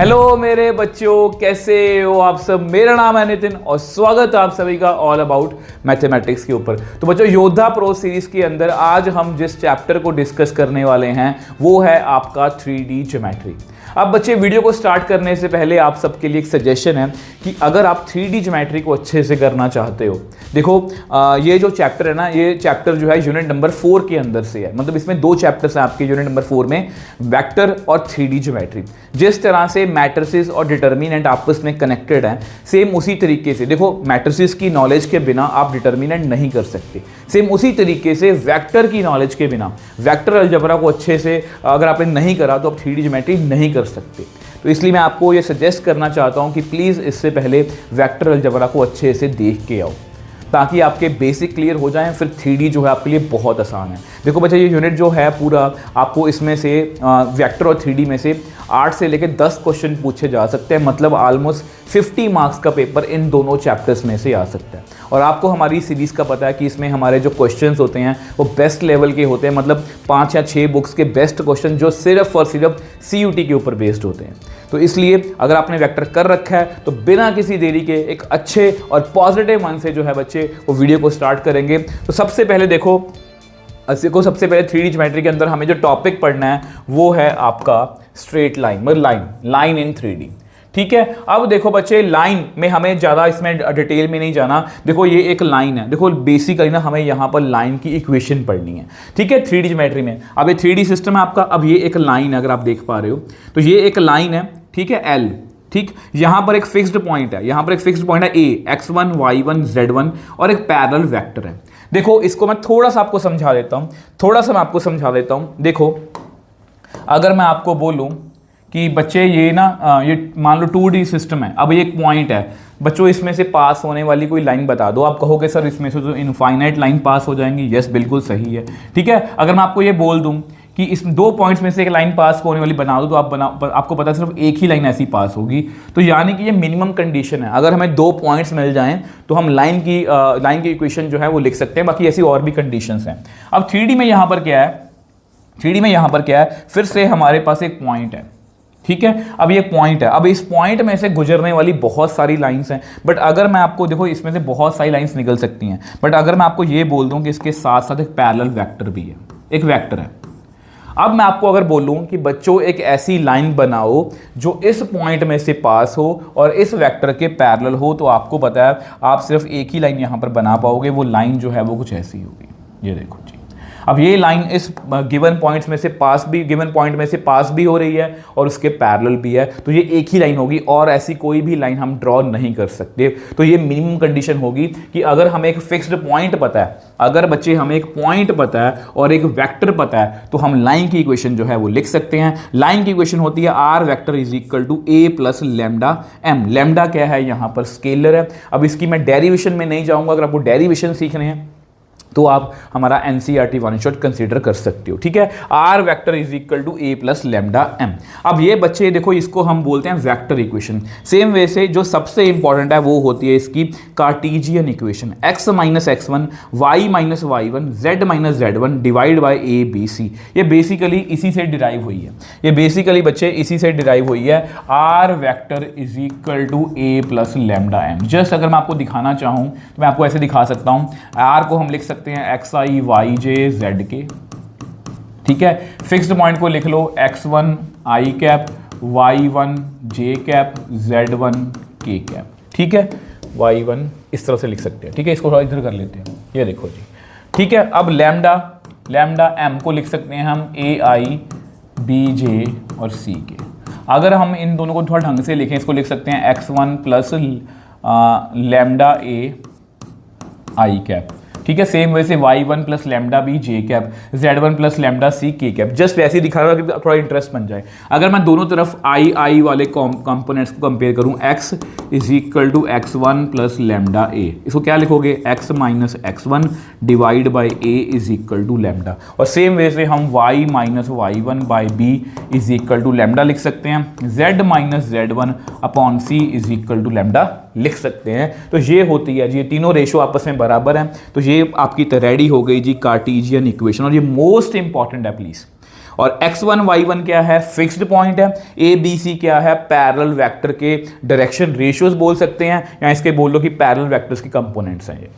Hello मेरे बच्चों, कैसे हो आप सब। मेरा नाम है नितिन और स्वागत है आप सभी का ऑल अबाउट मैथमेटिक्स के ऊपर। तो बच्चों, योद्धा प्रो सीरीज के अंदर आज हम जिस चैप्टर को डिस्कस करने वाले हैं वो है आपका 3D ज्योमेट्री। अब बच्चे, वीडियो को स्टार्ट करने से पहले आप सबके लिए एक सजेशन है कि अगर आप 3D ज्योमेट्री को अच्छे से करना चाहते हो, देखो ये जो चैप्टर है ना, ये चैप्टर जो है यूनिट नंबर 4 के अंदर से है। मतलब इसमें दो चैप्टर्स हैं आपके यूनिट नंबर 4 में, वेक्टर और 3D ज्योमेट्री। जिस तरह से मैट्रिसेस और डिटर्मिनेंट आपस में कनेक्टेड हैं, सेम उसी तरीके से देखो, मैट्रिसेस की नॉलेज के बिना आप डिटर्मिनेंट नहीं कर सकते। सेम उसी तरीके से वेक्टर की नॉलेज के बिना, वेक्टर अलजेब्रा को अच्छे से अगर आपने नहीं करा तो आप 3D ज्योमेट्री नहीं कर सकते। तो इसलिए मैं आपको ये सजेस्ट करना चाहता हूँ कि प्लीज़ इससे पहले वेक्टर अलजेब्रा को अच्छे से देख के आओ, ताकि आपके बेसिक क्लियर हो जाएं। फिर 3D जो है आपके लिए बहुत आसान है। देखो बच्चा, ये यूनिट जो है पूरा आपको इसमें से वेक्टर और 3D में से 8 से लेकर 10 क्वेश्चन पूछे जा सकते हैं। मतलब ऑलमोस्ट 50 मार्क्स का पेपर इन दोनों चैप्टर्स में से आ सकता है। और आपको हमारी सीरीज़ का पता है कि इसमें हमारे जो क्वेश्चंस होते हैं वो बेस्ट लेवल के होते हैं। मतलब 5 या 6 बुक्स के बेस्ट क्वेश्चन जो सिर्फ और सिर्फ CUT के ऊपर बेस्ड होते हैं। तो इसलिए अगर आपने वेक्टर कर रखा है तो बिना किसी देरी के एक अच्छे और पॉजिटिव मन से जो है बच्चे वो वीडियो को स्टार्ट करेंगे। तो सबसे पहले देखो, सबसे पहले 3D ज्योमेट्री के अंदर हमें जो टॉपिक पढ़ना है वो है आपका स्ट्रेट लाइन, मतलब लाइन इन 3D। ठीक है। अब देखो बच्चे, लाइन में हमें ज़्यादा इसमें डिटेल में नहीं जाना। देखो ये एक लाइन है। देखो बेसिकली ना हमें यहाँ पर लाइन की इक्वेशन पढ़नी है। ठीक है, 3D ज्योमेट्री में। अब ये 3D सिस्टम है आपका। अब ये एक लाइन है, अगर आप देख पा रहे हो तो ये एक लाइन है। ठीक है, L। ठीक, यहाँ पर एक फिक्स्ड पॉइंट है, यहाँ पर एक फिक्स्ड पॉइंट है A, x1, y1, z1 और एक पैरेलल वेक्टर है। देखो इसको मैं थोड़ा सा आपको समझा देता हूँ, देखो अगर मैं आपको बोलूँ कि बच्चे ये ना ये मान लो 2D सिस्टम है। अब ये एक पॉइंट है बच्चों, इसमें से पास होने वाली कोई लाइन बता दो। आप कहोगे सर इसमें से तो इनफाइनाइट लाइन पास हो जाएंगी। यस, बिल्कुल सही है। ठीक है, अगर मैं आपको ये बोल दूं कि इस 2 पॉइंट्स में से एक लाइन पास होने वाली बना दो, तो आपको पता सिर्फ एक ही लाइन ऐसी पास होगी। तो यानी कि ये मिनिमम कंडीशन है। अगर हमें 2 पॉइंट्स मिल जाएं तो हम लाइन की इक्वेशन जो है वो लिख सकते हैं। बाकी ऐसी और भी कंडीशंस हैं। अब 3D में यहाँ पर क्या है, फिर से हमारे पास एक पॉइंट है। ठीक है, अब ये पॉइंट है। अब इस पॉइंट में से गुजरने वाली बहुत सारी लाइंस हैं। बट अगर मैं आपको, देखो इसमें से बहुत सारी लाइंस निकल सकती हैं, बट अगर मैं आपको ये बोल दूं कि इसके साथ साथ एक पैरेलल वेक्टर भी है, एक वेक्टर है। अब मैं आपको अगर बोलूं कि बच्चों एक ऐसी लाइन बनाओ जो इस पॉइंट में से पास हो और इस वेक्टर के पैरेलल हो, तो आपको पता है आप सिर्फ एक ही लाइन यहां पर बना पाओगे। वो लाइन जो है वो कुछ ऐसी होगी। ये देखो जी, अब ये लाइन इस गिवन पॉइंट में से पास भी हो रही है और उसके पैरेलल भी है। तो ये एक ही लाइन होगी और ऐसी कोई भी लाइन हम ड्रॉ नहीं कर सकते। तो ये मिनिमम कंडीशन होगी कि अगर हमें एक फिक्स्ड पॉइंट पता है, अगर बच्चे हमें एक पॉइंट पता है और एक वेक्टर पता है, तो हम लाइन की इक्वेशन जो है वो लिख सकते हैं। लाइन की इक्वेशन होती है r vector is equal to a plus lambda m। Lambda क्या है, यहां पर स्केलर है। अब इसकी मैं डेरिवेशन में नहीं जाऊंगा। अगर आपको डेरिवेशन सीखने हैं तो आप हमारा NCERT वन शॉट कंसीडर कर सकते हो। ठीक है, r vector is equal to a plus lambda m। अब ये बच्चे देखो, इसको हम बोलते हैं वेक्टर इक्वेशन। सेम वे से जो सबसे इंपॉर्टेंट है वो होती है इसकी Cartesian equation, x minus x1, y minus y1, z minus z1 divide by a b c। ये बेसिकली इसी से डिराइव हुई है। r vector is equal to a plus lambda m। Just अगर मैं आपको दिखाना चाहूँ तो मैं आपको ऐसे दिखा सकता हूँ। r को हम लिख सकते हैं xi yj zk। ठीक है, फिक्स्ड पॉइंट को लिख लो x1 i cap, y1 j cap, z1 k cap. ठीक है, y1 इस तरह से लिख सकते हैं। ठीक है, इसको थोड़ा इधर कर लेते हैं। ये देखो जी। ठीक है, अब लैम्डा m को लिख सकते हैं हम ai bj और ck। अगर हम इन दोनों को थोड़ा ढंग से लिखें, इसको लिख सकते हैं x1 plus lambda a i cap. ठीक है, सेम वैसे y1 plus lambda B J cap, z1 plus lambda C K cap. Just वैसे ही दिखा रहा है कि थोड़ा इंटरेस्ट बन जाए। अगर मैं दोनों तरफ आई वाले कंपोनेंट्स को कंपेयर करूं, x is equal to x1 plus lambda A, इसको क्या लिखोगे, x minus x1 divide by a is equal to lambda. और सेम वे से हम y minus y1 by b is equal to lambda लिख सकते हैं, z minus z1 upon c is equal to lambda लिख सकते हैं। तो ये होती है जी, ये तीनों रेशो आपस में बराबर हैं। तो ये आपकी रेडी हो गई जी कार्टेशियन इक्वेशन। और ये मोस्ट इंपॉर्टेंट है प्लीज, और x1 y1 क्या है, फिक्स्ड पॉइंट है। ए बी सी क्या है, पैरेलल वेक्टर के डायरेक्शन रेशियोज बोल सकते हैं, या इसके बोल लो कि पैरेलल वेक्टर्स के कंपोनेंट्स हैं ये।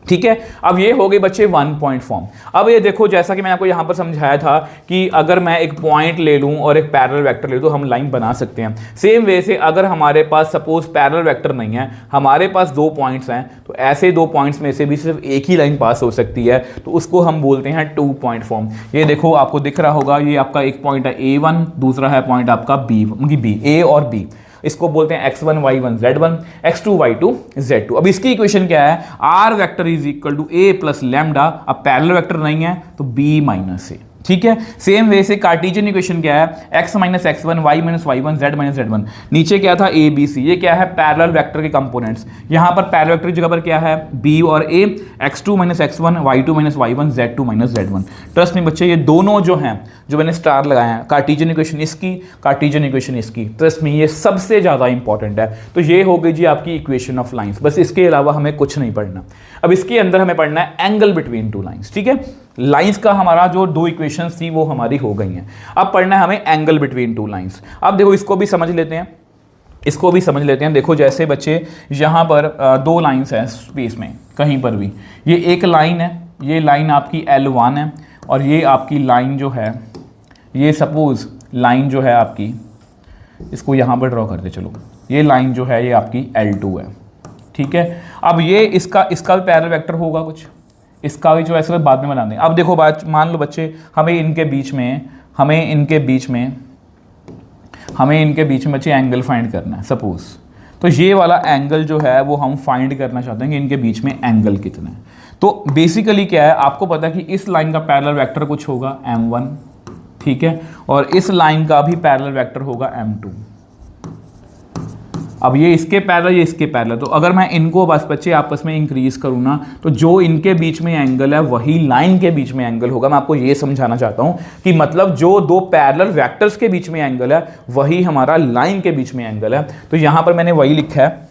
ठीक है, अब ये हो गई बच्चे 1 पॉइंट फॉर्म। अब ये देखो, जैसा कि मैंने आपको यहां पर समझाया था कि अगर मैं एक पॉइंट ले लूं और एक पैरेलल वेक्टर ले लूं तो हम लाइन बना सकते हैं। सेम वे से अगर हमारे पास सपोज पैरेलल वेक्टर नहीं है, हमारे पास 2 पॉइंट्स हैं, तो ऐसे 2 पॉइंट्स में से भी सिर्फ एक ही लाइन पास हो सकती है, तो उसको हम बोलते हैं 2 पॉइंट फॉर्म। ये देखो आपको दिख रहा होगा, ये आपका एक पॉइंट है A1, दूसरा है पॉइंट आपका B, A और B। इसको बोलते हैं x1 y1 z1, x2 y2 z2। अब इसकी इक्वेशन क्या है, r vector is equal to a plus lambda. अब पैरेलल वेक्टर नहीं है तो b माइनस a। ठीक है, सेम वे से कार्टेशियन इक्वेशन क्या है, x minus x1 y minus y1 z minus z1। नीचे क्या था, a b c। ये क्या है, पैरेलल वेक्टर के कंपोनेंट्स। यहां पर पैरेलल वेक्टर की जगह पर क्या है, b और a, x2 minus x1 y2 minus y1 z2 minus z1। Trust में बच्चे, ये दोनों जो हैं, जो मैंने स्टार लगाए हैं, कार्टेशियन इक्वेशन इसकी, कार्टेशियन इक्वेशन इसकी, ट्रस्ट में ये सबसे ज्यादा इंपॉर्टेंट है। तो ये हो गई जी आपकी इक्वेशन ऑफ लाइंस। बस इसके अलावा हमें कुछ नहीं पढ़ना। अब इसके अंदर हमें पढ़ना है एंगल बिटवीन 2 लाइंस। ठीक है, लाइंस का हमारा जो 2 इक्वेशंस थी वो हमारी हो गई हैं। अब पढ़ना है हमें एंगल बिटवीन 2 लाइंस। अब देखो, इसको भी समझ लेते हैं, इसको भी समझ लेते हैं। देखो जैसे बच्चे यहाँ पर 2 लाइंस हैं स्पेस में कहीं पर भी, ये एक लाइन है, ये लाइन आपकी L1 है, और ये आपकी लाइन जो है, ये सपोज लाइन जो है आपकी, इसको यहाँ पर ड्रॉ करते चलो, ये लाइन जो है ये आपकी L2 है। ठीक है, अब ये इसका भी पैरेलल वेक्टर होगा कुछ, इसका भी जो ऐसे बाद में बना दें। अब देखो बात, मान लो बच्चे, हमें इनके बीच में बच्चे एंगल फाइंड करना है सपोज। तो ये वाला एंगल जो है वो हम फाइंड करना चाहते हैं कि इनके बीच में एंगल कितना है। तो बेसिकली क्या है, आपको पता है कि इस लाइन का पैरेलल वेक्टर कुछ होगा m1, ठीक है, और इस लाइन का भी पैरेलल वेक्टर होगा m2। अब ये इसके पैरेलल, ये इसके पैरेलल, तो अगर मैं इनको बस बच्चे आपस में इंक्रीज करूँ ना, तो जो इनके बीच में एंगल है वही लाइन के बीच में एंगल होगा। मैं आपको ये समझाना चाहता हूँ कि मतलब जो 2 पैरेलल वेक्टर्स के बीच में एंगल है वही हमारा लाइन के बीच में एंगल है। तो यहाँ पर मैंने वही लिखा है,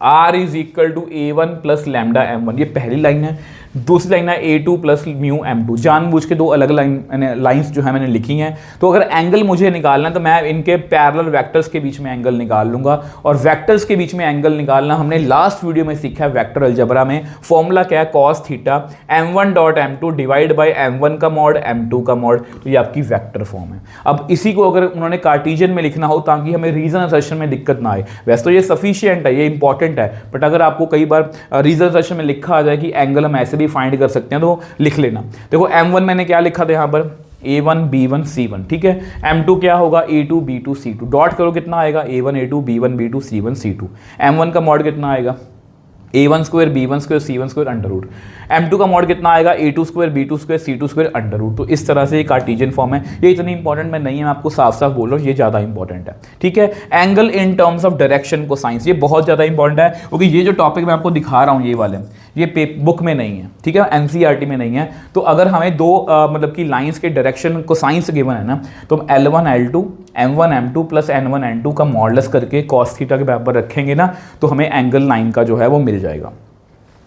r is equal to a1 plus lambda m1। ये पहली लाइन है। दूसरी लाइन है a2 प्लस म्यू m2। जानबूझ के 2 अलग लाइंस जो है मैंने लिखी हैं। तो अगर एंगल मुझे निकालना है तो मैं इनके पैरेलल वेक्टर्स के बीच में एंगल निकाल लूंगा। और वेक्टर्स के बीच में एंगल निकालना हमने लास्ट वीडियो में सीखा है वेक्टर अलजेब्रा में। फॉर्मूला क्या है, cos theta m1 dot m2 divide by m1 का मॉड m2 का मॉड। तो ये आपकी वेक्टर फॉर्म है। अब इसी को अगर उन्होंने कार्टेशियन में लिखना हो ताकि हमें रीजन असर्शन में दिक्कत ना आए, वैसे तो ये सफिशिएंट है, ये इंपॉर्टेंट है, बट अगर आपको कई बार रीजन असर्शन में लिखा आ जाए कि एंगल हम ऐसे भी फाइंड कर सकते हैं तो लिख लेना। देखो m1 मैंने क्या लिखा था यहाँ पर, a1 b1 c1, ठीक है। m2 क्या होगा, a2 b2 c2। डॉट करो कितना आएगा, a1 a2 b1 b2 c1 c2। m1 का मॉड कितना आएगा, a1 square b1 square c1 square under root. m2 का मॉड कितना आएगा, a2 square b2 square c2 square under root. तो इस तरह से ये कार्टेशियन फॉर्म है। ये इतनी इंपॉर्टेंट में नहीं है, मैं आपको साफ साफ बोल रहा हूँ, ये ज़्यादा इंपॉर्टेंट है, ठीक है। Angle in terms of direction को साइंस, ये बहुत ज़्यादा इंपॉर्टेंट है क्योंकि ये जो टॉपिक मैं आपको दिखा रहा हूँ ये वाले, ये बुक में नहीं है, ठीक है, एनसीईआरटी में नहीं है। तो अगर हमें 2 मतलब कि लाइंस के डायरेक्शन को साइंस गिवन है ना, तो हम L1 L2 M1 M2 plus N1 N2 का मॉडुलस करके कॉस थीटा के बराबर रखेंगे ना, तो हमें एंगल लाइन का जो है वो मिल जाएगा।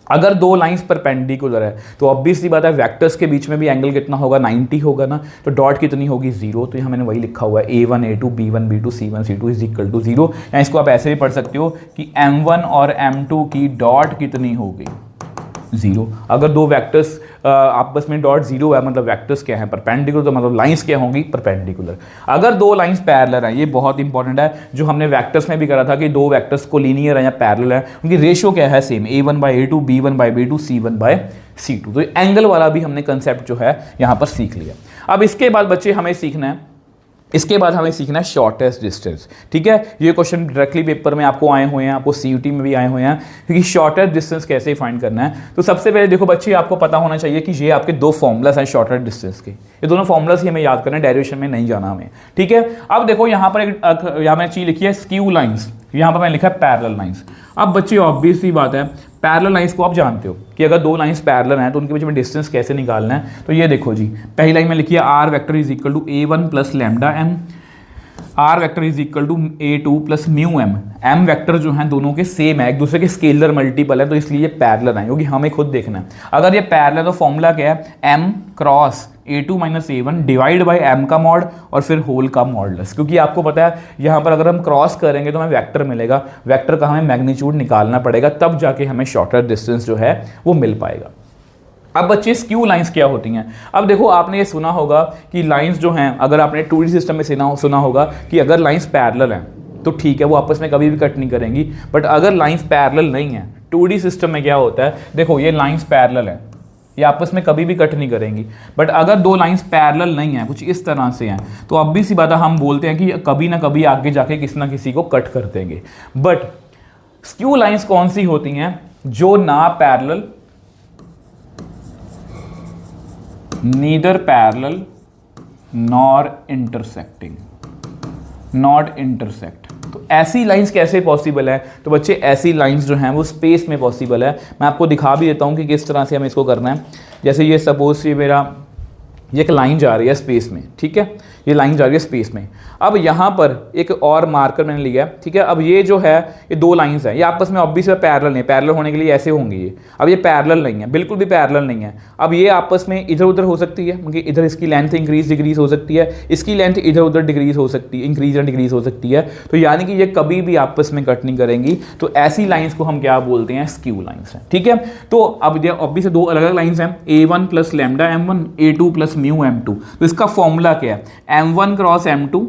अगर 2 लाइंस परपेंडिकुलर है तो ऑब्वियसली बात है वेक्टर्स के बीच में भी एंगल कितना होगा, 90 होगा ना। तो डॉट कितनी होगी, 0। तो यहाँ मैंने वही लिखा हुआ है, a1 a2 b1 b2 c1 c2 is equal to 0। या इसको आप ऐसे भी पढ़ सकते हो कि m1 और m2 की डॉट कितनी होगी, 0। अगर 2 वेक्टर्स आपस में डॉट 0 है, मतलब वेक्टर्स क्या है, परपेंडिकुलर, तो मतलब लाइंस क्या होंगी, परपेंडिकुलर। अगर 2 लाइंस पैरेलल हैं, ये बहुत इंपॉर्टेंट है, जो हमने वेक्टर्स में भी करा था कि 2 वेक्टर्स को लीनियर है या पैरेलल है, उनकी रेशियो क्या है, same, a1 by a2 b1 by b2 c1 by c2। तो एंगल वाला भी हमने कंसेप्ट जो है यहाँ पर सीख लिया। अब इसके बाद बच्चे हमें सीखना है, इसके बाद हमें सीखना है शॉर्टेस्ट डिस्टेंस, ठीक है। ये क्वेश्चन डायरेक्टली पेपर में आपको आए हुए हैं, आपको सीयूटी में भी आए हुए हैं, क्योंकि शॉर्टेस्ट डिस्टेंस कैसे फाइंड करना है। तो सबसे पहले देखो बच्चे, आपको पता होना चाहिए कि ये आपके 2 फॉर्मूलास हैं शॉर्टेस्ट डिस्टेंस के। ये दोनों फॉर्मूलास ही हमें याद करना है, डेरिवेशन में नहीं जाना हमें, ठीक है। अब देखो यहाँ पर यहाँ मैंने चीज लिखी है स्क्यू लाइंस, यहाँ पर मैंने लिखा है पैरेलल लाइंस। अब बच्चे ऑब्वियस सी बात है, पैरेलल लाइंस को आप जानते हो कि अगर 2 लाइंस पैरेलल हैं तो उनके बीच में डिस्टेंस कैसे निकालना है। तो ये देखो जी, पहली लाइन में लिखी है r vector is equal to a1 plus lambda m, r vector is equal to a2 plus mu m। m vector जो हैं दोनों के सेम है, एक दूसरे के स्केलर मल्टीपल है, तो इसलिए ये पैरेलल है, क्योंकि हमें खुद देखना है। अगर ये पैरेलल है तो फॉर्मूला क्या है, m cross A2 minus A1 divide by m का मॉड और फिर होल का मॉडुलस, क्योंकि आपको पता है यहाँ पर अगर हम क्रॉस करेंगे तो हमें वेक्टर मिलेगा, वेक्टर का हमें मैग्नीट्यूड निकालना पड़ेगा, तब जाके हमें शॉर्टर डिस्टेंस जो है वो मिल पाएगा। अब बच्चे स्क्यू लाइंस क्या होती हैं? अब देखो आपने ये सुना होगा कि लाइंस जो हैं, अगर आपने 2D सिस्टम में सुना होगा कि अगर लाइंस पैरेलल हैं तो ठीक है, वो आपस में कभी भी कट नहीं करेंगी, बट अगर लाइंस पैरेलल नहीं है 2D सिस्टम में क्या होता है, देखो ये लाइंस पैरेलल है, ये आपस में कभी भी कट नहीं करेंगी, बट अगर दो लाइंस पैरेलल नहीं है, कुछ इस तरह से हैं, तो अब भी सी बात है, हम बोलते हैं कि कभी ना कभी आगे जाके किसी ना किसी को कट कर देंगे। बट स्क्यू लाइंस कौन सी होती हैं? जो ना parallel, neither parallel nor intersecting, not intersect. तो ऐसी लाइंस कैसे पॉसिबल है? तो बच्चे ऐसी लाइंस जो हैं वो स्पेस में पॉसिबल है। मैं आपको दिखा भी देता हूं कि किस तरह से हमें इसको करना है। जैसे ये सपोज ये मेरा ये एक लाइन जा रही है स्पेस में, ठीक है, ये लाइन जा रही है स्पेस में। अब यहाँ पर एक और मार्कर मैंने लिया, ठीक है। अब ये जो है ये दो लाइंस है, ये आपस में ऑब्वियसली पैरेलल नहीं, पैरेलल होने के लिए ऐसे होंगे ये। अब ये पैरेलल नहीं है, बिल्कुल भी पैरेलल नहीं है। अब ये आपस में इधर उधर हो सकती है, क्योंकि इधर इसकी लेंथ इंक्रीज डिक्रीज हो सकती है, इसकी लेंथ इधर उधर डिक्रीज हो सकती है, इंक्रीज एंड डिक्रीज हो सकती है। तो यानी कि ये कभी भी आपस में कट नहीं करेंगी। तो ऐसी लाइंस को हम क्या बोलते हैं? स्क्यू लाइंस है, ठीक है। तो अब ये ऑब्वियसली दो अलग अलग लाइंस हैं, A1 plus lambda M1, A2 plus mu M2। तो इसका फॉर्मूला क्या है? M1 क्रॉस M2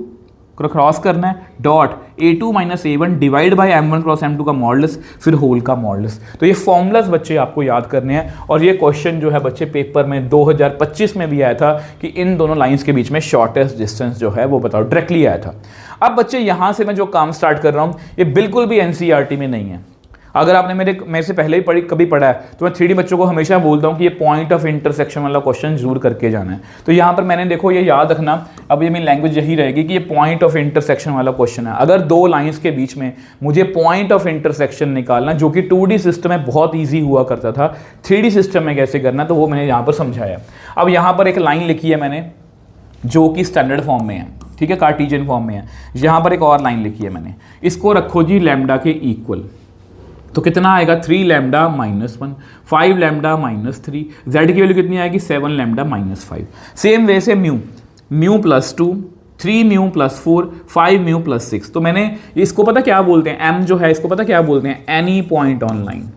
क्रॉस करना है, dot A2 minus A1 divide by M1 cross M2 का मॉडुलस, फिर होल का मॉडुलस। तो ये फॉर्मूलाज बच्चे आपको याद करने हैं। और ये क्वेश्चन जो है बच्चे पेपर में 2025 में भी आया था कि इन दोनों लाइंस के बीच में शॉर्टेस्ट डिस्टेंस जो है वो बताओ, डायरेक्टली आया था। अब बच्चे यहाँ से मैं जो काम स्टार्ट कर रहा हूँ ये बिल्कुल भी NCERT में नहीं है। अगर आपने मेरे से पहले ही कभी पढ़ा है तो मैं 3D बच्चों को हमेशा बोलता हूँ कि ये पॉइंट ऑफ इंटरसेक्शन वाला क्वेश्चन जरूर करके जाना है। तो यहाँ पर मैंने देखो ये याद रखना, अब ये मेरी लैंग्वेज यही रहेगी कि ये पॉइंट ऑफ इंटरसेक्शन वाला क्वेश्चन है। अगर दो लाइंस के बीच में मुझे पॉइंट ऑफ इंटरसेक्शन निकालना, जो कि 2D सिस्टम में बहुत ईजी हुआ करता था, 3D सिस्टम में कैसे करना, तो वो मैंने यहाँ पर समझाया। अब यहाँ पर एक लाइन लिखी है मैंने जो कि स्टैंडर्ड फॉर्म में है, ठीक है, कार्टेशियन फॉर्म में है। यहाँ पर एक और लाइन लिखी है मैंने, इसको रखो जी लैम्डा के इक्वल। तो कितना आएगा? 3 lambda minus 1, 5 lambda minus 3, Z की वैल्यू कितनी आएगी? 7 लैम्डा माइनस 5। सेम वे से mu plus 2, 3 mu plus 4, 5 mu plus 6। तो मैंने इसको पता क्या बोलते हैं? एम जो है इसको पता क्या बोलते हैं? Any point on line.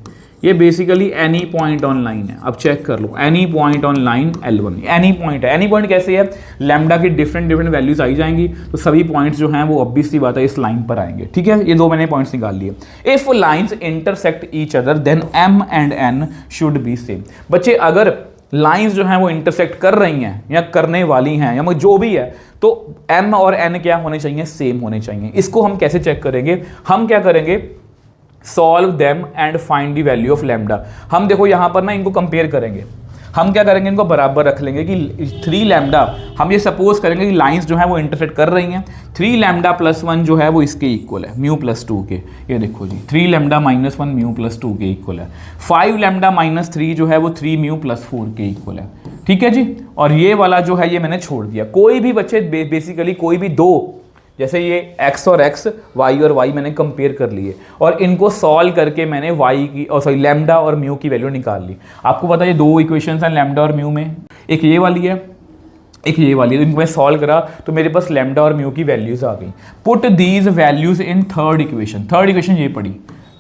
ये basically any point on line है। अब चेक कर लो, any point on line L1 any point है। एनी पॉइंट कैसे है? लैम्डा की डिफरेंट वैल्यूज आई जाएंगी, तो सभी पॉइंट्स जो हैं वो ऑब्वियसली बात है इस लाइन पर आएंगे, ठीक है। ये दो मैंने पॉइंट्स निकाल लिए। If lines intersect each other than M and N should be same. बच्चे अगर लाइंस जो हैं वो इंटरसेक्ट कर रही हैं या करने वाली हैं या जो भी है, तो M और N क्या होने चाहिए? सेम होने चाहिए। इसको हम कैसे चेक करेंगे? हम क्या करेंगे? Solve them and find the value of lambda. हम देखो यहाँ पर ना इनको कंपेयर करेंगे, हम क्या करेंगे? इनको बराबर रख लेंगे कि 3 लैम्डा, हम ये सपोज करेंगे कि लाइंस जो है वो इंटरसेक्ट कर रही हैं। 3 लैम्डा प्लस 1 जो है वो इसके इक्वल है, म्यू प्लस 2 के। ये देखो जी 3 लैम्डा माइनस 1 म्यू प्लस 2 के इक्वल है। 5 लैम्डा माइनस 3 जो है वो 3 म्यू प्लस 4 के इक्वल है, ठीक है जी। और ये वाला जो है ये मैंने छोड़ दिया। कोई भी बच्चे बेसिकली कोई भी दो, जैसे ये x और x, y और y मैंने कंपेयर कर लिए और इनको सॉल्व करके मैंने y की लैम्डा और म्यू की वैल्यू निकाल ली। आपको पता है ये दो इक्वेशंस हैं लैम्डा और म्यू में, एक ये वाली है एक ये वाली है। इनको मैं सॉल्व करा तो मेरे पास लैम्डा और म्यू की वैल्यूज आ गई। Put these values in third equation ये पड़ी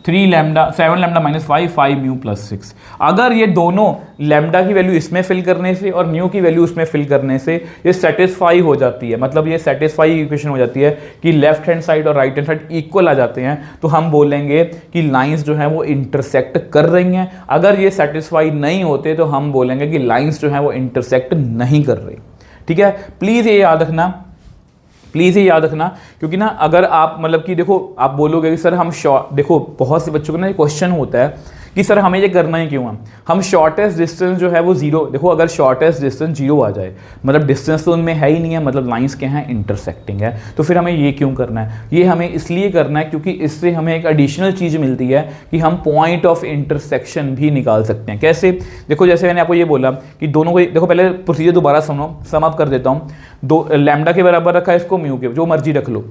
3 lambda 7 lambda minus 5, 5 mu plus 6। अगर ये दोनों लैम्डा की वैल्यू इसमें फिल करने से और म्यू की वैल्यू उसमें फिल करने से ये सेटिस्फाई हो जाती है, मतलब ये सेटिस्फाई इक्वेशन हो जाती है कि लेफ्ट हैंड साइड और राइट हैंड साइड इक्वल आ जाते हैं, तो हम बोलेंगे कि लाइंस जो है वो इंटरसेक्ट कर रही हैं। अगर ये सेटिस्फाई नहीं होते तो हम बोलेंगे कि लाइंस जो है वो इंटरसेक्ट नहीं कर रही, ठीक है। प्लीज़ ये याद रखना, क्योंकि ना अगर आप मतलब कि देखो आप बोलोगे कि सर हम देखो बहुत से बच्चों को ना ये क्वेश्चन होता है कि सर हमें ये करना ही क्यों है? हम शॉर्टेस्ट डिस्टेंस जो है वो 0, देखो अगर शॉर्टेस्ट डिस्टेंस 0 आ जाए मतलब डिस्टेंस तो उनमें है ही नहीं है, मतलब लाइंस क्या हैं? इंटरसेक्टिंग है। तो फिर हमें ये क्यों करना है? ये हमें इसलिए करना है क्योंकि इससे हमें एक एडिशनल चीज़ मिलती है कि हम पॉइंट ऑफ इंटरसेक्शन भी निकाल सकते हैं। कैसे? देखो जैसे मैंने आपको ये बोला कि दोनों को, देखो पहले प्रोसीजर दोबारा सुनो, सम अप कर देता हूँ। दो लैम्डा के बराबर रखा है इसको म्यू के, जो मर्जी रख लो।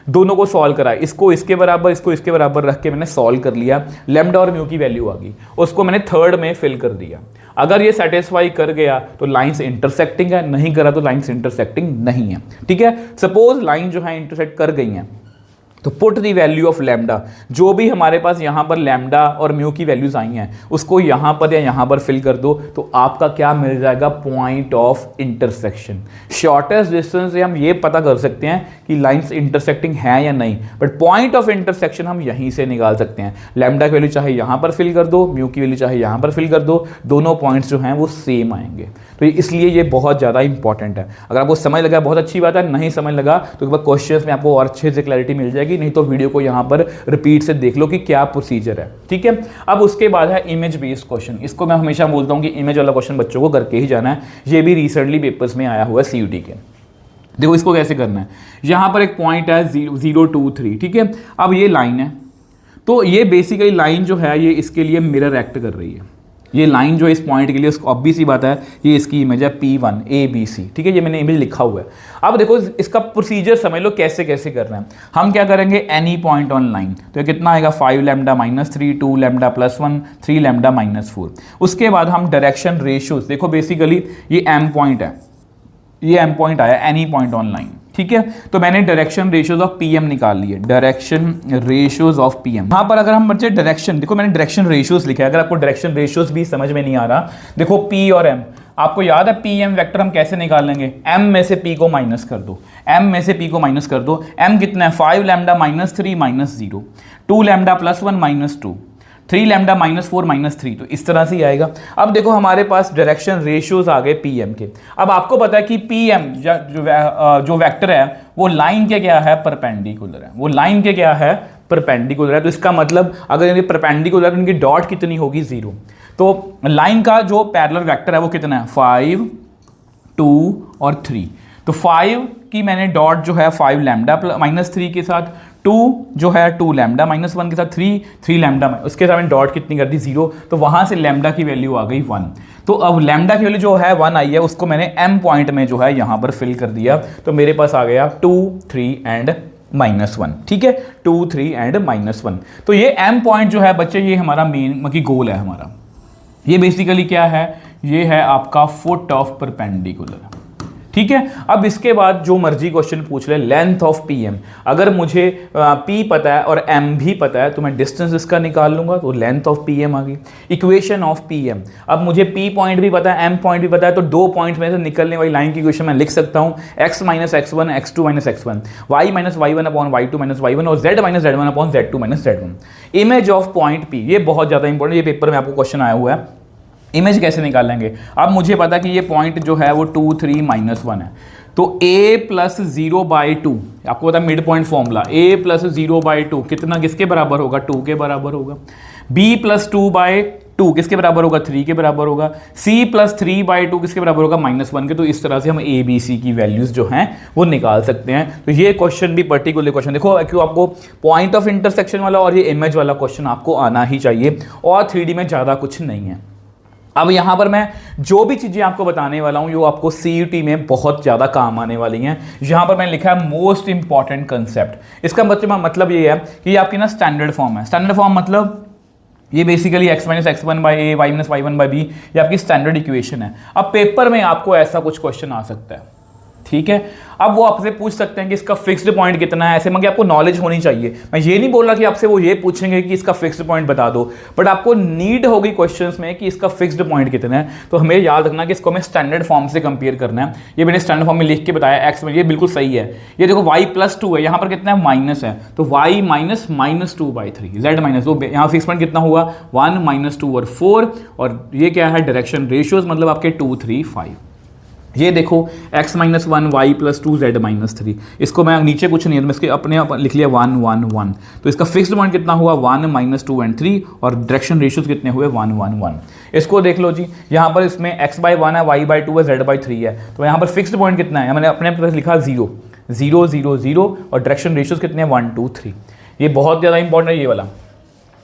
दोनों को सॉल्व करा, इसको इसके बराबर, इसको इसके बराबर रख के मैंने सॉल्व कर लिया, लैम्डा और म्यू की वैल्यू आ गई, उसको मैंने थर्ड में फिल कर दिया। अगर ये सेटिस्फाई कर गया तो लाइंस इंटरसेक्टिंग है, नहीं करा तो लाइंस इंटरसेक्टिंग नहीं है। ठीक है, सपोज लाइन जो है इंटरसेक्ट कर गई हैं, तो put the value of lambda, जो भी हमारे पास यहाँ पर लैम्डा और म्यू की वैल्यूज आई हैं उसको यहाँ पर या यहाँ पर फिल कर दो, तो आपका क्या मिल जाएगा, point of intersection. Shortest distance से हम ये पता कर सकते हैं कि लाइंस इंटरसेक्टिंग है या नहीं, बट पॉइंट ऑफ इंटरसेक्शन हम यहीं से निकाल सकते हैं। लैम्डा की वैल्यू चाहे यहाँ पर फिल कर दो, म्यू की वैल्यू चाहे यहाँ पर फिल कर दो, दोनों पॉइंट्स जो हैं वो सेम आएंगे। तो इसलिए ये बहुत ज़्यादा इंपॉर्टेंट है। अगर आपको समझ लगा बहुत अच्छी बात है, नहीं समझ लगा तो एक बार क्वेश्चंस में आपको और अच्छे से क्लैरिटी मिल जाएगी, नहीं तो वीडियो को यहाँ पर रिपीट से देख लो कि क्या प्रोसीजर है। ठीक है, अब उसके बाद है इमेज बेस्ड क्वेश्चन। इसको मैं हमेशा बोलता हूँ कि इमेज वाला क्वेश्चन बच्चों को करके ही जाना है। ये भी रिसेंटली पेपर्स में आया हुआ है CUT के। देखो इसको कैसे करना है, यहाँ पर एक पॉइंट है 0 2 3। ठीक है, अब ये लाइन है, तो ये बेसिकली लाइन जो है ये इसके लिए मिरर एक्ट कर रही है। ये लाइन जो इस पॉइंट के लिए, ऑब्वियस सी बात है, ये इसकी इमेज है P1 ABC। ठीक है, ये मैंने इमेज लिखा हुआ है। अब देखो इसका प्रोसीजर समझ लो कैसे कैसे करना है। हम क्या करेंगे, एनी पॉइंट ऑन लाइन, तो ये कितना आएगा 5 लैम्डा -3, 2 लैम्डा +1, 3 लैम्डा -4। उसके बाद हम डायरेक्शन रेशियोज, देखो बेसिकली ये M पॉइंट है, ये M पॉइंट आया एनी पॉइंट ऑन लाइन। ठीक है, तो मैंने डायरेक्शन रेशियोज ऑफ PM निकाल लिए, डायरेक्शन रेशियोज ऑफ PM। यहाँ पर अगर हम बच्चे डायरेक्शन, देखो मैंने डायरेक्शन रेशियोज लिखा है। अगर आपको डायरेक्शन रेशियोज भी समझ में नहीं आ रहा, देखो P और M, आपको याद है PM वेक्टर हम कैसे निकालेंगे, M में से P को माइनस कर दो, M में से P को माइनस कर दो। M कितना है, 5 लैम्डा -3 -0, 2 लैम्डा +1 -2, 3 लैम्डा -4 -3, तो इस तरह से ही आएगा। अब देखो हमारे पास डायरेक्शन रेशियोज आ गए PM के। अब आपको पता है कि PM जो वेक्टर है वो लाइन के क्या है, परपेंडिकुलर है, वो लाइन के क्या है, परपेंडिकुलर है। तो इसका मतलब अगर इनके परपेंडिकुलर, इनकी डॉट कितनी होगी, 0। तो लाइन का जो पैरेलल वेक्टर है वो कितना है, 5 2 और 3। तो 5 की मैंने डॉट जो है 5 लैम्डा -3 के साथ, 2 जो है 2 लैम्डा -1 के साथ, 3 लैम्डा, उसके साथ मैंने डॉट कितनी कर दी, 0। तो वहां से लैम्डा की वैल्यू आ गई 1। तो अब लैम्डा की वैल्यू जो है 1 आई है, उसको मैंने M पॉइंट में जो है यहां पर फिल कर दिया, तो मेरे पास आ गया 2 3 एंड -1। ठीक है, 2 3 एंड -1। तो ये M पॉइंट जो है बच्चे, ये हमारा मेन मतलब गोल है हमारा। ये बेसिकली क्या है, ये है आपका फुट ऑफ परपेंडिकुलर। ठीक है, अब इसके बाद जो मर्जी क्वेश्चन पूछ ले, लेंथ ऑफ PM, अगर मुझे P पता है और M भी पता है तो मैं डिस्टेंस इसका निकाल लूंगा, तो लेंथ ऑफ PM आ गई। इक्वेशन ऑफ PM, अब मुझे P पॉइंट भी पता है, M पॉइंट भी पता है, तो दो पॉइंट में से निकलने वाली लाइन की इक्वेशन मैं लिख सकता हूं, x - x1 x2 - x1, y - y1 upon y2 - y1 और z - z1 upon z2 - z1। Image of point P, ये बहुत ज़्यादा इंपॉर्टेंट, ये पेपर में आपको क्वेश्चन आया हुआ है। इमेज कैसे निकालेंगे, अब मुझे पता कि ये पॉइंट जो है वो 2 3 -1 है, तो a + 0/2, आपको पता है मिड पॉइंट फॉर्मूला, a + 0/2 कितना, किसके बराबर होगा, 2 के बराबर होगा। b + 2/2 किसके बराबर होगा, 3 के बराबर होगा। c + 3/2 किसके बराबर होगा, -1 के। तो इस तरह से हम a b c की वैल्यूज जो हैं वो निकाल सकते हैं। तो ये क्वेश्चन भी पर्टिकुलर क्वेश्चन, देखो क्यों आपको पॉइंट ऑफ इंटरसेक्शन वाला और ये इमेज वाला क्वेश्चन आपको आना ही चाहिए, और 3D में ज़्यादा कुछ नहीं है। अब यहाँ पर मैं जो भी चीज़ें आपको बताने वाला हूँ, वो आपको CUT में बहुत ज़्यादा काम आने वाली हैं। यहाँ पर मैंने लिखा है मोस्ट इंपॉर्टेंट कंसेप्ट। इसका मतलब ये है कि ये आपकी ना स्टैंडर्ड फॉर्म है। स्टैंडर्ड फॉर्म मतलब ये basically x - x1/a, y - y1/b, ये आपकी स्टैंडर्ड इक्वेशन है। अब पेपर में आपको ऐसा कुछ क्वेश्चन आ सकता है, ठीक है। अब वो आपसे पूछ सकते हैं कि इसका फिक्स्ड पॉइंट कितना है, ऐसे मगर आपको नॉलेज होनी चाहिए। मैं ये नहीं बोल रहा कि आपसे वो ये पूछेंगे कि इसका फिक्स्ड पॉइंट बता दो, बट आपको नीड होगी क्वेश्चंस में कि इसका फिक्स्ड पॉइंट कितना है। तो हमें याद रखना कि इसको हमें स्टैंडर्ड फॉर्म से कंपेयर करना है। ये मैंने स्टैंडर्ड फॉर्म में लिख के बताया, एक्स में ये बिल्कुल सही है। ये देखो y + 2 है, यहाँ पर कितना है, माइनस है, तो y - -2/3, z -2, यहाँ फिक्स पॉइंट कितना हुआ, 1 - 2 और 4, और ये क्या है, डायरेक्शन रेशियोज, मतलब आपके 2 3 5। ये देखो x - 1 y + 2 z - 3, इसको मैं नीचे कुछ नहीं है तो मैं इसके अपने आप लिख लिया 1 1 1। तो इसका फिक्स्ड पॉइंट कितना हुआ, 1 - 2 एंड 3, और डायरेक्शन रेशियोज कितने हुए, 1 1 1। इसको देख लो जी, यहाँ पर इसमें x/1 है, y/2 है, z/3 है, तो यहाँ पर फिक्स्ड पॉइंट कितना है, मैंने अपने तरफ लिखा 0 0 0 0, और डायरेक्शन रेशियोज कितने हैं, 1 2 3। ये बहुत ज़्यादा इंपॉर्टेंट है ये वाला।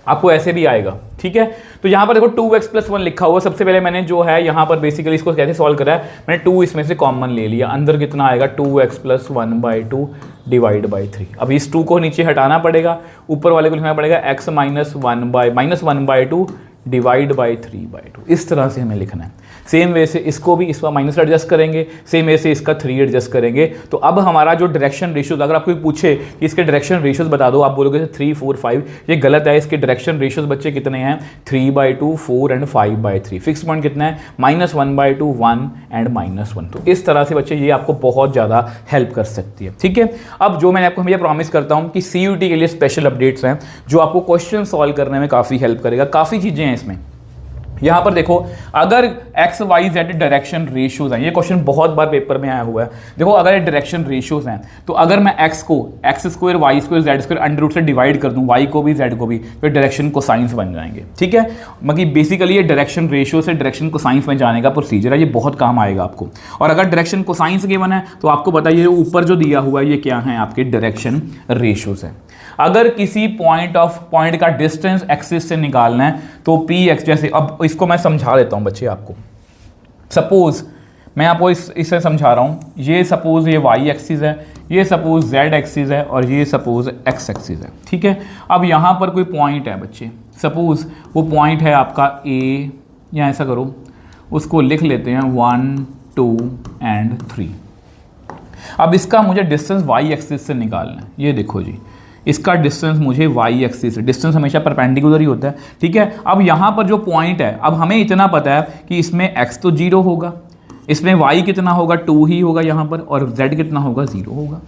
आपको ऐसे भी आएगा, ठीक है। तो यहाँ पर देखो 2x + 1 लिखा हुआ, सबसे पहले मैंने जो है यहाँ पर बेसिकली इसको कैसे सॉल्व करा है, मैंने 2 इसमें से कॉमन ले लिया, अंदर कितना आएगा 2x + 1/2 डिवाइड बाई 3। अब इस 2 को नीचे हटाना पड़ेगा, ऊपर वाले को लिखना पड़ेगा x - 1/2 डिवाइड बाई 3/2, इस तरह से हमें लिखना है। सेम वे से इसको भी इसका माइनस एडजस्ट करेंगे, सेम वे से इसका 3 एडजस्ट करेंगे। तो अब हमारा जो डायरेक्शन रेशियोज, अगर आपको पूछे कि इसके डायरेक्शन रेशियोज बता दो, आप बोलोगे 3, 4, 5, ये गलत है। इसके डायरेक्शन रेशियोज बच्चे कितने हैं, 3/2, 4 एंड 5/3। फिक्स पॉइंट कितना है, -1/2, 1 एंड -1। तो इस तरह से बच्चे ये आपको बहुत ज़्यादा हेल्प कर सकती है, ठीक है। अब जो मैंने आपको हमेशा प्रॉमिस करता हूँ कि CUET के लिए स्पेशल अपडेट्स हैं जो आपको क्वेश्चन सॉल्व करने में काफ़ी हेल्प करेगा, काफ़ी चीज़ें हैं इसमें। यहाँ पर देखो, अगर x, y, z direction ratios हैं, ये क्वेश्चन बहुत बार पेपर में आया हुआ है। देखो अगर ये डायरेक्शन रेशियोज हैं तो अगर मैं x को x², y², z² under root से डिवाइड कर दूं, y को भी z को भी, तो डायरेक्शन कोसाइंस बन जाएंगे, ठीक है। मतलब बेसिकली ये डायरेक्शन रेशियो से डायरेक्शन कोसाइंस में जाने का प्रोसीजर है, ये बहुत काम आएगा आपको। और अगर डायरेक्शन कोसाइंस गिवन है तो आपको बताइए ऊपर जो दिया हुआ है ये क्या है, आपके डायरेक्शन रेशियोज है। अगर किसी पॉइंट का डिस्टेंस एक्सिस से निकालना है तो px, जैसे अब इसको मैं समझा देता हूं बच्चे आपको। सपोज मैं आपको इससे समझा रहा हूं, ये सपोज ये y एक्सिस है, ये सपोज z एक्सिस है और ये सपोज x एक्सिस है, ठीक है। अब यहां पर कोई पॉइंट है बच्चे, सपोज वो पॉइंट है आपका a, या ऐसा करो उसको लिख लेते हैं 1, 2 एंड 3। अब इसका मुझे डिस्टेंस y एक्सिस से निकालना है। ये देखो जी, इसका डिस्टेंस मुझे y एक्सिस, डिस्टेंस हमेशा परपेंडिकुलर ही होता है, ठीक है। अब यहाँ पर जो पॉइंट है, अब हमें इतना पता है कि इसमें x तो 0 होगा, इसमें y कितना होगा 2 ही होगा यहाँ पर, और z कितना होगा 0 होगा,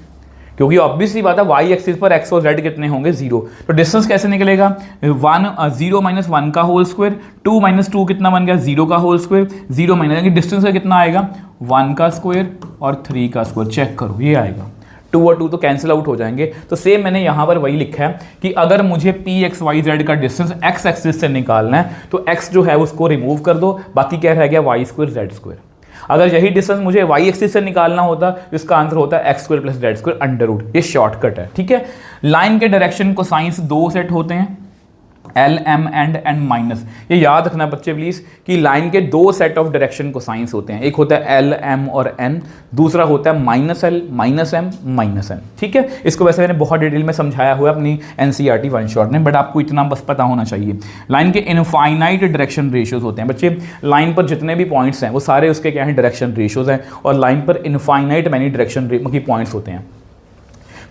क्योंकि ऑब्वियसली बात है y एक्सिस पर x और z कितने होंगे 0। तो डिस्टेंस कैसे निकलेगा, 0 - 1 का होल स्क्वायर, 2 - 2 कितना बन गया 0 का होल स्क्वायर, 0 माइनस डिस्टेंस का कितना आएगा 1 का स्क्वायर और 3 का स्क्वायर। चेक करो ये आएगा, 2 और 2 तो कैंसिल आउट हो जाएंगे। तो सेम मैंने यहाँ पर वही लिखा है कि अगर मुझे px, y, z का डिस्टेंस x एक्सिस से निकालना है तो x जो है उसको रिमूव कर दो, बाकी क्या रह गया y², z²। अगर यही डिस्टेंस मुझे y एक्सिस से निकालना होता तो इसका आंसर होता है x² + z² अंडर रूट। ये शॉर्टकट है, ठीक है। लाइन के डायरेक्शन कोसाइंस 2 सेट होते हैं, L, M and N minus. ये याद रखना बच्चे प्लीज कि लाइन के 2 सेट ऑफ डायरेक्शन कोसाइंस होते हैं, एक होता है L, M और N, दूसरा होता है -L, -M, -N, ठीक है। इसको वैसे मैंने बहुत डिटेल में समझाया हुआ है अपनी NCERT 1 शॉट में, बट आपको इतना बस पता होना चाहिए। लाइन के इनफाइनाइट डायरेक्शन रेशियोज होते हैं बच्चे, लाइन पर जितने भी पॉइंट्स हैं वो सारे उसके क्या है डायरेक्शन रेशियोज हैं, और लाइन पर इनफाइनाइट मैनी डायरेक्शन की पॉइंट्स होते हैं।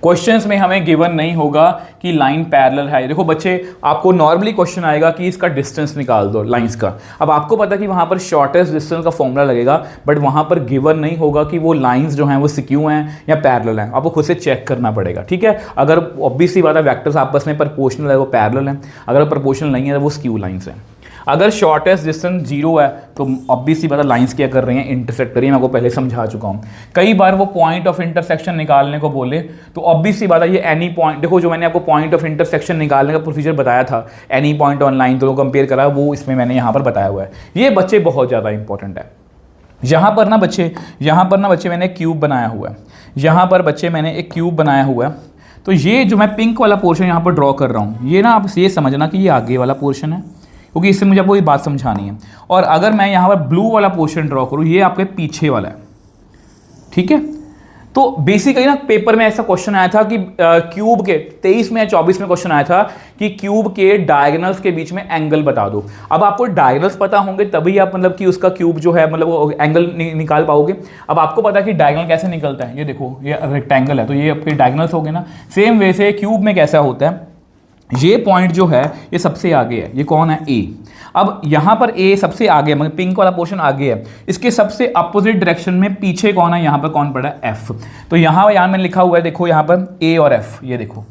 क्वेश्चंस में हमें गिवन नहीं होगा कि लाइन पैरेलल है। देखो बच्चे, आपको नॉर्मली क्वेश्चन आएगा कि इसका डिस्टेंस निकाल दो लाइंस का। अब आपको पता कि वहां पर शॉर्टेस्ट डिस्टेंस का फॉर्मूला लगेगा, बट वहां पर गिवन नहीं होगा कि वो लाइंस जो हैं वो सिक्यू हैं या पैरेलल हैं। आपको खुद से चेक करना पड़ेगा, ठीक है। अगर ऑब्वियसली बात है वेक्टर्स आपस में प्रोपोर्शनल है वो पैरेलल हैं, अगर प्रोपोर्शनल नहीं है तो वो स्क्यू लाइंस हैं। अगर शॉर्टेस्ट डिस्टेंस 0 है तो ऑब्वियसली बात है लाइंस क्या कर रही हैं, इंटरसेक्ट कर रही हैं। मैं आपको पहले समझा चुका हूं। कई बार वो पॉइंट ऑफ इंटरसेक्शन निकालने को बोले तो ऑब्वियसली बात है ये एनी पॉइंट, देखो जो मैंने आपको पॉइंट ऑफ इंटरसेक्शन निकालने का प्रोसीजर बताया था, एनी पॉइंट ऑन लाइन दोनों कंपेयर करा, वो इसमें मैंने यहाँ पर बताया हुआ है। ये बच्चे बहुत ज़्यादा इंपॉर्टेंट है। यहाँ पर ना बच्चे मैंने क्यूब बनाया हुआ है, यहाँ पर बच्चे मैंने एक क्यूब बनाया हुआ है। तो ये जो मैं पिंक वाला पोर्शन यहाँ पर ड्रॉ कर रहा हूँ, ये ना आप ये समझना कि ये आगे वाला पोर्शन है, क्योंकि इससे मुझे आपको ये बात समझानी है। और अगर मैं यहाँ पर ब्लू वाला पोर्शन ड्रॉ करूँ, ये आपके पीछे वाला है, ठीक है। तो बेसिकली ना पेपर में ऐसा क्वेश्चन आया था कि क्यूब के 23 में या 24 में क्वेश्चन आया था कि क्यूब के डायगोनल्स के बीच में एंगल बता दो। अब आपको डायगोनल्स पता होंगे तभी आप मतलब कि उसका क्यूब जो है मतलब वो एंगल निकाल पाओगे। अब आपको पता है कि डायगोनल कैसे निकलता है, ये देखो ये रेक्टेंगल है तो ये आपके डायगोनल्स हो गए ना। सेम वे से क्यूब में कैसा होता है, ये पॉइंट जो है ये सबसे आगे है, ये कौन है ए। अब यहाँ पर ए सबसे आगे है, मतलब पिंक वाला पोर्शन आगे है, इसके सबसे अपोजिट डायरेक्शन में पीछे कौन है, यहाँ पर कौन पड़ा है एफ। तो यहाँ मैंने लिखा हुआ है, देखो यहाँ पर ए और एफ, ये देखो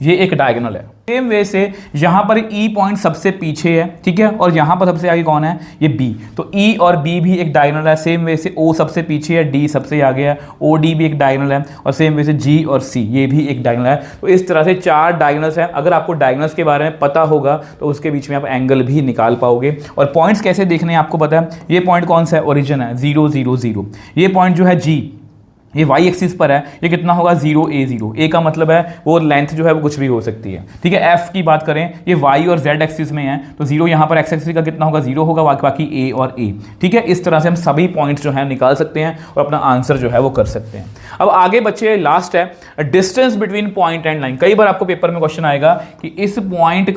ये एक डायगोनल है। सेम वे से यहाँ पर ई पॉइंट सबसे पीछे है, ठीक है, और यहाँ पर सबसे आगे कौन है, ये बी। तो ई और बी भी एक डायगोनल है। सेम वे से ओ सबसे पीछे है, डी सबसे आगे है, ओ डी भी एक डायगोनल है, और सेम वे से जी और सी ये भी एक डायगोनल है। तो इस तरह से 4 डायगोनल्स हैं। अगर आपको डायगोनल्स के बारे में पता होगा तो उसके बीच में आप एंगल भी निकाल पाओगे। और पॉइंट्स कैसे देखने हैं आपको पता है, ये पॉइंट कौन सा है, ओरिजिन है 0 0 0। ये पॉइंट जो है जी, ये y एक्सिस पर है, ये कितना होगा 0 a 0, a का मतलब है वो लेंथ जो है वो कुछ भी हो सकती है, ठीक है। f की बात करें, ये y और z एक्सिस में है, तो 0 यहाँ पर x एक्सिस का कितना होगा 0 होगा, बाकी a और a, ठीक है। इस तरह से हम सभी पॉइंट्स जो है निकाल सकते हैं और अपना आंसर जो है वो कर सकते हैं। अब आगे बच्चे लास्ट है distance between point and line. कई बार आपको पेपर में क्वेश्चन आएगा कि इस पॉइंट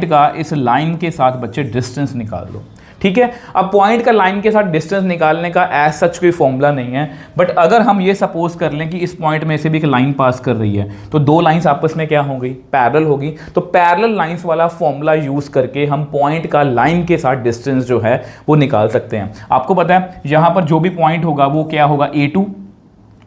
का इस लाइन के साथ बच्चे डिस्टेंस निकाल दो, ठीक है। अब पॉइंट का लाइन के साथ डिस्टेंस निकालने का एज सच कोई फॉर्मूला नहीं है, बट अगर हम ये सपोज कर लें कि इस पॉइंट में से भी एक लाइन पास कर रही है, तो दो लाइंस आपस में क्या होंगी, पैरेलल होगी। तो पैरेलल लाइंस वाला फॉर्मूला यूज करके हम पॉइंट का लाइन के साथ डिस्टेंस जो है वो निकाल सकते हैं। आपको पता है यहां पर जो भी पॉइंट होगा वो क्या होगा A2,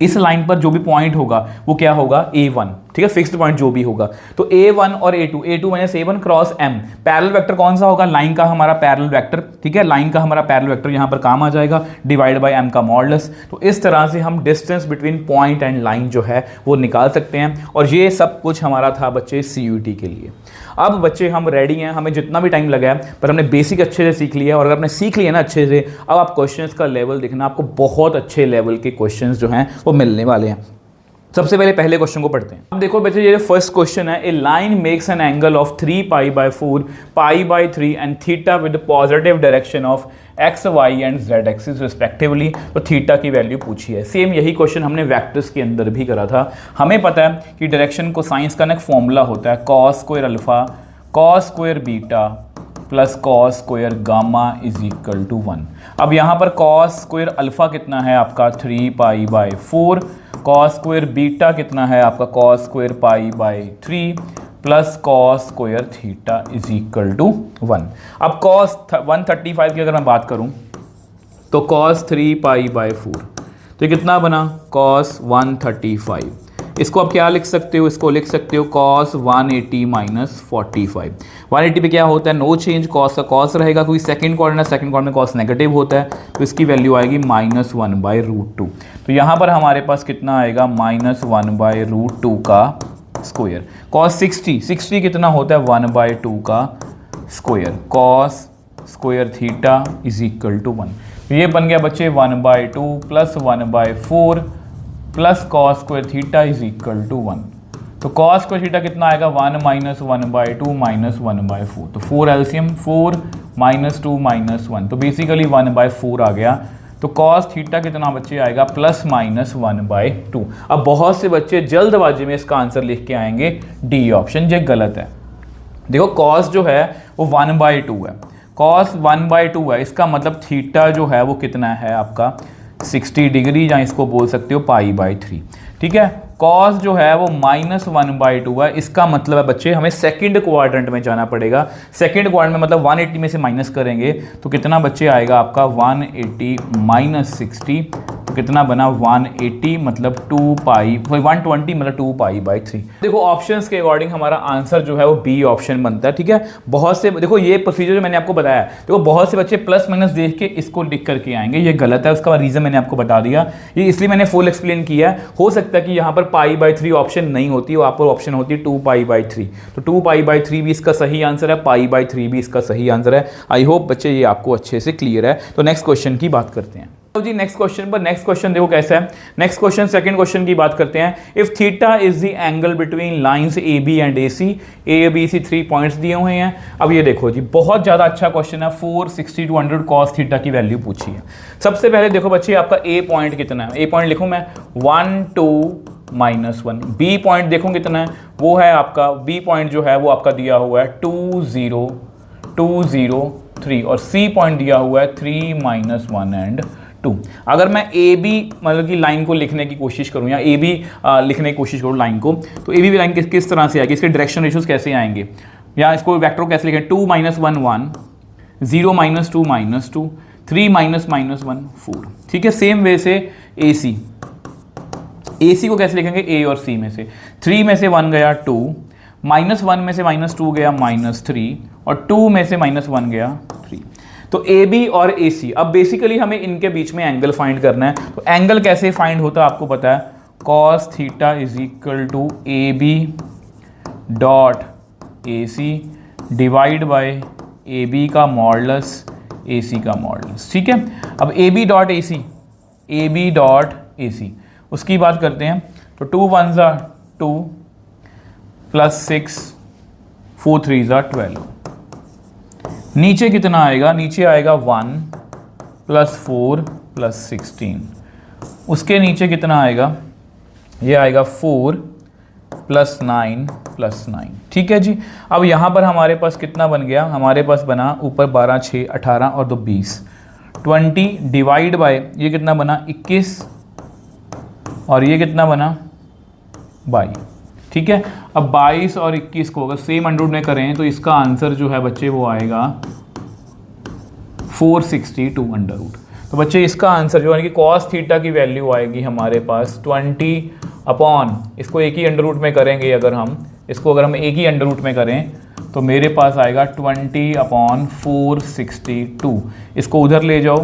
इस लाइन पर जो भी पॉइंट होगा वो क्या होगा A1, ठीक है, फिक्स्ड पॉइंट जो भी होगा। तो A1 और A2 minus A1 cross M, parallel vector कौन सा होगा, लाइन का हमारा पैरेलल वेक्टर, ठीक है, लाइन का हमारा पैरेलल वेक्टर यहां पर काम आ जाएगा, डिवाइड बाय M का मॉडुलस। तो इस तरह से हम distance between point and line जो है वो निकाल सकते हैं, और ये सब कुछ हमारा था बच्चे CUET के लिए। अब बच्चे हम रेडी हैं, हमें जितना भी टाइम लगा है पर हमने बेसिक अच्छे से सीख लिया, और अगर आपने सीख लिया ना अच्छे से, अब आप क्वेश्चंस का लेवल देखना, आपको बहुत अच्छे लेवल के क्वेश्चंस जो हैं वो मिलने वाले हैं। सबसे पहले क्वेश्चन को पढ़ते हैं। अब देखो बच्चे, ये फर्स्ट क्वेश्चन है, a line makes an angle of 3π/4 π/3 and theta with positive direction of X Y and Z axis respectively. तो थीटा की वैल्यू पूछी है। सेम यही क्वेश्चन हमने वेक्टर्स के अंदर भी करा था। हमें पता है कि डायरेक्शन को साइंस का ना एक फॉर्मूला होता है, cos square alpha cos square beta plus cos square gamma is equal to 1। अब यहाँ पर cos स्क्वायर अल्फा कितना है आपका 3π/4, cos स्क्वायर बीटा कितना है आपका cos square π/3 plus cos square theta is equal to 1। अब cos 135 की अगर मैं बात करूं तो cos 3π/4, तो कितना बना cos 135। इसको आप क्या लिख सकते हो, इसको लिख सकते हो cos 180 माइनस 45। 180 पे क्या होता है, नो चेंज, cos का cos रहेगा, क्योंकि सेकंड क्वाड्रेंट में cos नेगेटिव होता है, तो इसकी वैल्यू आएगी -1/√2। तो यहाँ पर हमारे पास कितना आएगा -1/√2 का स्क्वायर। cos 60 कितना होता है 1/2 का square, cos square theta is equal to 1। तो ये बन गया बच्चे 1/2 plus 1/4 plus cos square theta is equal to 1। तो cos स्क्वायर थीटा कितना आएगा 1 माइनस 1/2 माइनस 1/4, तो 4 एलसीएम 4 माइनस 2 माइनस 1, तो बेसिकली 1/4 आ गया। तो cos थीटा कितना बच्चे आएगा +-1/2। अब बहुत से बच्चे जल्दबाजी में इसका आंसर लिख के आएंगे डी ऑप्शन, जो गलत है। देखो cos जो है वो 1/2 है, cos 1/2 है, इसका मतलब थीटा जो है वो कितना है आपका 60 डिग्री, या इसको बोल सकते हो π/3, ठीक है। cos जो है वो -1/2 है, इसका मतलब है बच्चे हमें सेकंड क्वाड्रेंट में जाना पड़ेगा। सेकंड क्वाड्रेंट में मतलब 180 में से माइनस करेंगे तो कितना बच्चे आएगा आपका 180 माइनस 60, तो कितना बना 180 मतलब 120 मतलब 2π/3। देखो ऑप्शंस के अकॉर्डिंग हमारा आंसर जो है वो बी ऑप्शन बनता है, ठीक है। बहुत से देखो ये प्रोसीजर जो मैंने आपको बताया, देखो बहुत से बच्चे प्लस माइनस देख के इसको लिख करके आएंगे, ये गलत है। उसका रीजन मैंने आपको बता दिया, ये इसलिए मैंने फुल एक्सप्लेन किया है। हो सकता है कि यहाँ पर π/3 ऑप्शन नहीं होती, वहाँ पर ऑप्शन होती है 2π/3, तो 2π/3 भी इसका सही आंसर है, π/3 भी इसका सही आंसर है। आई होप बच्चे ये आपको अच्छे से क्लियर है। तो नेक्स्ट क्वेश्चन की बात करते हैं। तो जी नेक्स्ट क्वेश्चन देखो कैसा है। नेक्स्ट क्वेश्चन सेकंड क्वेश्चन की बात करते हैं। If theta is the angle between lines A B and A C, A B C 3 points दिए हुए हैं। अब ये देखो जी बहुत ज़्यादा अच्छा क्वेश्चन है। 460 to 100 cos थीटा की वैल्यू पूछी है। सबसे पहले देखो बच्चे आपका ए पॉइंट कितना है, ए पॉइंट लिखूँ मैं 1 2 -1। बी पॉइंट देखो कितना है, वो है आपका बी पॉइंट जो है वो आपका दिया हुआ है 2 0 2 0 3, और सी पॉइंट दिया हुआ है 3 -1 एंड 2। अगर मैं ए बी मतलब कि लाइन को लिखने की कोशिश करूं, या ए बी लिखने की कोशिश करूं लाइन को, तो ए बी लाइन किस तरह से आएगी, इसके डायरेक्शन रेशियोज कैसे आएंगे, या इसको वेक्टर कैसे लिखें 2 -1 1 0 -2 -2 3 -1 4, ठीक है। सेम वे से ए सी को कैसे लिखेंगे, ए और सी में से 3 में से 1 गया 2, -1 में से -2 गया -3, और 2 में से -1 गया 3। तो ए बी और ए सी, अब बेसिकली हमें इनके बीच में एंगल फाइंड करना है। तो एंगल कैसे फाइंड होता है आपको पता है, cos theta is equal to A B dot A C divide by A B का मॉडुलस ए सी का मॉडुलस, ठीक है। अब ए बी डॉट AC। उसकी बात करते हैं तो 2 1s are 2 plus 6 4 3s are 12। नीचे कितना आएगा, नीचे आएगा 1 प्लस 4 प्लस 16। उसके नीचे कितना आएगा, ये आएगा 4 प्लस 9 प्लस 9। ठीक है जी। अब यहाँ पर हमारे पास कितना बन गया, हमारे पास बना ऊपर 12 6 18 और 2 20। 20 डिवाइड बाय ये कितना बना 21 और ये कितना बना 22। ठीक है। अब 22 और 21 को अगर सेम अंडर रूट में करें तो इसका आंसर जो है बच्चे वो आएगा 462 अंडर रूट। तो बच्चे इसका आंसर जो है कि कॉस थीटा की वैल्यू आएगी हमारे पास 20 अपॉन, इसको एक ही अंडर रूट में करेंगे अगर हम इसको अगर हम एक ही अंडर रूट में करें तो मेरे पास आएगा 20 अपॉन 462। इसको उधर ले जाओ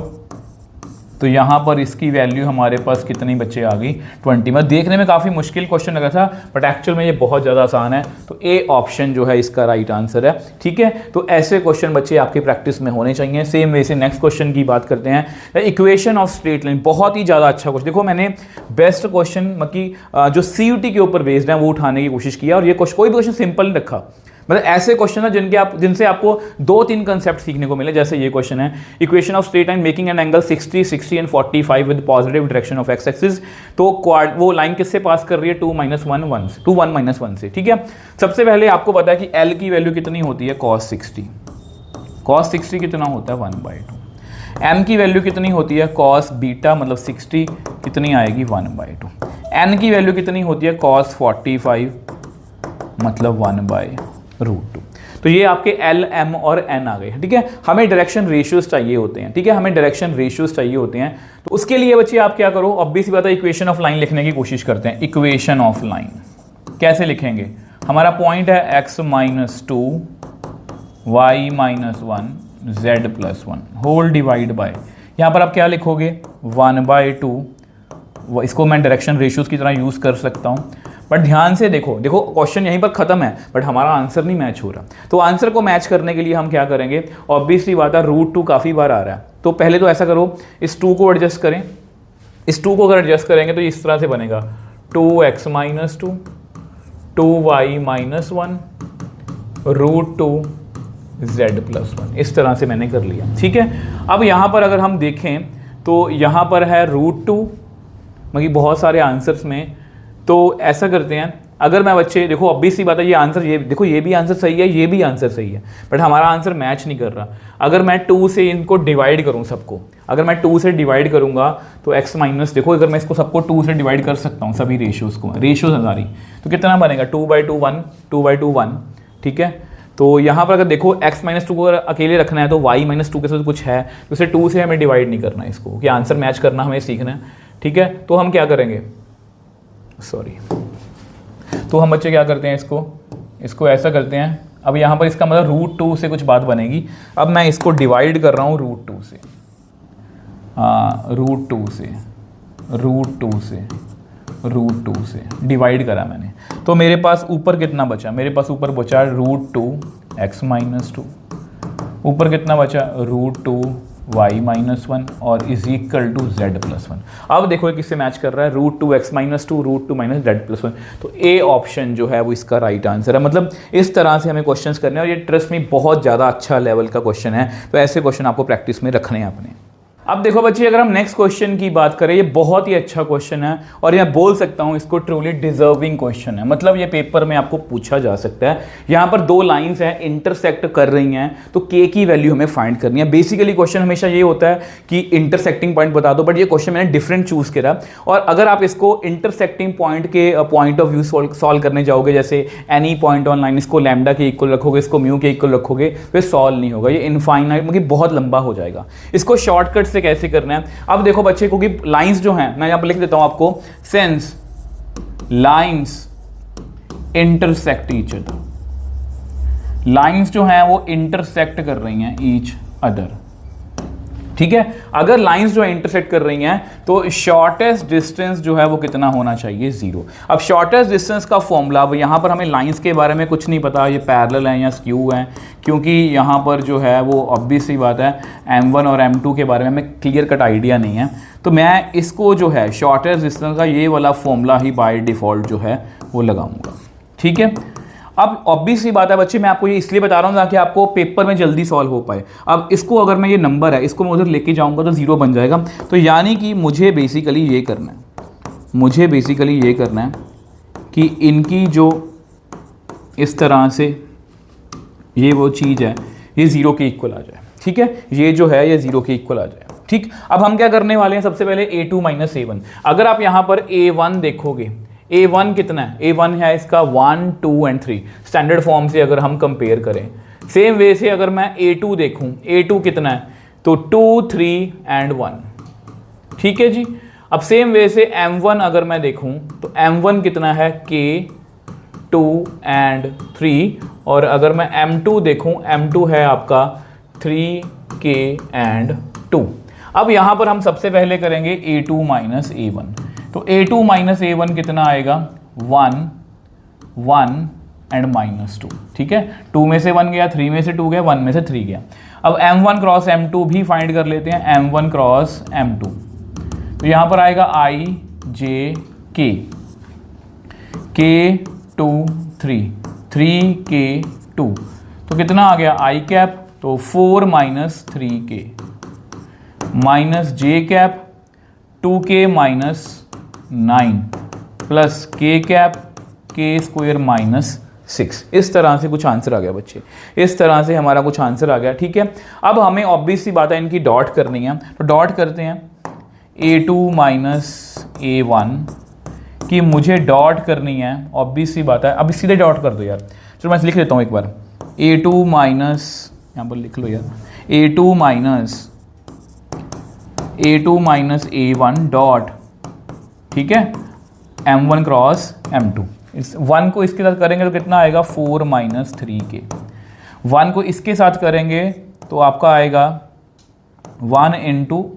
तो यहाँ पर इसकी वैल्यू हमारे पास कितनी बच्चे आ गई 20। मतलब देखने में काफ़ी मुश्किल क्वेश्चन लगा था बट एक्चुअल में ये बहुत ज़्यादा आसान है। तो ए ऑप्शन जो है इसका राइट आंसर है। ठीक है। तो ऐसे क्वेश्चन बच्चे आपकी प्रैक्टिस में होने चाहिए। सेम वे से नेक्स्ट क्वेश्चन की बात करते हैं, इक्वेशन ऑफ स्ट्रेट लाइन। बहुत ही ज़्यादा अच्छा क्वेश्चन। देखो मैंने बेस्ट क्वेश्चन मतलब जो CUT के ऊपर बेस्ड है वो उठाने की कोशिश किया और ये कोई भी क्वेश्चन सिंपल नहीं रखा। मतलब ऐसे क्वेश्चन है जिनसे आपको 2-3 कंसेप्ट सीखने को मिले। जैसे ये क्वेश्चन है, equation of straight line making an angle 60 60 and 45 with positive direction of x axis. तो वो लाइन किससे पास कर रही है 2 1 1 2 1 1 से। ठीक है। सबसे पहले आपको पता है कि L की वैल्यू कितनी होती है cos 60। cos 60 कितना होता है 1/2। M की वैल्यू कितनी होती है cos बीटा मतलब 60 कितनी आएगी 1/2। N की वैल्यू कितनी होती है cos 45 मतलब 1/√2। तो ये आपके L M और N आ गए। ठीक है। हमें डायरेक्शन रेशियोज चाहिए होते हैं। ठीक है। हमें डायरेक्शन रेशियोज चाहिए होते हैं। तो उसके लिए बच्चे आप क्या करो, ऑब्वियस सी बात है इक्वेशन ऑफ लाइन लिखने की कोशिश करते हैं। इक्वेशन ऑफ लाइन कैसे लिखेंगे, हमारा पॉइंट है x - 2 y - 1 z + 1 whole divide by, यहाँ पर आप क्या लिखोगे 1/2। इसको मैं डायरेक्शन रेशियोज की तरह यूज़ कर सकता हूँ। बट ध्यान से देखो क्वेश्चन यहीं पर खत्म है बट हमारा आंसर नहीं मैच हो रहा। तो आंसर को मैच करने के लिए हम क्या करेंगे, ऑब्वियसली बात है √2 काफ़ी बार आ रहा है। तो पहले तो ऐसा करो, इस 2 को एडजस्ट करें। इस 2 को अगर एडजस्ट करेंगे तो इस तरह से बनेगा 2x - 2 2y - 1 √2 z + 1। इस तरह से मैंने कर लिया। ठीक है। अब यहाँ पर अगर हम देखें तो यहाँ पर है √2 मतलब बहुत सारे आंसर्स में। तो ऐसा करते हैं, अगर मैं बच्चे देखो ऑब्वियसली बात है ये आंसर, ये देखो ये भी आंसर सही है, ये भी आंसर सही है बट हमारा आंसर मैच नहीं कर रहा। अगर मैं 2 से इनको डिवाइड करूं सबको, अगर मैं 2 से डिवाइड करूंगा तो x माइनस, देखो अगर मैं इसको सबको 2 से डिवाइड कर सकता हूं सभी रेशियोज को, रेशियोज हमारी, तो कितना बनेगा 2/2 1 2/2 1। ठीक है। तो यहाँ पर अगर देखो x - 2 को अगर अकेले रखना है तो y - 2 के साथ कुछ है तो उसे 2 से हमें डिवाइड नहीं करना है इसको, कि आंसर मैच करना हमें सीखना है। ठीक है। तो हम क्या करेंगे, तो हम बच्चे क्या करते हैं, इसको ऐसा करते हैं। अब यहाँ पर इसका मतलब √2 से कुछ बात बनेगी। अब मैं इसको डिवाइड कर रहा हूँ √2 से, √2 से डिवाइड करा मैंने। तो मेरे पास ऊपर कितना बचा, मेरे पास ऊपर बचा √2 x - 2, ऊपर कितना बचा √2 y - 1 और = z + 1। अब देखो किससे मैच कर रहा है, √2 x - 2 √2 - z + 1। तो ए ऑप्शन जो है वो इसका राइट आंसर है। मतलब इस तरह से हमें क्वेश्चंस करने हैं और ये ट्रस्ट में बहुत ज़्यादा अच्छा लेवल का क्वेश्चन है। तो ऐसे क्वेश्चन आपको प्रैक्टिस में रखने हैं अपने। अब देखो बच्चे अगर हम नेक्स्ट क्वेश्चन की बात करें, ये बहुत ही अच्छा क्वेश्चन है और मैं बोल सकता हूँ इसको ट्रूली डिजर्विंग क्वेश्चन है। मतलब ये पेपर में आपको पूछा जा सकता है। यहाँ पर 2 लाइंस हैं इंटरसेक्ट कर रही हैं तो k की वैल्यू हमें फाइंड करनी है। बेसिकली क्वेश्चन हमेशा ये होता है कि इंटरसेक्टिंग पॉइंट बता दो, बट ये क्वेश्चन मैंने डिफरेंट चूज करा। और अगर आप इसको इंटरसेक्टिंग पॉइंट के पॉइंट ऑफ व्यू सॉल्व करने जाओगे, जैसे एनी पॉइंट ऑन लाइन, इसको लैम्डा के इक्वल रखोगे, इसको म्यू के इक्वल रखोगे, तो सॉल्व नहीं होगा, ये इनफाइनाइट मतलब बहुत लंबा हो जाएगा। इसको शॉर्टकट से कैसे करना है, अब देखो बच्चे, क्योंकि लाइंस जो हैं मैं यहां पर लिख देता हूं आपको, since lines intersect each other, lines जो हैं वो इंटरसेक्ट कर रही हैं ईच अदर। ठीक है। अगर लाइंस जो है इंटरसेक्ट कर रही हैं तो शॉर्टेस्ट डिस्टेंस जो है वो कितना होना चाहिए, 0। अब शॉर्टेस्ट डिस्टेंस का फॉर्मूला, अब यहाँ पर हमें लाइंस के बारे में कुछ नहीं पता ये पैरेलल हैं या स्क्यू हैं, क्योंकि यहाँ पर जो है वो ऑब्वियस सी बात है m1 और m2 के बारे में हमें क्लियर कट आइडिया नहीं है। तो मैं इसको जो है शॉर्टेस्ट डिस्टेंस का ये वाला फॉर्मूला ही बाय डिफ़ॉल्ट जो है वो लगाऊंगा। ठीक है। अब ऑब्वियस सी बात है बच्चे, मैं आपको ये इसलिए बता रहा हूँ ताकि आपको पेपर में जल्दी सॉल्व हो पाए। अब इसको अगर मैं ये नंबर है इसको मैं उधर लेके जाऊँगा तो 0 बन जाएगा। तो यानी कि मुझे बेसिकली ये करना है, कि इनकी जो इस तरह से ये वो चीज़ है ये 0 के इक्वल आ जाए। ठीक है, ये जो है ये 0 के इक्वल आ जाए। ठीक, अब हम क्या करने वाले हैं, सबसे पहले a2 माइनस a1। अगर आप यहाँ पर a1 देखोगे, a1 कितना है, a1 है इसका 1 2 एंड 3 स्टैंडर्ड फॉर्म से अगर हम कंपेयर करें। सेम वे से अगर मैं a2 देखूं, a2 कितना है तो 2 3 एंड 1। ठीक है जी। अब सेम वे से m1 अगर मैं देखूं तो m1 कितना है k 2 एंड 3, और अगर मैं m2 देखूं, m2 है आपका 3 k एंड 2। अब यहाँ पर हम सबसे पहले करेंगे a2 माइनस a1। तो a2 माइनस a1 कितना आएगा, 1 1 एंड माइनस 2। ठीक है, 2 में से 1 गया, 3 में से 2 गया, 1 में से 3 गया। अब m1 क्रॉस m2 भी फाइंड कर लेते हैं, m1 क्रॉस m2। तो यहाँ पर आएगा i j k, k 2 3 3 k 2, तो कितना आ गया i कैप, तो 4 minus 3k minus j cap 2k minus 9 plus k cap k square minus 6। इस तरह से कुछ आंसर आ गया बच्चे, इस तरह से हमारा कुछ आंसर आ गया। ठीक है, अब हमें ऑब्वियस सी बात है इनकी डॉट करनी है, तो डॉट करते हैं a2 माइनस a1 की मुझे डॉट करनी है, ऑब्वियस सी बात है। अब सीधे डॉट कर दो यार, चलो मैं लिख लेता हूँ एक बार, a2 माइनस, यहाँ पर लिख लो यार, a2 माइनस a1 डॉट, ठीक है, m1 क्रॉस m2। इस 1 को इसके साथ करेंगे तो कितना आएगा, 4 माइनस 3k। 1 को इसके साथ करेंगे तो आपका आएगा 1 इंटू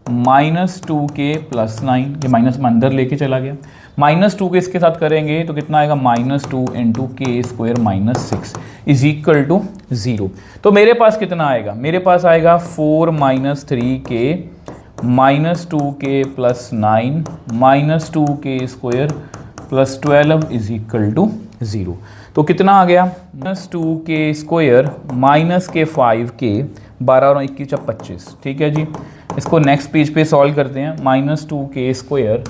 माइनस 2k प्लस 9, ये माइनस में अंदर लेके चला गया। माइनस 2 के इसके साथ करेंगे तो कितना आएगा, minus 2 into k square minus 6 is equal to 0। तो मेरे पास कितना आएगा, मेरे पास आएगा 4 माइनस 3k माइनस 2k प्लस 9 minus 2k square plus 12 is equal to 0। तो कितना आ गया, माइनस 2k स्क्वायर माइनस के 5k, 12 और 21 25। ठीक है जी, इसको नेक्स्ट पेज पे सॉल्व करते हैं। Minus 2k square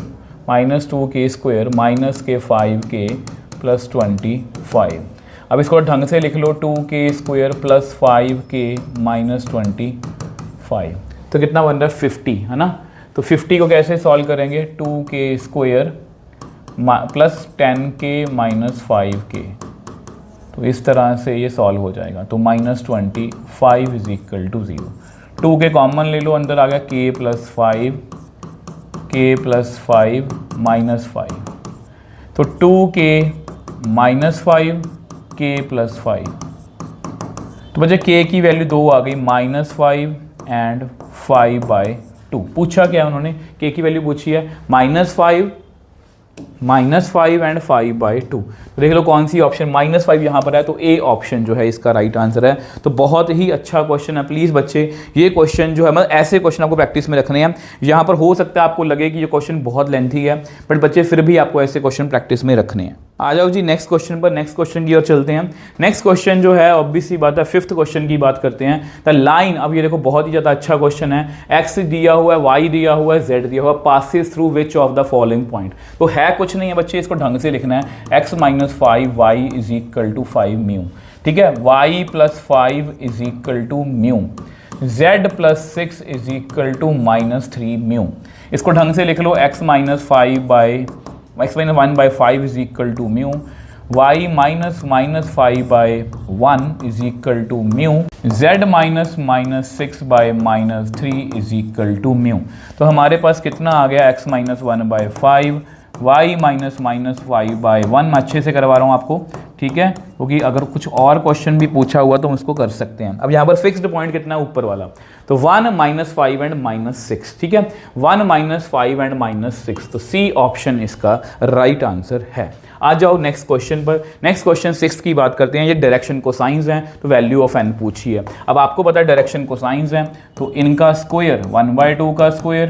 minus 2k square minus के 5k प्लस 25। अब इसको ढंग से लिख लो, 2k square plus 5k minus 25, तो कितना बन रहा है 50, है ना। तो 50 को कैसे सॉल्व करेंगे, 2k square plus 10k minus 5k, तो इस तरह से ये सॉल्व हो जाएगा। तो माइनस 25 इज इक्वल टू 0। 2 के कॉमन ले लो, अंदर आ गया k प्लस 5 माइनस 5, तो 2k माइनस 5 k प्लस 5, तो बच्चे k की वैल्यू 2 आ गई, माइनस 5 एंड 5/2। पूछा क्या उन्होंने, k की वैल्यू पूछी है माइनस 5 एंड 5/2। तो देख लो कौन सी ऑप्शन, माइनस 5 यहाँ पर है, तो ए ऑप्शन जो है इसका राइट आंसर है। तो बहुत ही अच्छा क्वेश्चन है। प्लीज़ बच्चे ये क्वेश्चन जो है, मतलब ऐसे क्वेश्चन आपको प्रैक्टिस में रखने हैं। यहाँ पर हो सकता है आपको लगे कि ये क्वेश्चन बहुत लेंथी है, बट बच्चे फिर भी आपको ऐसे क्वेश्चन प्रैक्टिस में रखने हैं। आ जाओ जी नेक्स्ट क्वेश्चन पर, नेक्स्ट क्वेश्चन की ओर चलते हैं। नेक्स्ट क्वेश्चन जो है ऑब्वियस सी बात है, 5th क्वेश्चन की बात करते हैं। द लाइन, अब ये देखो बहुत ही ज़्यादा अच्छा क्वेश्चन है। एक्स दिया हुआ है, वाई दिया हुआ है, जेड दिया हुआ है, passes through which of the following point. तो है कुछ नहीं है बच्चे, इसको ढंग से लिखना है, X minus 5 Y is equal to 5 mu. ठीक है, Y plus 5 is equal to mu, Z plus 6 is equal to minus 3 mu. इसको ढंग से लिख लो, X minus 1/5 is equal to mu, y minus 5/1 is equal to mu, z minus 6/-3 is equal to mu. तो हमारे पास कितना आ गया, x माइनस 1/5, y माइनस 5/1, मैं अच्छे से करवा रहा हूँ आपको, ठीक है, क्योंकि अगर कुछ और क्वेश्चन भी पूछा हुआ तो हम उसको कर सकते हैं। अब यहाँ पर फिक्स्ड पॉइंट कितना है ऊपर वाला, तो 1 -5 एंड -6, ठीक है, 1 -5 एंड -6, तो सी ऑप्शन इसका राइट आंसर है। आ जाओ नेक्स्ट क्वेश्चन पर। नेक्स्ट क्वेश्चन 6 की बात करते हैं। ये डायरेक्शन कोसाइंस हैं, तो वैल्यू ऑफ एन पूछी है। अब आपको पता है डायरेक्शन कोसाइंस हैं, तो इनका स्क्वायर 1/2 का स्क्वायर,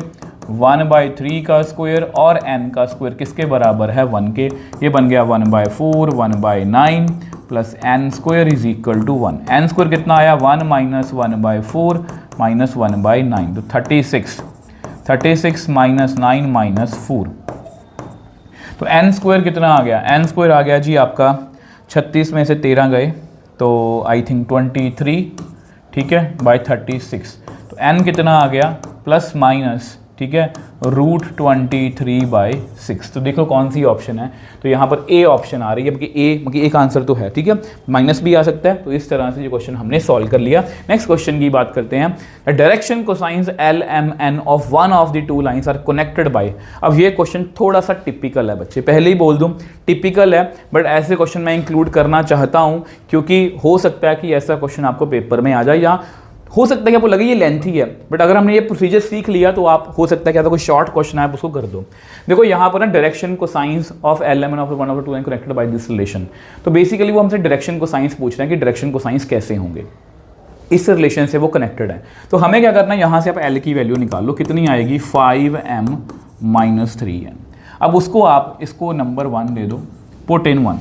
1/3 का स्क्वायर और n का स्क्वायर किसके बराबर है, 1 के। ये बन गया 1/4 1/9 plus n square is equal to 1। n square कितना आया, 1 - 1/4 - 1/9, तो 36 -9 -4, तो n स्क्वायर कितना आ गया, n स्क्वायर आ गया जी आपका 36 में से 13 गए तो आई थिंक 23, ठीक है, बाय 36, तो n कितना आ गया प्लस माइनस, ठीक है, √23/6। तो देखो कौन सी ऑप्शन है, तो यहाँ पर ए ऑप्शन आ रही है, क्योंकि एक आंसर तो है, ठीक है, माइनस भी आ सकता है। तो इस तरह से ये क्वेश्चन हमने सॉल्व कर लिया। नेक्स्ट क्वेश्चन की बात करते हैं। Direction cosines l m n of one of the two lines are connected by. अब ये क्वेश्चन थोड़ा सा टिपिकल है बच्चे, पहले ही बोल दूं टिपिकल है, बट ऐसे क्वेश्चन मैं इंक्लूड करना चाहता हूँ क्योंकि हो सकता है कि ऐसा क्वेश्चन आपको पेपर में आ जाए, या हो सकता है कि आपको लगे ये लेंथी है, बट अगर हमने ये प्रोसीजर सीख लिया तो आप हो सकता है कि आपको कोई शॉर्ट क्वेश्चन है आप उसको कर दो। देखो यहाँ पर ना डायरेक्शन को cosines of l m n of one of two line connected by this relation, तो बेसिकली वो हमसे डायरेक्शन को साइंस पूछ रहे हैं कि डायरेक्शन को साइंस कैसे होंगे, इस रिलेशन से वो कनेक्टेड है। तो हमें क्या करना है, यहाँ से आप एल की वैल्यू निकाल लो, कितनी आएगी 5m - 3n। अब उसको आप इसको नंबर 1 दे दो, पुट इन 1।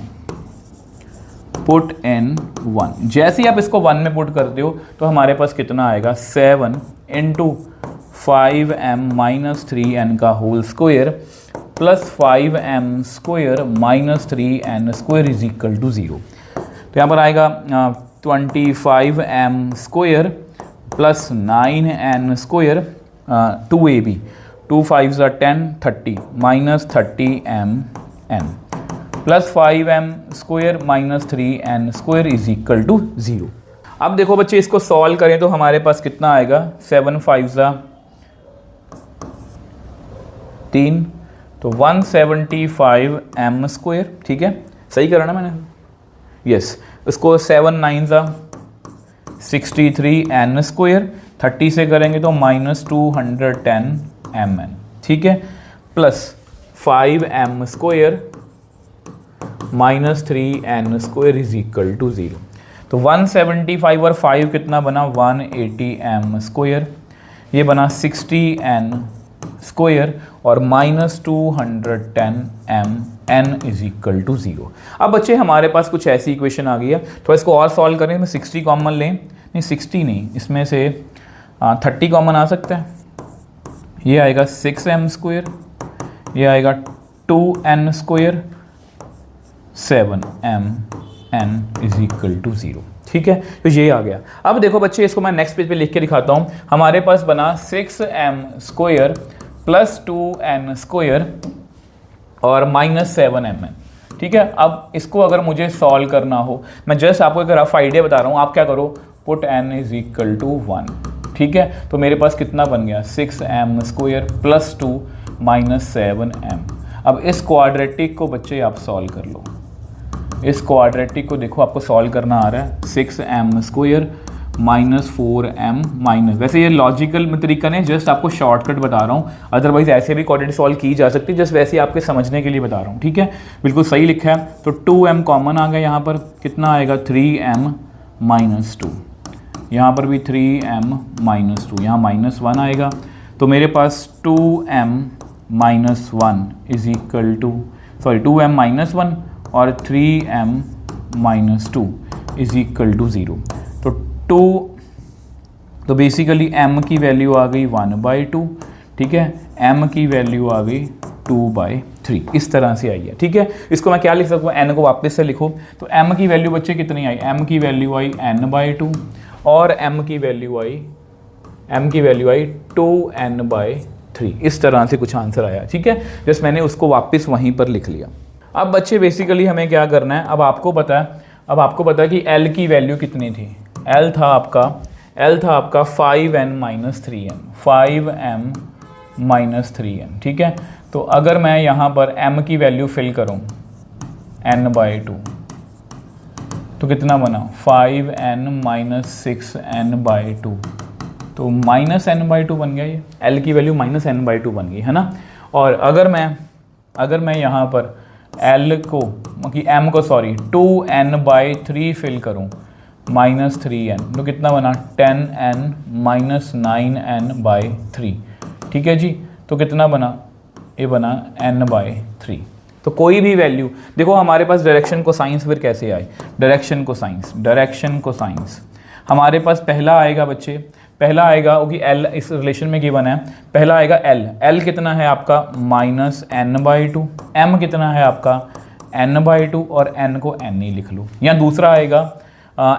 जैसे ही आप इसको 1 में पुट करते हो तो हमारे पास कितना आएगा 7 × 5m - 3n का whole square plus 5m square - 3n square is equal to 0। तो यहाँ पर आएगा 25m square plus 9n square 2ab, 2 5 10 30 - 30mn plus 5m square - 3n square is equal to 0। अब देखो बच्चे इसको सॉल्व करें तो हमारे पास कितना आएगा 7 5 3, तो 175m स्क्वायर, ठीक है, सही करा ना मैंने, यस। इसको 7 9 63n स्क्वायर, 30 से करेंगे तो -210mn, ठीक है, plus 5m square -3n square is equal to 0। तो 175 और 5 कितना बना 180m स्क्वायर, ये बना 60n स्क्वायर और -210mn इज इक्वल टू 0। अब बच्चे हमारे पास कुछ ऐसी इक्वेशन आ गई है, तो इसको और सॉल्व करें, इसमें 60 कॉमन लें, नहीं 60 नहीं, इसमें से 30 कॉमन आ सकता है, ये आएगा 6m स्क्वायर, ये आएगा 2n square 7mn is equal to 0, ठीक है, तो ये आ गया। अब देखो बच्चे इसको मैं नेक्स्ट पेज पे लिख के दिखाता हूँ। हमारे पास बना 6m square plus 2n square और -7mn, ठीक है। अब इसको अगर मुझे सॉल्व करना हो, मैं जस्ट आपको एक रफ आइडिया बता रहा हूँ, आप क्या करो, put n is equal to 1, ठीक है। तो मेरे पास कितना बन गया 6m स्क्वायर प्लस 2 -7m। अब इस क्वाड्रेटिक को बच्चे आप सॉल्व कर लो, इस क्वाड्रेटिक को देखो आपको सॉल्व करना आ रहा है 6m स्क्वायर -4m वैसे ये लॉजिकल तरीका नहीं, जस्ट आपको शॉर्टकट बता रहा हूँ, अदरवाइज ऐसे भी क्वाड्रेटिक सॉल्व की जा सकती है, जस्ट वैसे आपके समझने के लिए बता रहा हूँ, ठीक है, बिल्कुल सही लिखा है। तो 2m कॉमन आ गया, यहाँ पर कितना आएगा 3m - 2, यहाँ पर भी 3m - 2, यहाँ -1 आएगा, तो मेरे पास 2m - 1 is equal to 2m - 1 और 3m - 2 इज इक्वल टू 0। तो बेसिकली m की वैल्यू आ गई 1/2, ठीक है, m की वैल्यू आ गई 2/3, इस तरह से आई है, ठीक है। इसको मैं क्या लिख सकता हूँ, n को वापस से लिखो, तो m की वैल्यू बच्चे कितनी आई, m की वैल्यू आई n/2 और m की वैल्यू आई 2n/3, इस तरह से कुछ आंसर आया, ठीक है। जस्ट मैंने उसको वापस वहीं पर लिख लिया। अब बच्चे बेसिकली हमें क्या करना है, अब आपको पता है कि L की वैल्यू कितनी थी, L था आपका 5n - 3n, 5m - 3n, ठीक है। तो अगर मैं यहाँ पर m की वैल्यू फिल करूँ n/2, तो कितना बना 5n माइनस 6n बाई 2, तो माइनस n बाई 2 बन गया, ये l की वैल्यू माइनस n बाई 2 बन गई है ना। और अगर मैं यहाँ पर l को कि m को सॉरी 2n बाई 3 फिल करूँ माइनस 3n, तो कितना बना 10n माइनस 9n बाई 3, ठीक है जी। तो कितना बना, ये बना n बाई 3। तो कोई भी वैल्यू देखो, हमारे पास डायरेक्शन को साइंस फिर कैसे आए, डायरेक्शन को साइंस हमारे पास पहला आएगा बच्चे, पहला आएगा क्योंकि l इस रिलेशन में गिवन है, पहला आएगा l कितना है आपका माइनस n बाई 2, m कितना है आपका n बाई 2 और n को n ही लिख लो। या दूसरा आएगा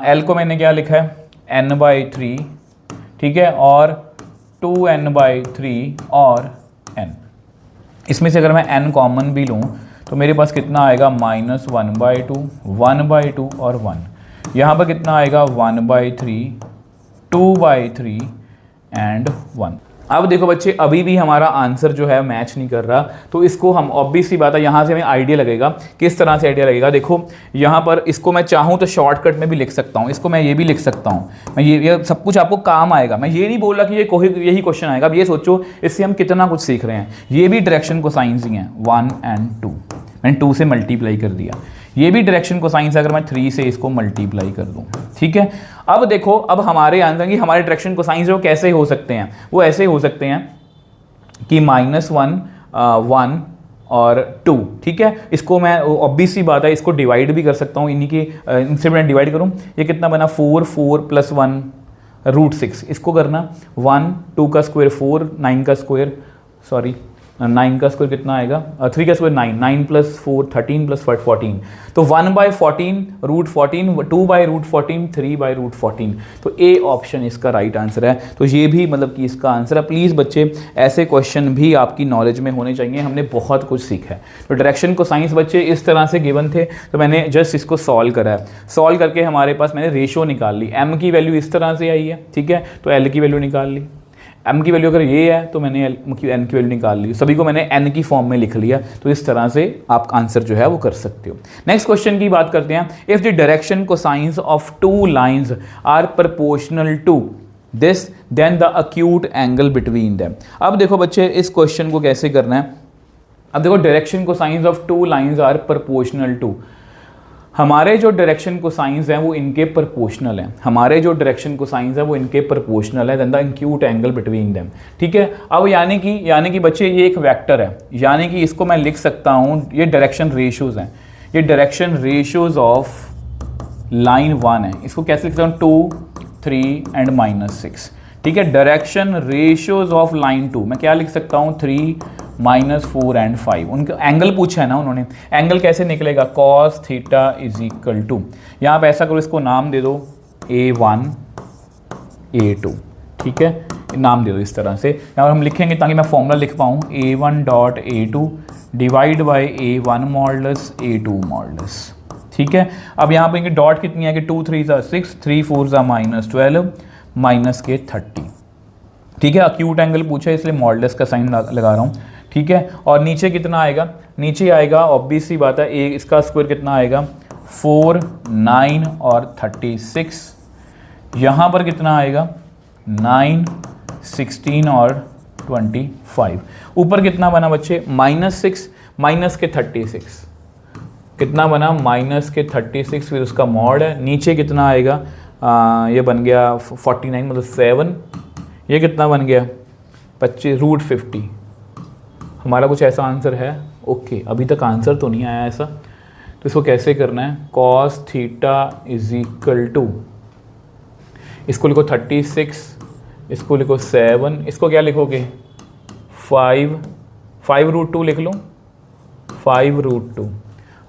l को मैंने क्या लिखा है n बाई 3, ठीक है, और 2n बाई 3 और n। इसमें से अगर मैं n कॉमन भी लूँ तो मेरे पास कितना आएगा माइनस 1 बाई 2, 1 बाई 2 और 1। यहाँ पर कितना आएगा 1 बाई 3, 2 बाई 3 एंड 1। अब देखो बच्चे, अभी भी हमारा आंसर जो है मैच नहीं कर रहा, तो इसको हम ऑब्वियस सी बात है यहाँ से हमें आइडिया लगेगा। किस तरह से आइडिया लगेगा, देखो यहाँ पर इसको मैं चाहूँ तो शॉर्टकट में भी लिख सकता हूँ, इसको मैं ये भी लिख सकता हूँ, मैं ये सब कुछ आपको काम आएगा। मैं ये नहीं बोल रहा कि ये कोई यही क्वेश्चन आएगा, अब ये सोचो इससे हम कितना कुछ सीख रहे हैं। ये भी डायरेक्शन को साइंस ही हैं 1 एंड 2, मैंने 2 से मल्टीप्लाई कर दिया। ये भी डायरेक्शन को साइंस अगर मैं 3 से इसको मल्टीप्लाई कर दूं, ठीक है। अब देखो, अब हमारे आंसर की हमारे डायरेक्शन को साइंस जो कैसे हो सकते हैं, वो ऐसे हो सकते हैं कि -1 1 और 2, ठीक है। इसको मैं ऑब्वियस सी बात है, इसको डिवाइड भी कर सकता हूँ, इन्हीं की इनसे मैं डिवाइड करूँ, ये कितना बना 4 4 + 1 √6। इसको करना 1 2 का स्क्वायर 4, 9 का स्क्वायर 9 का स्क्वायर कितना आएगा 3 का स्क्वायर 9, 9 + 4 13 + 14, तो 1/14 √14, 2/√14, 3/√14। तो ए ऑप्शन इसका राइट आंसर है। तो ये भी मतलब कि इसका आंसर है। प्लीज़ बच्चे ऐसे क्वेश्चन भी आपकी नॉलेज में होने चाहिए, हमने बहुत कुछ सीखा है। तो डायरेक्शन को साइंस बच्चे इस तरह से गिवन थे, तो मैंने जस्ट इसको सॉल्व करा है। सॉल्व करके हमारे पास मैंने रेशो निकाल ली, m की वैल्यू इस तरह से आई है, ठीक है, तो l की वैल्यू निकाल ली। m की वैल्यू अगर ये है तो मैंने n की वैल्यू निकाल ली, सभी को मैंने n की फॉर्म में लिख लिया। तो इस तरह से आप आंसर जो है वो कर सकते हो। नेक्स्ट क्वेश्चन की बात करते हैं। If the direction cosines of 2 lines are proportional to this then the acute angle between them. अब देखो बच्चे, इस क्वेश्चन को कैसे करना है। अब देखो, direction cosines of 2 lines are proportional to, हमारे जो डायरेक्शन कोसाइंस हैं वो इनके प्रोपोर्शनल हैं, हमारे जो डायरेक्शन कोसाइंस हैं वो इनके प्रोपोर्शनल है, then the acute angle between them, ठीक है। अब यानी कि बच्चे ये एक वेक्टर है, यानी कि इसको मैं लिख सकता हूँ, ये डायरेक्शन रेशियोज हैं, ये डायरेक्शन रेशियोज ऑफ लाइन 1 है। इसको कैसे लिखता हूँ 2 3 एंड -6, ठीक है। डायरेक्शन रेशियोज ऑफ लाइन 2 मैं क्या लिख सकता हूँ 3 -4 एंड 5। उनका एंगल पूछा है ना उन्होंने, एंगल कैसे निकलेगा cos θ = यहाँ पे ऐसा करो, इसको नाम दे दो A1 A2, ठीक है, नाम दे दो इस तरह से। यहाँ पर हम लिखेंगे ताकि मैं फॉर्मूला लिख पाऊँ A1.A2 divide by A1 modulus A2 modulus, ठीक है। अब यहाँ पर इनकी डॉट कितनी है कि 2 3 6 3 4 -12 -30, ठीक है। अक्यूट एंगल पूछा है इसलिए मॉडुलस का साइन लगा रहा हूँ, ठीक है। और नीचे कितना आएगा, नीचे आएगा ऑब्वियस सी बात है, इसका स्क्वायर कितना आएगा 4 9 और 36, यहाँ पर कितना आएगा 9 16 और 25। ऊपर कितना बना बच्चे -6 माइनस के 36, कितना बना -36, फिर उसका मॉड है। नीचे कितना आएगा ये बन गया 49 मतलब 7, ये कितना बन गया 25 √50। हमारा कुछ ऐसा आंसर है, ओके। अभी तक आंसर तो नहीं आया ऐसा, तो इसको कैसे करना है cos θ = इसको लिखो 36, इसको लिखो 7, इसको क्या लिखोगे 5 √2 लिख लो 5 √2।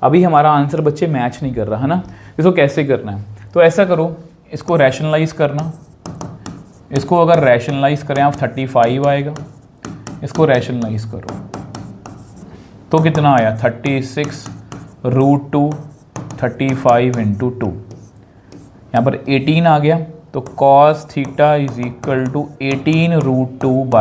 अभी हमारा आंसर बच्चे मैच नहीं कर रहा है ना, इसको कैसे करना है, तो ऐसा करो, इसको रैशनलाइज करना, इसको अगर रैशनलाइज करें आप 35 आएगा, इसको रैशनलाइज करो तो कितना आया 36 √2 35 × 2, यहाँ पर 18 आ गया, तो cos θ = 18 √2 /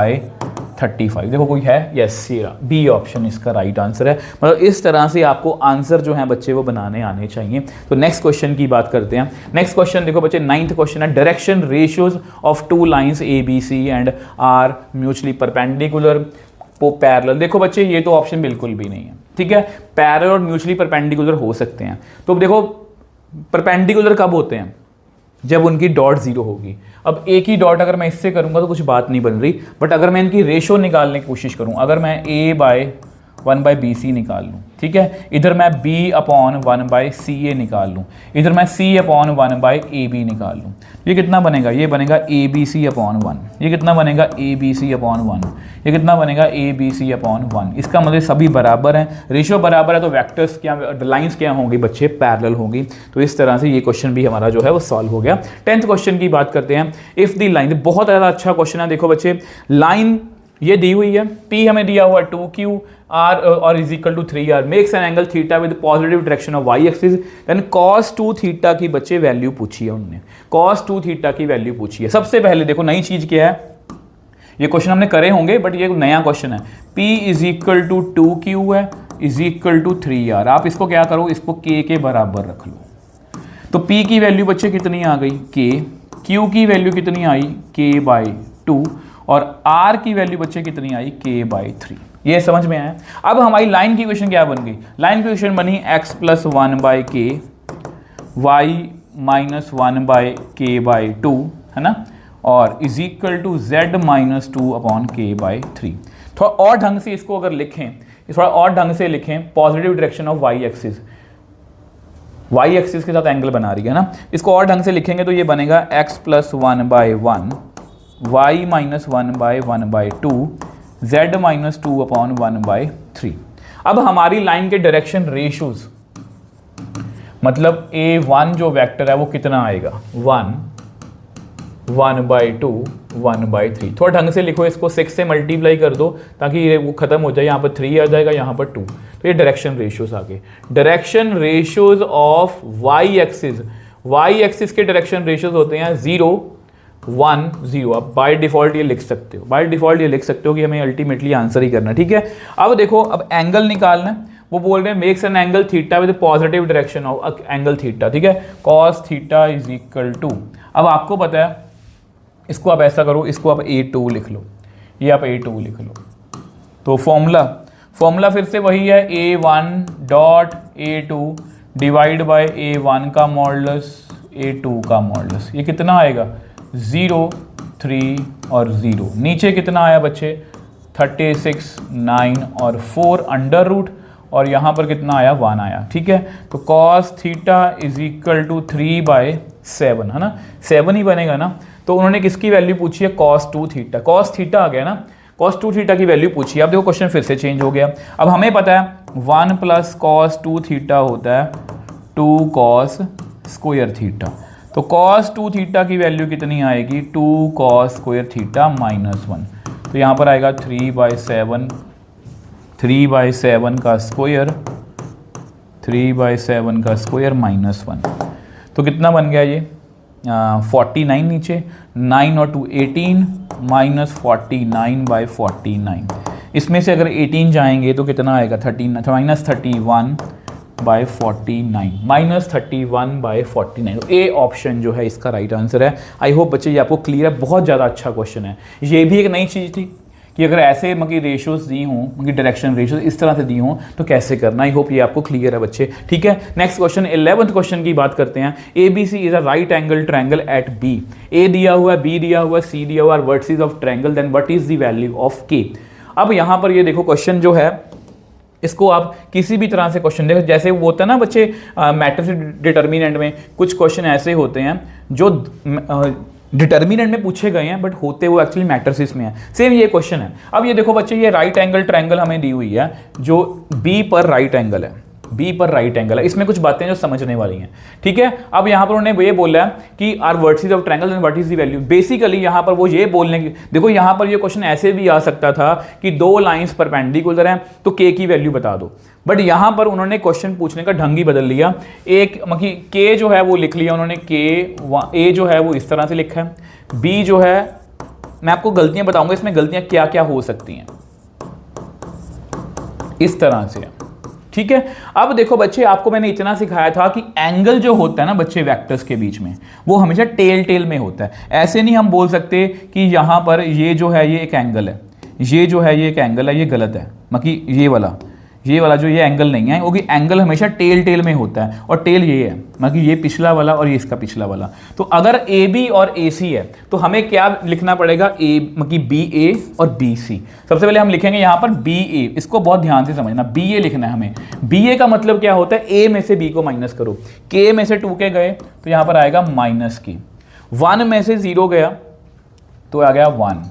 35। देखो कोई है, यस ये बी ऑप्शन इसका राइट आंसर है। मतलब इस तरह से आपको आंसर जो है बच्चे वो बनाने आने चाहिए। तो नेक्स्ट क्वेश्चन की बात करते हैं। नेक्स्ट क्वेश्चन देखो बच्चे, 9th क्वेश्चन है, direction ratios of two lines A B C and are mutually perpendicular parallel. देखो बच्चे ये तो ऑप्शन बिल्कुल भी नहीं है, ठीक है। पैरेलल और म्यूचुअली परपेंडिकुलर हो सकते हैं। तो देखो परपेंडिकुलर कब होते हैं, जब उनकी डॉट जीरो होगी। अब एक ही डॉट अगर मैं इससे करूंगा तो कुछ बात नहीं बन रही, बट अगर मैं इनकी रेशो निकालने की कोशिश करूं, अगर मैं a बाय 1/BC निकाल लूं, ठीक है, इधर मैं b अपॉन 1/CA निकाल लूं, इधर मैं c अपॉन 1/AB निकाल लूं, ये कितना बनेगा, ये बनेगा ABC अपॉन 1। ये कितना बनेगा, ABC अपॉन 1। ये कितना बनेगा, ABC अपॉन 1। इसका मतलब सभी बराबर हैं, रेशियो बराबर है, तो वेक्टर्स क्या, लाइंस क्या होंगी बच्चे, पैरेलल होंगी। तो इस तरह से ये क्वेश्चन भी हमारा जो है वो सॉल्व हो गया। 10th क्वेश्चन की बात करते हैं। इफ द लाइन, बहुत ज़्यादा अच्छा क्वेश्चन है। देखो बच्चे, लाइन ये दी हुई है, P हमें दिया हुआ 2Q R और is equal to 3R, makes an angle theta with positive direction of Y axis, then cos 2 theta की बच्चे वैल्यू पूछी है उन्होंने, cos 2 थीटा की वैल्यू पूछी है। सबसे पहले देखो नई चीज क्या है, ये क्वेश्चन हमने करे होंगे बट ये नया क्वेश्चन है। P is equal to 2Q है इज इक्वल टू 3R। आप इसको क्या करो, इसको K के बराबर रख लो। तो P की वैल्यू बच्चे कितनी आ गई, K, Q की वैल्यू कितनी आई, K/2, और R की वैल्यू बच्चे कितनी आई, K/3। ये समझ में आया। अब हमारी लाइन की इक्वेशन क्या बन गई, लाइन की इक्वेशन बनी x + 1/k y - 1/k/2, है ना, और is equal to z - 2/k/3। थोड़ा और ढंग से इसको अगर लिखें, थोड़ा और ढंग से लिखें, positive direction of y axis, y axis के साथ एंगल बना रही है ना, इसको और ढंग से लिखेंगे तो ये बनेगा x + 1/1 y - 1/1/2 z - 2/1/3। अब हमारी लाइन के डायरेक्शन रेशियोज, मतलब A1 जो वेक्टर है वो कितना आएगा, 1 1/2 1/3। थोड़ा ढंग से लिखो इसको, 6 से मल्टीप्लाई कर दो ताकि ये वो खत्म हो जाए, यहाँ पर 3 आ जाएगा, यहाँ पर 2। तो ये डायरेक्शन रेशियोज आ गए। Direction ratios of Y axis, Y axis के डायरेक्शन रेशियोज होते हैं 0 1 0। आप बाय डिफॉल्ट ये लिख सकते हो, बाय डिफॉल्ट ये लिख सकते हो कि हमें अल्टीमेटली आंसर ही करना, ठीक है। अब देखो, अब एंगल निकालना है, वो बोल रहे हैं makes an angle theta with positive direction of angle theta, ठीक है, cos theta is equal to, अब आपको पता है, इसको आप ऐसा करो, इसको आप A2 लिख लो, ये आप A2 लिख लो। तो फॉर्मूला फिर से वही है, A1.A2 डिवाइड बाय A1 का मॉडुलस A2 का मॉडुलस। ये कितना आएगा, 0 3 और 0। नीचे कितना आया बच्चे, 36 9 और 4 अंडर रूट, और यहाँ पर कितना आया, 1 आया, ठीक है। तो cos theta is equal to 3/7, है ना, 7 ही बनेगा ना। तो उन्होंने किसकी वैल्यू पूछी है, cos 2 थीटा, cos थीटा आ गया ना, cos 2 थीटा की वैल्यू पूछी है। अब देखो क्वेश्चन फिर से चेंज हो गया। अब हमें पता है 1 + cos 2 थीटा होता है 2 cos स्क्वायर थीटा। तो cos 2 थीटा की वैल्यू कितनी आएगी, 2 cos स्क्वायर थीटा -1। तो यहाँ पर आएगा 3/7 का स्क्वायर, 3/7 का स्क्वायर -1। तो कितना बन गया ये, 49 नीचे, 9 और 2 18 -49/49। इसमें से अगर 18 जाएंगे तो कितना आएगा, 31/49 -31/49। तो ए ऑप्शन जो है इसका राइट आंसर है। आई होप बच्चे ये आपको क्लियर है, बहुत ज़्यादा अच्छा क्वेश्चन है। ये भी एक नई चीज़ थी कि अगर ऐसे मतलब रेशियोज दी हों, मतलब डायरेक्शन रेशियोज इस तरह से दी हों तो कैसे करना। आई होप ये आपको क्लियर है बच्चे, ठीक है। नेक्स्ट क्वेश्चन 11th क्वेश्चन की बात करते हैं। ABC is a right angle triangle eight B। A दिया हुआ है, B दिया हुआ है, C दिया हुआ है, vertices of triangle, then what is the value of K। अब यहाँ पर ये देखो क्वेश्चन जो है, इसको आप किसी भी तरह से क्वेश्चन देखो, जैसे वो होता है ना बच्चे मैट्रिक्स डिटर्मिनेंट में कुछ क्वेश्चन ऐसे होते हैं जो डिटर्मिनेंट में पूछे गए हैं बट होते वो एक्चुअली मैट्रिसेस में है। सेम ये क्वेश्चन है। अब ये देखो बच्चे, ये राइट एंगल ट्रायंगल हमें दी हुई है जो B पर राइट एंगल है, B पर राइट एंगल है। इसमें कुछ बातें जो समझने वाली हैं, ठीक है। अब यहाँ पर उन्होंने ये बोला है कि are vertices of triangle and what is the value. Basically यहाँ पर वो ये बोलने की, देखो यहाँ पर ये क्वेश्चन ऐसे भी आ सकता था कि 2 लाइंस परपेंडिकुलर हैं तो K की वैल्यू बता दो, बट यहाँ पर उन्होंने क्वेश्चन पूछने का ढंग ही बदल लिया। एक मतलब K जो है वो लिख लिया उन्होंने, K A जो है वो इस तरह से लिखा है, B जो है मैं आपको गलतियां बताऊंगा, इसमें गलतियां क्या क्या हो सकती हैं, इस तरह से। ठीक है, अब देखो बच्चे, आपको मैंने इतना सिखाया था कि एंगल जो होता है ना बच्चे वेक्टर्स के बीच में, वो हमेशा टेल टेल में होता है। ऐसे नहीं हम बोल सकते कि यहां पर ये जो है ये एक एंगल है, ये जो है ये एक एंगल है, ये गलत है, मतलब ये वाला जो ये एंगल नहीं है, क्योंकि एंगल हमेशा टेल टेल में होता है, और टेल ये है, मतलब ये पिछला वाला और ये इसका पिछला वाला। तो अगर ए बी और ए सी है तो हमें क्या लिखना पड़ेगा, ए मतलब बी ए और बी सी। सबसे पहले हम लिखेंगे यहाँ पर बी ए, इसको बहुत ध्यान से समझना, बी ए लिखना है हमें। बी ए का मतलब क्या होता है, ए में से बी को माइनस करो, के में से 2 के गए तो यहाँ पर आएगा माइनस की, 1 में से 0 गया तो आ गया 1,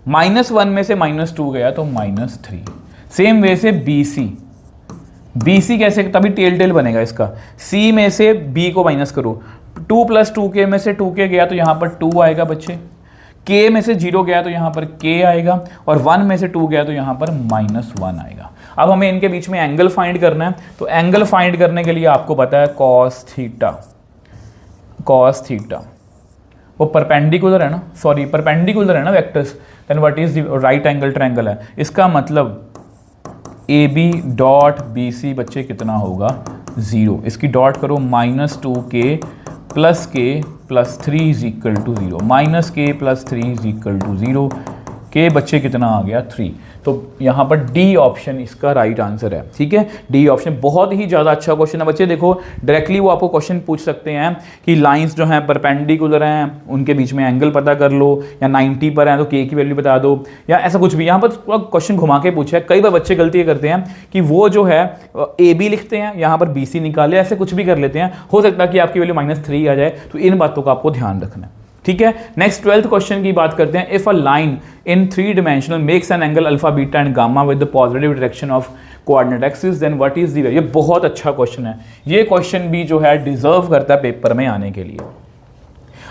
-1 में से -2 गया तो -3। सेम वे से बी सी कैसे, तभी टेल टेल बनेगा इसका। सी में से बी को माइनस करो, 2 + 2k में से 2k गया तो यहाँ पर 2 आएगा बच्चे, k में से 0 गया तो यहाँ पर k आएगा, और 1 में से 2 गया तो यहाँ पर -1 आएगा। अब हमें इनके बीच में एंगल फाइंड करना है, तो एंगल फाइंड करने के लिए आपको पता है cos थीटा वो परपेंडिकुलर है ना, सॉरी परपेंडिकुलर है ना vectors, then what is the right angle triangle है। इसका मतलब A B dot B C बच्चे कितना होगा, 0। इसकी डॉट करो, -2k + k + 3 = 0, -k + 3 = 0, k बच्चे कितना आ गया, 3। तो यहाँ पर डी ऑप्शन इसका राइट आंसर है। ठीक है, डी ऑप्शन बहुत ही ज़्यादा अच्छा क्वेश्चन है बच्चे। देखो डायरेक्टली वो आपको क्वेश्चन पूछ सकते हैं कि लाइंस जो हैं परपेंडिकुलर हैं, उनके बीच में एंगल पता कर लो, या 90 पर है तो के की वैल्यू बता दो, या ऐसा कुछ भी। यहाँ पर क्वेश्चन घुमा के पूछा है। कई बार बच्चे गलती करते हैं कि वो जो है ए बी लिखते हैं, यहाँ पर बी सी निकाले, ऐसे कुछ भी कर लेते हैं। हो सकता है कि आपकी वैल्यू -3 आ जाए, तो इन बातों का आपको ध्यान रखना है। ठीक है, नेक्स्ट 12th क्वेश्चन की बात करते हैं। If a line in 3 dimensional makes an angle alpha beta and gamma with the positive direction of coordinate axis, then what is the, ये बहुत अच्छा क्वेश्चन है। ये क्वेश्चन भी जो है डिजर्व करता है पेपर में आने के लिए।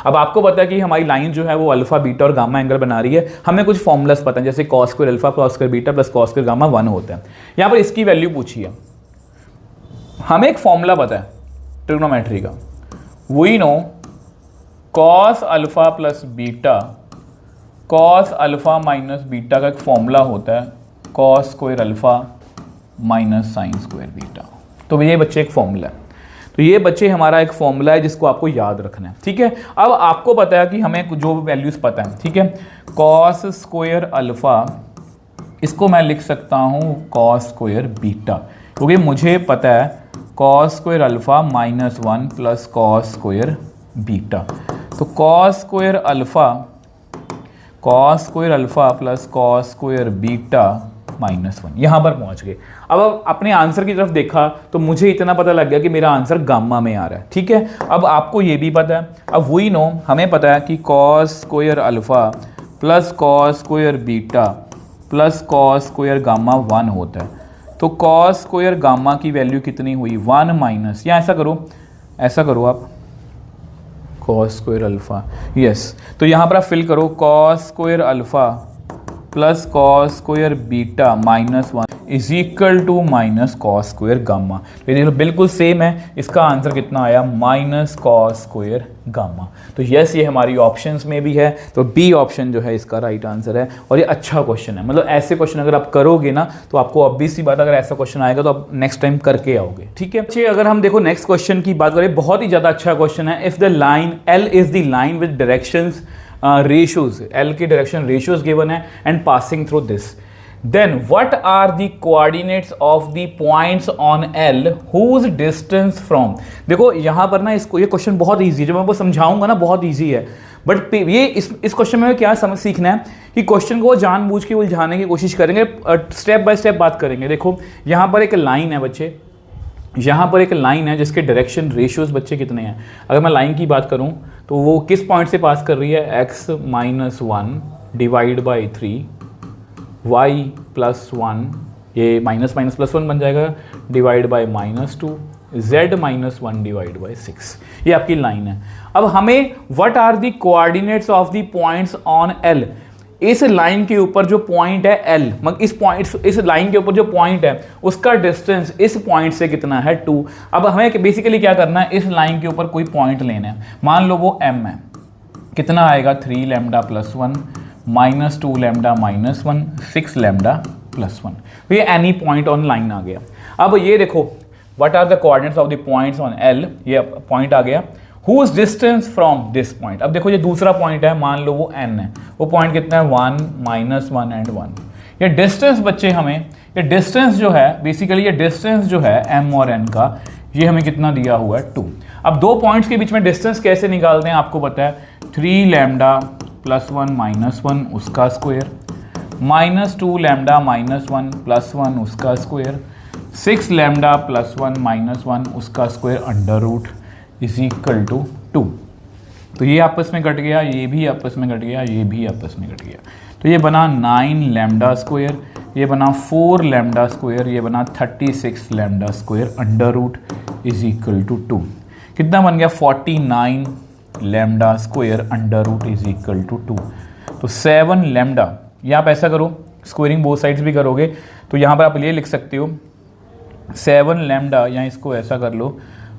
अब आपको पता है कि हमारी लाइन जो है वो अल्फा बीटा और गामा एंगल बना रही है। हमें कुछ फॉर्मूलास पता है, जैसे cos square alpha cos square beta + cos square gamma 1 होता है। यहाँ पर इसकी वैल्यू पूछी है, हमें एक फॉर्मूला पता है ट्रिग्नोमेट्री का, we know cos alpha + beta, cos alpha - beta का एक फॉर्मूला होता है cos square alpha - sin square beta. तो ये बच्चे एक फॉर्मूला है, तो ये बच्चे हमारा एक फॉर्मूला है जिसको आपको याद रखना है। ठीक है, अब आपको पता है कि हमें जो वैल्यूज पता है, ठीक है, cos स्क्वायर अल्फा, इसको मैं लिख सकता हूँ cos स्क्वायर बीटा, क्योंकि मुझे पता है cos square alpha -1 + cos square beta. तो cos square alpha + cos square beta -1, यहाँ पर पहुँच गए। अब अपने आंसर की तरफ देखा तो मुझे इतना पता लग गया कि मेरा आंसर गामा में आ रहा है। ठीक है, अब आपको ये भी पता है, अब वही नो हमें पता है कि cos square alpha + cos square beta + cos square gamma 1 होता है। तो cos स्क्वायर गामा की वैल्यू कितनी हुई, 1 - या ऐसा करो आप cos स्क्वायर अल्फा, यस, तो यहाँ पर आप फिल करो cos square alpha + cos square beta -1 = -cos square gamma. तो ये बिल्कुल सेम है, इसका आंसर कितना आया, -cos स्क्वायर गामा। तो यस, ये हमारी ऑप्शंस में भी है, तो बी ऑप्शन जो है इसका राइट आंसर है। और ये अच्छा क्वेश्चन है, मतलब ऐसे क्वेश्चन अगर आप करोगे ना तो आपको ऑब्वियस सी बात, अगर ऐसा क्वेश्चन आएगा तो आप नेक्स्ट टाइम करके आओगे। ठीक है बच्चे, अगर हम देखो नेक्स्ट क्वेश्चन की बात करें, बहुत ही ज़्यादा अच्छा क्वेश्चन है। If the line L is the line with directions ratios, L की डायरेक्शन रेशियोज गिवन है and passing through this, then what are the coordinates of the points on L whose distance from, देखो यहाँ पर ना इसको, ये question बहुत easy है, जब मैं आपको समझाऊंगा ना बहुत इजी है, बट ये इस क्वेश्चन में क्या समझ सीखना है कि क्वेश्चन को जानबूझ के उलझाने की कोशिश करेंगे, स्टेप बाय स्टेप बात करेंगे। देखो यहाँ पर एक लाइन है बच्चे, यहाँ पर एक लाइन है जिसके डायरेक्शन रेशियोज बच्चे कितने हैं। अगर मैं लाइन की बात करूँ तो वो किस पॉइंट से पास कर रही है, x - 1 / 3 y + 1, ये -++1 बन जाएगा, डिवाइड बाय -2 z - 1 / 6, ये आपकी लाइन है। अब हमें what are the coordinates of the points on L, इस लाइन के ऊपर जो पॉइंट है L, मतलब इस लाइन के ऊपर जो पॉइंट है उसका डिस्टेंस इस पॉइंट से कितना है, 2। अब हमें बेसिकली क्या करना है, इस लाइन के ऊपर कोई पॉइंट लेना है, मान लो वो M है, कितना आएगा 3λ + 1 -2 लैम्डा -1 6 लैम्डा +1। तो ये एनी पॉइंट ऑन लाइन आ गया। अब ये देखो what are the coordinates of the points on L, ये पॉइंट आ गया। Whose distance from this point, अब देखो ये दूसरा पॉइंट है, मान लो वो n है, वो पॉइंट कितना है 1 -1 एंड 1। ये डिस्टेंस बच्चे हमें, ये डिस्टेंस जो है बेसिकली, ये डिस्टेंस जो है m और n का, ये हमें कितना दिया हुआ है 2। अब दो पॉइंट्स के बीच में डिस्टेंस कैसे निकालते हैं आपको पता है, 3 लैम्डा +1 -1 उसका स्क्वायर, -2 लैम्डा -1 +1 उसका स्क्वायर, 6 लैम्डा +1 -1 उसका square under root is equal to 2। तो ये आपस में कट गया, ये भी आपस में कट गया, ये भी आपस में कट गया। तो ये बना 9 लैम्डा स्क्वायर, ये बना 4 लैम्डा स्क्वायर, ये बना 36 lambda square under root is equal to 2। कितना बन गया 49 lambda square under root is equal to 2। तो 7 लैम्डा, यहाँ आप ऐसा करो, स्क्वायरिंग बोथ साइड्स भी करोगे तो यहाँ पर आप ये लिख सकते हो 7 लैम्डा, यहाँ इसको ऐसा कर लो,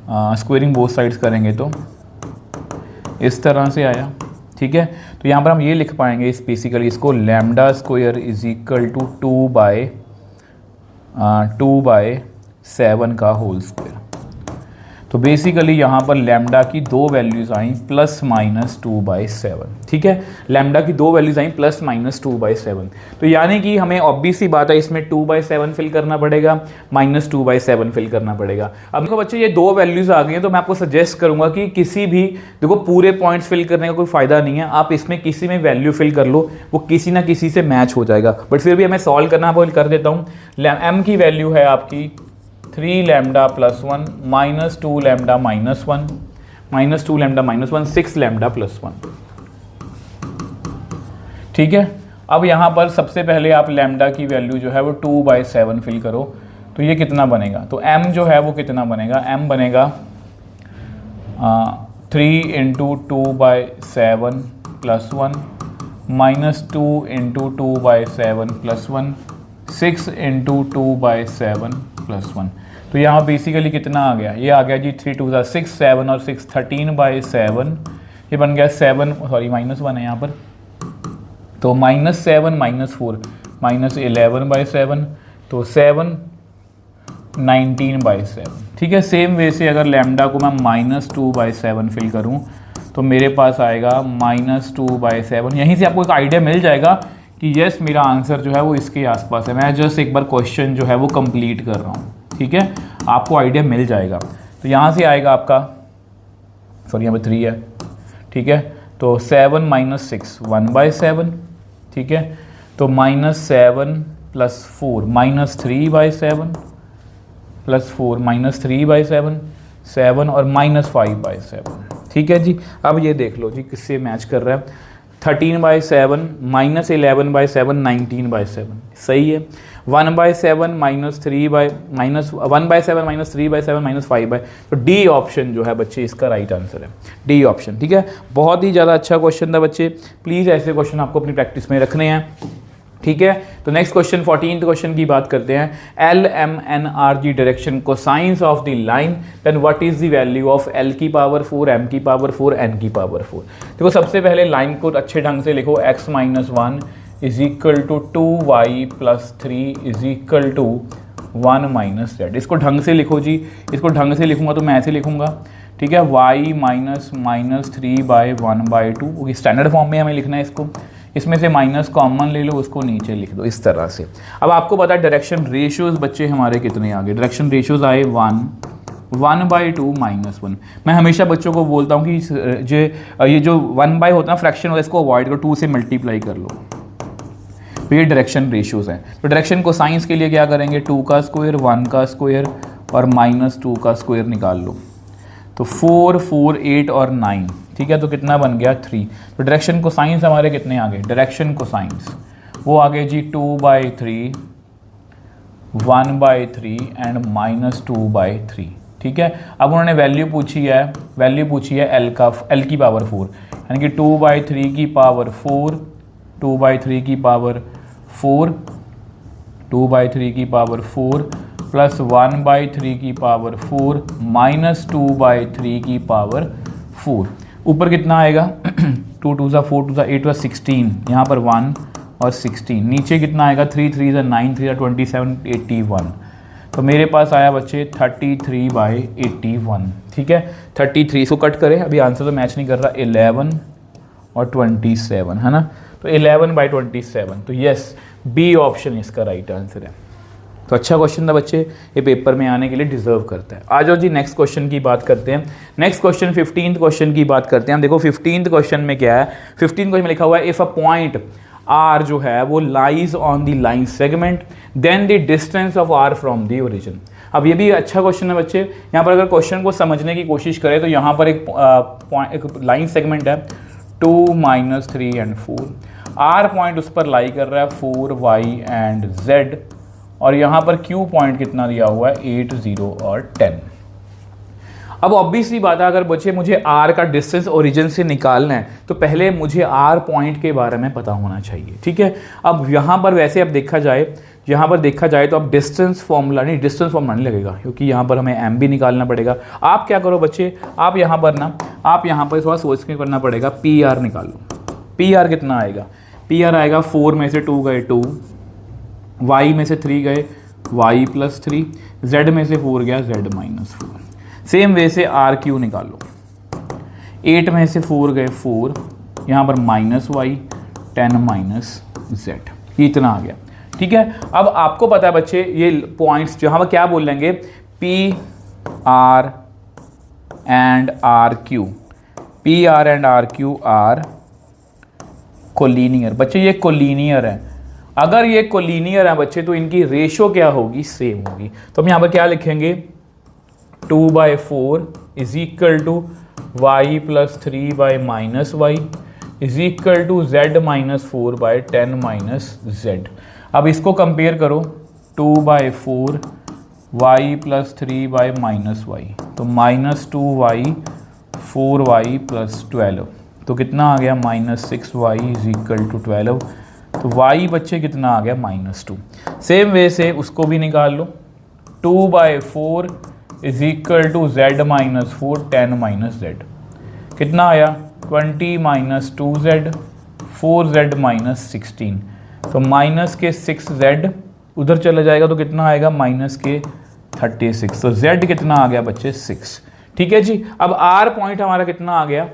स्क्वायरिंग बोथ साइड्स करेंगे तो इस तरह से आया, ठीक है। तो यहाँ पर हम ये लिख पाएंगे इस बेसिकली इसको lambda square is equal to 2/7 का होल स्क्वायर। तो बेसिकली यहाँ पर लैम्डा की दो वैल्यूज़ आई ±2/7, ठीक है। लैम्डा की दो वैल्यूज़ आई ±2/7। तो यानी कि हमें ऑब्वियस सी बात है इसमें 2/7 फिल करना पड़ेगा, -2/7 फिल करना पड़ेगा। अब देखो बच्चे ये दो वैल्यूज़ आ गई हैं, तो मैं आपको सजेस्ट करूँगा कि किसी भी, देखो पूरे पॉइंट्स फिल करने का कोई फ़ायदा नहीं है, आप इसमें किसी में वैल्यू फिल कर लो, वो किसी ना किसी से मैच हो जाएगा। बट फिर भी हमें सॉल्व करना, वो कर देता हूँ। एम की वैल्यू है आपकी 3 लैम्डा +1 -2 लैम्डा -1 -2 लैम्डा -1 6 लैम्डा +1, ठीक है। अब यहाँ पर सबसे पहले आप लैम्डा की वैल्यू जो है वो 2/7 फिल करो, तो ये कितना बनेगा, तो m जो है वो कितना बनेगा, m बनेगा 3 × 2/7 +1 -2 × 2/7 +1 6 × 2/7 +1। तो यहाँ बेसिकली कितना आ गया, ये आ गया जी 3 2 6 7 और 6 13/7, ये बन गया 7, सॉरी -1 है यहाँ पर, तो -7 -4 -11/7, तो 7 19/7, ठीक है। सेम वे से अगर लैम्डा को मैं -2/7 फिल करूँ तो मेरे पास आएगा -2/7। यहीं से आपको एक आइडिया मिल जाएगा कि यस मेरा आंसर जो है वो इसके आसपास है। मैं जस्ट एक बार क्वेश्चन जो है वो कंप्लीट कर रहा हूँ, ठीक है, आपको आइडिया मिल जाएगा। तो यहाँ से आएगा आपका, सॉरी यहाँ पे 3 है, ठीक है, तो 7 - 6 1/7, ठीक है, तो -7 + 4 -3/7 +4 -3/7 7 और -5/7, ठीक है जी। अब ये देख लो जी किससे मैच कर रहा है, 13/7 -11/7 19/7, सही है। 1/7 -1/7 -3/7 -5/, तो डी ऑप्शन जो है बच्चे इसका राइट आंसर है, डी ऑप्शन, ठीक है। बहुत ही ज़्यादा अच्छा क्वेश्चन था बच्चे, प्लीज़ ऐसे क्वेश्चन आपको अपनी प्रैक्टिस में रखने हैं, ठीक है। तो नेक्स्ट क्वेश्चन 14th क्वेश्चन की बात करते हैं। LMNR की direction cosines of the line, then what is the value of L⁴ M⁴ N⁴। देखो सबसे पहले लाइन को अच्छे ढंग से लिखो, x - 1 = 2y + 3 = 1 - z। इसको ढंग से लिखो जी, इसको ढंग से लिखूंगा तो मैं ऐसे लिखूंगा, ठीक है, y - 3/1/2, स्टैंडर्ड फॉर्म में हमें लिखना है इसको, इसमें से माइनस कॉमन ले लो, उसको नीचे लिख दो इस तरह से। अब आपको पता है डायरेक्शन रेशियोज बच्चे हमारे कितने आ गए, डायरेक्शन रेशियोज आए 1 1/2 -1। मैं हमेशा बच्चों को बोलता हूँ कि ये जो 1/, होता है फ्रैक्शन होता है, इसको अवॉइड करो, 2 से मल्टीप्लाई कर लो। तो ये डायरेक्शन रेशियोज हैं। तो डायरेक्शन को साइंस के लिए क्या करेंगे, 2 का स्क्वायर 1 का स्क्वायर और -2 का स्क्वायर निकाल लो, तो 4 4 8 और 9, ठीक है, तो कितना बन गया 3। तो डायरेक्शन को साइंस हमारे कितने आ गए, डायरेक्शन को साइंस वो आ गए जी 2/3 1/3 एंड -2/3, ठीक है। अब उन्होंने वैल्यू पूछी है L की पावर 4, यानी कि 2/3 की पावर 4 2/3 की पावर 4 2/3 की पावर 4 प्लस 1/3 की पावर 4 -2/3 की पावर 4, ऊपर कितना आएगा 2 2 4 2 8 16, यहाँ पर 1 और 16, नीचे कितना आएगा 3 3 9 3 27 81। तो मेरे पास आया बच्चे 33/81। ठीक है, 33 इसको कट करें, अभी आंसर तो मैच नहीं कर रहा, 11 और 27 है ना, तो 11/27। तो यस, बी ऑप्शन इसका राइट आंसर है। तो अच्छा क्वेश्चन था बच्चे, ये पेपर में आने के लिए डिजर्व करता है। आ जाओ जी नेक्स्ट क्वेश्चन की बात करते हैं। नेक्स्ट क्वेश्चन 15th क्वेश्चन की बात करते हैं। हम देखो 15th क्वेश्चन में क्या है, 15th क्वेश्चन में लिखा हुआ है इफ अ पॉइंट आर जो है वो lies on the line segment then the distance of R from the origin. अब ये भी अच्छा क्वेश्चन है बच्चे। यहाँ पर अगर क्वेश्चन को समझने की कोशिश करें तो यहाँ पर एक लाइन सेगमेंट है 2 -3 और 4, आर पॉइंट उस पर लाई कर रहा है 4 y एंड z, और यहाँ पर Q पॉइंट कितना दिया हुआ है 8 0 और 10। अब ऑब्वियसली बात है, अगर बच्चे मुझे R का डिस्टेंस ओरिजिन से निकालना है तो पहले मुझे R पॉइंट के बारे में पता होना चाहिए। ठीक है, अब यहाँ पर वैसे अब देखा जाए तो अब डिस्टेंस फॉर्मूला नहीं लगेगा, क्योंकि यहाँ पर हमें M भी निकालना पड़ेगा। आप क्या करो बच्चे, आप यहाँ पर थोड़ा सोच के करना पड़ेगा, PR निकाल लो। PR कितना आएगा, PR आएगा 4 में से 2 गए 2, y में से 3 गए y + 3, z में से 4 गया z - 4। सेम वे से आर क्यू निकालो, 8 में से 4 गए 4, यहाँ पर -y 10 - z, ये इतना आ गया। ठीक है, अब आपको पता है बच्चे ये पॉइंट्स जो हम क्या बोल लेंगे, P R and R Q are collinear. बच्चे ये कोलिनियर है, अगर ये कोलिनियर है बच्चे तो इनकी रेशो क्या होगी, सेम होगी। तो हम यहाँ पर क्या लिखेंगे, 2/4 is equal to y + 3/-y is equal to z - 4/10 - z। अब इसको कंपेयर करो, 2/4 y + 3/-y, तो -2y 4y + 12, तो कितना आ गया -6y इज इक्वल टू 12। तो y बच्चे कितना आ गया -2। सेम वे से उसको भी निकाल लो, 2/4 is equal to z - 4 10 - z, कितना आया 20 - 2z 4z - 16, तो माइनस के 6z उधर चला जाएगा तो कितना आएगा -36, तो z कितना आ गया बच्चे 6। ठीक है जी, अब r पॉइंट हमारा कितना आ गया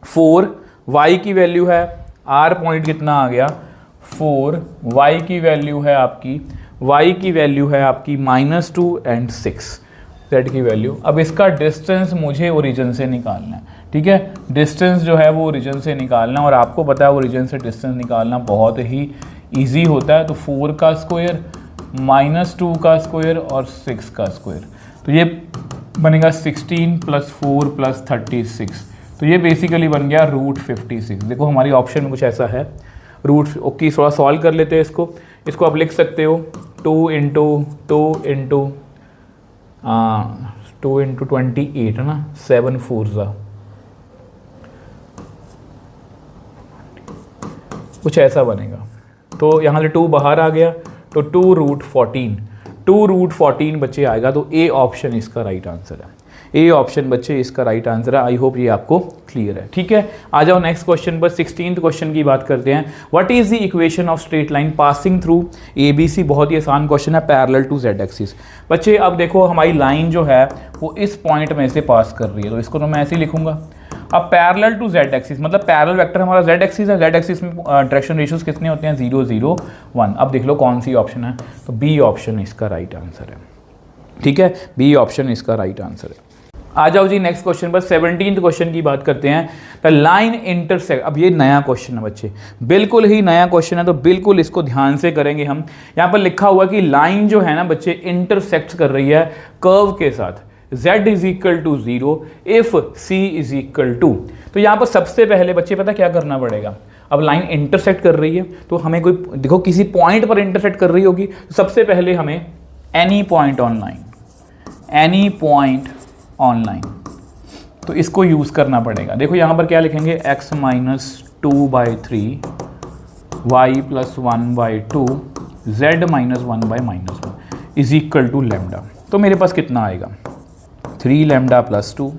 4, y की वैल्यू है, r पॉइंट कितना आ गया 4, y की वैल्यू है आपकी -2 एंड 6, z की वैल्यू। अब इसका डिस्टेंस मुझे ओरिजिन से निकालना है। ठीक है, डिस्टेंस जो है वो ओरिजिन से निकालना, और आपको पता है ओरिजिन से डिस्टेंस निकालना बहुत ही इजी होता है। तो 4 का स्क्वायर -2 का स्क्वायर और 6 का स्क्वायर, तो ये बनेगा 16 + 4 + 36, तो ये बेसिकली बन गया √56। देखो हमारी ऑप्शन में कुछ ऐसा है, रूट ओके। थोड़ा सॉल्व कर लेते हैं इसको आप लिख सकते हो 2 × 28 है ना, 7 4 कुछ ऐसा बनेगा। तो यहाँ से 2 बाहर आ गया, तो 2√14 बच्चे आएगा। तो ए ऑप्शन इसका राइट आंसर है, ए ऑप्शन बच्चे इसका राइट आंसर है। आई होप ये आपको क्लियर है। ठीक है, आ जाओ नेक्स्ट क्वेश्चन पर। 16th क्वेश्चन की बात करते हैं। What is the equation of straight line passing through ABC? बहुत ही आसान क्वेश्चन है, पैरेलल टू Z एक्सिस। बच्चे अब देखो हमारी लाइन जो है वो इस पॉइंट में से पास कर रही है, तो इसको तो मैं ऐसे ही लिखूंगा। अब पैरेलल टू Z एक्सिस मतलब पैरेलल वेक्टर हमारा Z एक्सिस है, Z एक्सिस में डायरेक्शन रेशियोज कितने होते हैं 0 0 1। अब देख लो कौन सी ऑप्शन है, तो बी ऑप्शन इसका राइट आंसर है। ठीक है, बी ऑप्शन इसका राइट आंसर है। आ जाओ जी नेक्स्ट क्वेश्चन पर। 17th क्वेश्चन की बात करते हैं। द लाइन इंटरसेक्ट, अब ये नया क्वेश्चन है बच्चे, बिल्कुल ही नया क्वेश्चन है, तो बिल्कुल इसको ध्यान से करेंगे हम। यहाँ पर लिखा हुआ कि लाइन जो है ना बच्चे इंटरसेक्ट कर रही है कर्व के साथ, z = 0 इफ c = 2। तो यहाँ पर सबसे पहले बच्चे पता क्या करना पड़ेगा, अब लाइन इंटरसेक्ट कर रही है तो हमें कोई देखो किसी पॉइंट पर इंटरसेक्ट कर रही होगी, तो सबसे पहले हमें एनी पॉइंट ऑन लाइन, तो इसको यूज़ करना पड़ेगा। देखो यहाँ पर क्या लिखेंगे, x - 2/3 y + 1/2 z - 1/-1 is equal to lambda. तो मेरे पास कितना आएगा 3 lambda + 2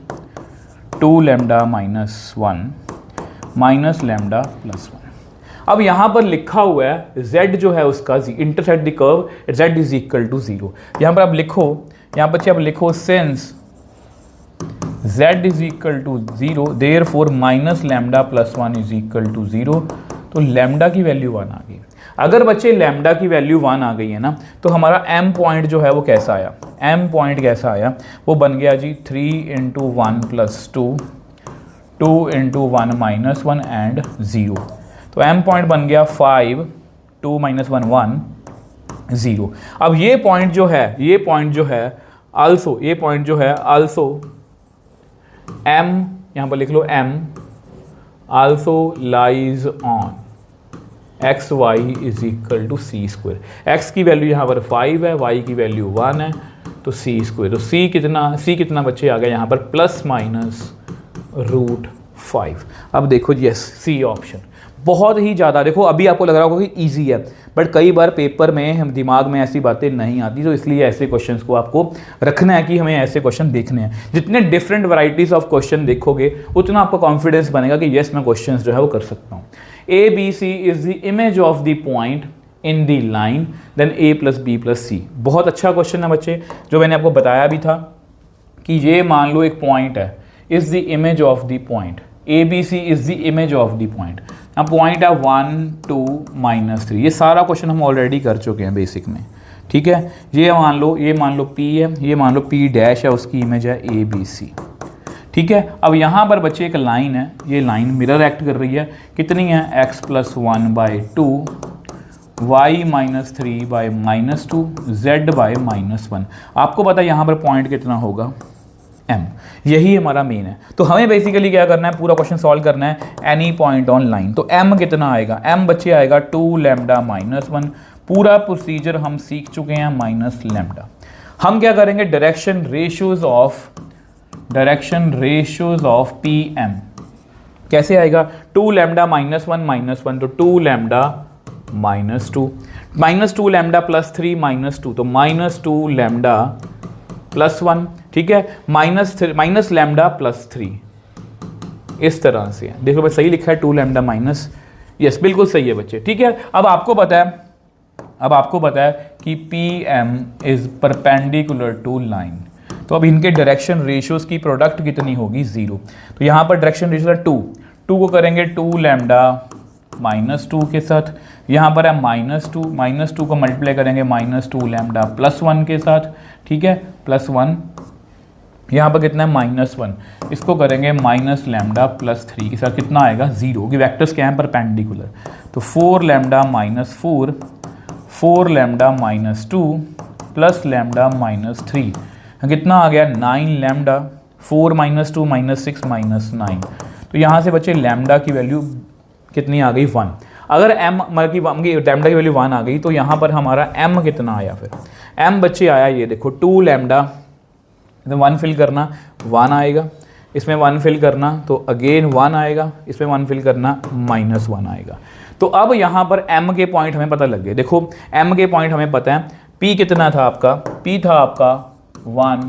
2 lambda - 1 minus lambda plus 1। अब यहाँ पर लिखा हुआ है z जो है उसका intersect the curve z is equal to 0। यहाँ पर आप लिखो, यहाँ बच्चे आप लिखो since z is equal to 0 therefore minus lambda plus 1 is equal to 0। तो लैम्डा की वैल्यू 1 आ गई। अगर बच्चे लैम्डा की वैल्यू 1 आ गई है ना, तो हमारा m पॉइंट जो है वो कैसा आया, m पॉइंट कैसा आया, वो बन गया जी 3 into 1 plus 2, 2 into 1 minus 1 and 0। तो m पॉइंट बन गया 5, 2 माइनस 1 1 0। अब ये पॉइंट जो है, ये पॉइंट जो है आल्सो, ये पॉइंट जो है आल्सो m, यहाँ पर लिख लो m also lies on X Y is equal to C square. X की वैल्यू यहाँ पर 5 है, y की वैल्यू 1 है, तो सी स्क्वायर। तो c कितना बच्चे आ गया यहाँ पर प्लस माइनस √5। अब देखो यस सी ऑप्शन बहुत ही ज़्यादा, देखो अभी आपको लग रहा होगा कि ईजी है, बट कई बार पेपर में हम दिमाग में ऐसी बातें नहीं आती, तो इसलिए ऐसे क्वेश्चंस को आपको रखना है कि हमें ऐसे क्वेश्चन देखने हैं। जितने डिफरेंट वैराइटीज़ ऑफ क्वेश्चन देखोगे उतना आपको कॉन्फिडेंस बनेगा कि यस मैं क्वेश्चंस जो है वो कर सकता हूँ। A B C is the image of the point in the line then a plus B plus C. बहुत अच्छा क्वेश्चन है बच्चे, जो मैंने आपको बताया भी था कि ये मान लो एक पॉइंट है, is the image of the point, A B C is the image of the point. यहाँ पॉइंट है 1 2 -3। ये सारा क्वेश्चन हम ऑलरेडी कर चुके हैं बेसिक में, ठीक है। ये मान लो P है, ये मान लो P डैश है, उसकी इमेज है ए बी सी, ठीक है। अब यहाँ पर बच्चे एक लाइन है, ये लाइन मिरर एक्ट कर रही है, कितनी है x plus 1/2 y minus 3/-2 z/-1। आपको पता है यहाँ पर पॉइंट कितना होगा m, यही हमारा मेन है। तो हमें बेसिकली क्या करना है, पूरा क्वेश्चन सॉल्व करना है एनी पॉइंट ऑन लाइन। तो m कितना आएगा, m बच्चे आएगा 2 लैम्डा माइनस 1। पूरा प्रोसीजर हम सीख चुके हैं माइनस लैम्डा। हम क्या करेंगे, डायरेक्शन रेशियोज ऑफ PM कैसे आएगा, 2 लैम्डा -1 तो 2 लैम्डा -2 लैम्डा प्लस 3 -2 तो -2 लैम्डा प्लस 1, ठीक है, माइनस लैम्डा प्लस 3। इस तरह से देखो मैं सही लिखा है 2 लैम्डा माइनस, यस बिल्कुल सही है बच्चे, ठीक है। अब आपको पता है कि PM is perpendicular to line, तो अब इनके डायरेक्शन रेशियोज की प्रोडक्ट कितनी होगी 0। तो यहाँ पर डायरेक्शन रेशियो है 2 को करेंगे 2 लैम्डा -2 के साथ, यहाँ पर है -2 को मल्टीप्लाई करेंगे -2 लैम्डा प्लस 1 के साथ, ठीक है, प्लस 1। यहाँ पर कितना है -1, इसको करेंगे माइनस लैम्डा प्लस 3 के साथ, कितना आएगा 0, कि वैक्टर्स क्या हैं परपेंडिकुलर। तो 4 लैम्डा -4, 4 लैम्डा -2 प्लस लैम्डा -3, कितना आ गया 9 लैम्डा, 4 -2 -6 -9। तो यहाँ से बच्चे लैम्डा की वैल्यू कितनी आ गई 1। अगर m लैम्डा की वैल्यू 1 आ गई तो यहाँ पर हमारा m कितना आया, फिर m बच्चे आया ये देखो 2 लैम्डा, 1 फिल करना 1 आएगा, इसमें 1 फिल करना तो अगेन 1 आएगा, इसमें 1 फिल करना -1 आएगा। तो अब यहाँ पर m के पॉइंट हमें पता लग गए। देखो m के पॉइंट हमें पता है, p कितना था आपका, p था आपका 1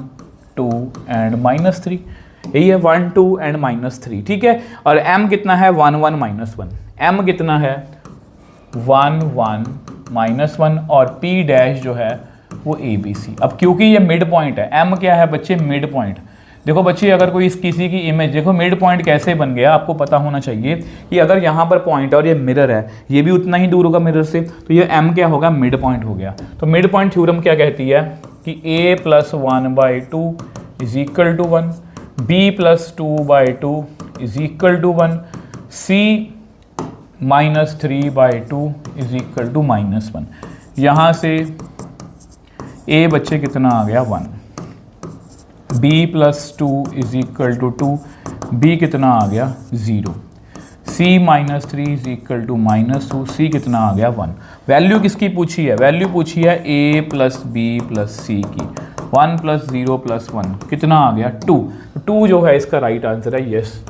2 एंड -3, यही है 1 2 एंड -3, ठीक है। और m कितना है 1 1 -1, m कितना है 1 1 -1 और p डैश जो है वो ABC। अब क्योंकि ये मिड पॉइंट है, m क्या है बच्चे मिड पॉइंट। देखो बच्चे अगर कोई किसी की इमेज, देखो मिड पॉइंट कैसे बन गया आपको पता होना चाहिए कि अगर यहाँ पर पॉइंट और ये मिरर है, ये भी उतना ही दूर होगा मिरर से, तो ये m क्या होगा मिड पॉइंट हो गया। तो मिड पॉइंट थ्योरम क्या कहती है कि a plus 1/2 is equal to 1, b plus 2/2 is equal to 1, c minus 3/2 is equal to -1। यहाँ से a बच्चे कितना आ गया 1, b plus 2 is equal to 2, b कितना आ गया 0, c minus 3 is equal to -2, c कितना आ गया 1। वैल्यू किसकी पूछी है, वैल्यू पूछी है a plus b plus c की, 1 प्लस 0 प्लस 1 कितना आ गया 2। 2 जो है इसका राइट आंसर है, यस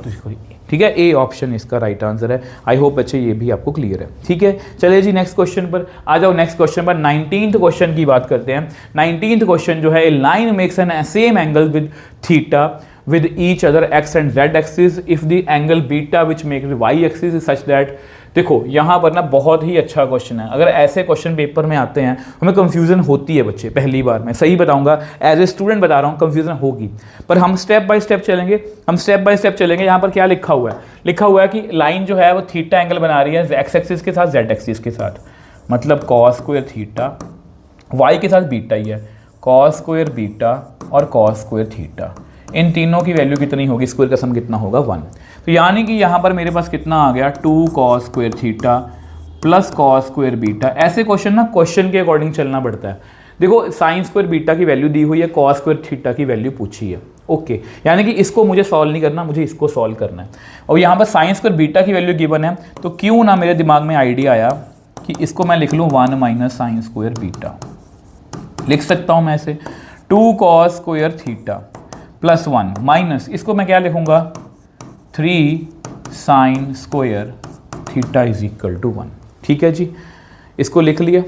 ठीक है, ए ऑप्शन इसका राइट आंसर है। आई होप बच्चे ये भी आपको क्लियर है, ठीक है। चलिए जी नेक्स्ट क्वेश्चन पर आ जाओ। नेक्स्ट क्वेश्चन पर 19th क्वेश्चन की बात करते हैं। 19th क्वेश्चन जो है, a line makes an same angle with theta with each other x and z axis if the angle beta which make y axis is such that। देखो यहाँ पर ना बहुत ही अच्छा क्वेश्चन है, अगर ऐसे क्वेश्चन पेपर में आते हैं हमें कंफ्यूजन होती है बच्चे, पहली बार मैं सही बताऊंगा, एज ए स्टूडेंट बता रहा हूँ कंफ्यूजन होगी, पर हम स्टेप बाय स्टेप चलेंगे। यहाँ पर क्या लिखा हुआ है, लिखा हुआ है कि लाइन जो है वो थीटा एंगल बना रही है एक्स एक्सिस के साथ जेड एक्सिस के साथ, मतलब कॉस स्क्वायर थीटा, वाई के साथ बीटा ही है, कॉस स्क्वायर बीटा और कॉस स्क्वायर थीटा, इन तीनों की वैल्यू कितनी होगी, स्क्वायर का सम कितना होगा 1। तो यानी कि यहाँ पर मेरे पास कितना आ गया 2 cos square theta plus cos square beta. ऐसे क्वेश्चन ना क्वेश्चन के अकॉर्डिंग चलना पड़ता है। देखो साइन स्क्वायर बीटा की वैल्यू दी हुई है, कॉस स्क्वायर थीटा की वैल्यू पूछी है, ओके, यानी कि इसको मुझे सॉल्व नहीं करना, मुझे इसको सॉल्व करना है। और यहाँ पर साइन स्क्वायर बीटा की वैल्यू गिवन है, तो क्यों ना मेरे दिमाग में आइडिया आया कि इसको मैं लिख लूँ 1 माइनस साइन स्क्वायर बीटा, लिख सकता हूँ मैं ऐसे 2 cos square theta plus 1 minus, इसको मैं क्या लिखूंगा 3 sine square theta is equal to 1। ठीक है जी, इसको लिख लिया।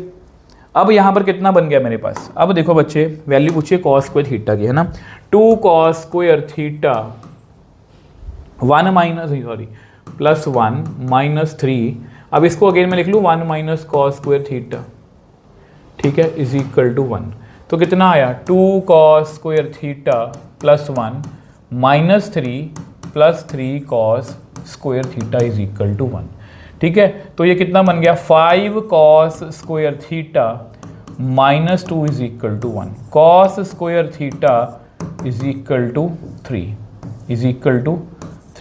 अब यहाँ पर कितना बन गया मेरे पास, अब देखो बच्चे वैल्यू पूछिए कॉस स्क्वायर थीटा की, है ना, 2 cos square theta 1 minus sorry plus 1 minus 3, अब इसको अगेन मैं लिख लूँ 1 माइनस कॉस स्क्वायर थीटा, ठीक है, इज इक्वल टू 1। तो कितना आया 2 cos square theta plus 1 minus 3 plus 3 cos square theta is equal to 1। ठीक है, तो ये कितना बन गया 5 cos square theta minus 2 is equal to 1, cos square theta is equal to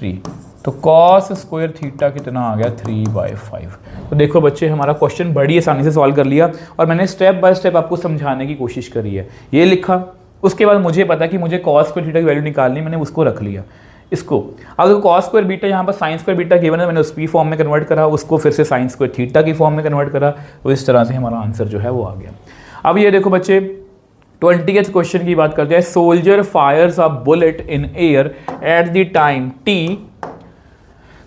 3 तो कॉस स्क्वायर थीटा कितना आ गया 3/5। तो देखो बच्चे हमारा क्वेश्चन बड़ी आसानी से सॉल्व कर लिया, और मैंने स्टेप बाय स्टेप आपको समझाने की कोशिश करी है। ये लिखा, उसके बाद मुझे पता कि मुझे कॉस स्क्वायर थीटा की वैल्यू निकालनी, मैंने उसको रख लिया इसको। अब देखो कॉस स्क्वायर बीटा यहाँ पर साइन स्क्वायर बीटा गिवन है, मैंने उसकी फॉर्म में कन्वर्ट करा, उसको फिर से साइन स्क्वायर थीटा की फॉर्म में कन्वर्ट करा, तो इस तरह से हमारा आंसर जो है वो आ गया। अब ये देखो बच्चे 20th क्वेश्चन की बात करते हैं। Soldier Fyers a bullet in air at the time t,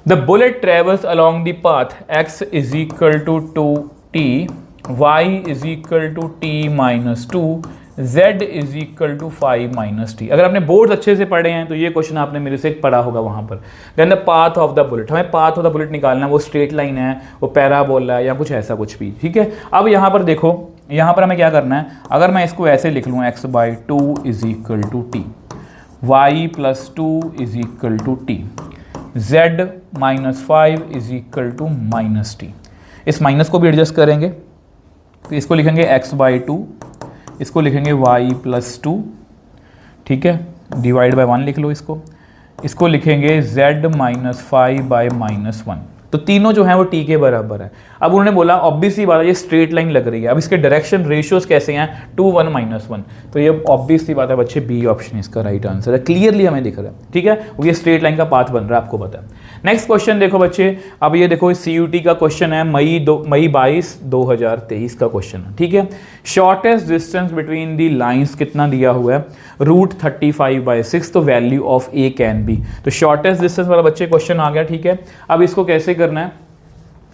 the bullet travels along the path x is equal to 2t, y is equal to t minus 2, z is equal to 5 minus t। अगर आपने board अच्छे से पढ़े हैं तो ये question आपने मेरे से पढ़ा होगा वहाँ पर। Then the path of the bullet, हमें पाथ ऑफ द बुलेट निकालना है, वो स्ट्रेट लाइन है, वो पैराबोला है या कुछ ऐसा कुछ भी। ठीक है, अब यहाँ पर देखो, यहाँ पर हमें क्या करना है, अगर मैं इसको ऐसे लिख लूँ x/2 is equal to T, y plus 2 is equal to T, z minus 5 is equal to minus T. इस माइनस को भी एडजस्ट करेंगे, तो इसको लिखेंगे x/2, इसको लिखेंगे y प्लस 2, ठीक है, डिवाइड बाय 1 लिख लो इसको लिखेंगे z माइनस 5 बाय माइनस 1। तो तीनों जो है वो t के बराबर है। अब उन्होंने बोला ऑब्वियस सी बात है, ये स्ट्रेट लाइन लग रही है, अब इसके डायरेक्शन रेशियोज कैसे हैं 2 1 -1, तो ये ऑब्वियस सी बात है बच्चे, बी ऑप्शन इसका राइट आंसर है, क्लियरली हमें दिख रहा है। ठीक है, ये स्ट्रेट लाइन का पाथ बन रहा है, आपको पता है। नेक्स्ट क्वेश्चन देखो बच्चे, अब ये देखो CUT का क्वेश्चन है, मई 22 2023 का क्वेश्चन है। ठीक है, shortest distance between the lines कितना दिया हुआ है, √35/6, तो value of A can be. तो शॉर्टेस्ट डिस्टेंस वाला बच्चे क्वेश्चन आ गया। ठीक है, अब इसको कैसे करना है,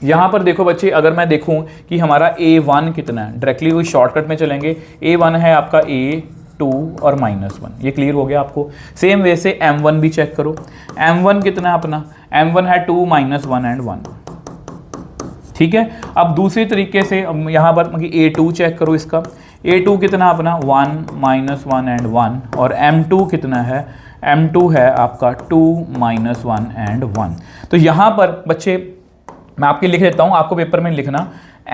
यहाँ पर देखो बच्चे, अगर मैं देखूँ कि हमारा A1 कितना है, डायरेक्टली वही शॉर्टकट में चलेंगे। A1 है आपका A2 और -1, ये क्लियर हो गया आपको। सेम वे से M1 भी चेक करो, M1 कितना है अपना, M1 है 2 -1 एंड 1। ठीक है, अब दूसरी तरीके से यहाँ पर A2 चेक करो, इसका A2 कितना अपना 1 -1 एंड 1, और M2 कितना है, M2 है आपका 2 -1 एंड 1। तो यहाँ पर बच्चे मैं आपके लिख देता हूँ, आपको पेपर में लिखना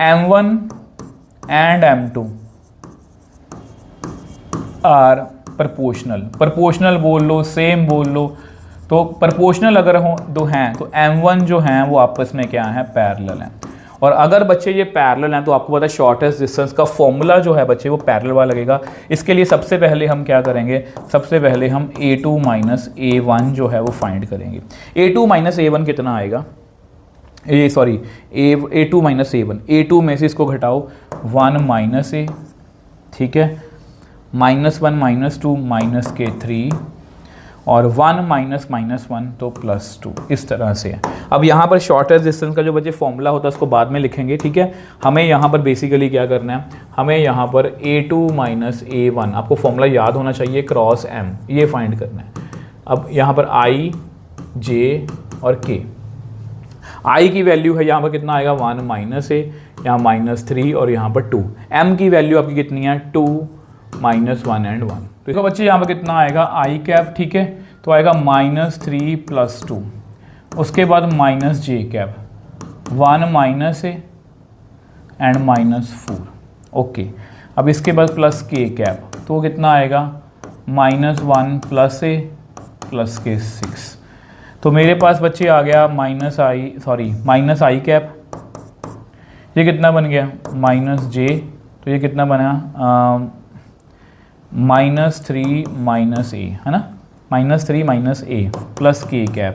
M1 and M2 are proportional बोल लो, सेम बोल लो। तो प्रोपोर्शनल अगर हो दो हैं तो M1 जो हैं वो आपस में क्या है, पैरेलल हैं। और अगर बच्चे ये पैरेलल हैं तो आपको पता है शॉर्टेस्ट डिस्टेंस का फॉर्मूला जो है बच्चे वो पैरेलल वाला लगेगा। इसके लिए सबसे पहले हम क्या करेंगे, सबसे पहले हम A2 माइनस A1 जो है वो फाइंड करेंगे। A2 माइनस A1 कितना आएगा, A2 माइनस A1, A2 में से इसको घटाओ 1 माइनस A, ठीक है, -1 -2 माइनस के 3, और 1 -1 तो +2, इस तरह से है। अब यहाँ पर शॉर्टेस्ट डिस्टेंस का जो बच्चे फॉर्मूला होता है उसको बाद में लिखेंगे। ठीक है, हमें यहाँ पर बेसिकली क्या करना है, हमें यहाँ पर A2 माइनस A1, आपको फॉर्मूला याद होना चाहिए, क्रॉस M, ये फाइंड करना है। अब यहाँ पर i, j और k। i की वैल्यू है यहाँ पर कितना आएगा 1 माइनस ए, यहाँ -3 और यहाँ पर 2। m की वैल्यू आपकी कितनी है 2 -1 एंड 1। तो देखो बच्चे यहाँ पर कितना आएगा i कैप, ठीक है, तो आएगा -3 + 2, उसके बाद -j cap 1 minus A and -4। Okay, अब इसके बाद +k कैप, तो कितना आएगा -1 + a + k 6। तो मेरे पास बच्चे आ गया -i कैप, ये कितना बन गया -j, तो ये कितना बना -3 - a, है ना, -3 - a + k कैप,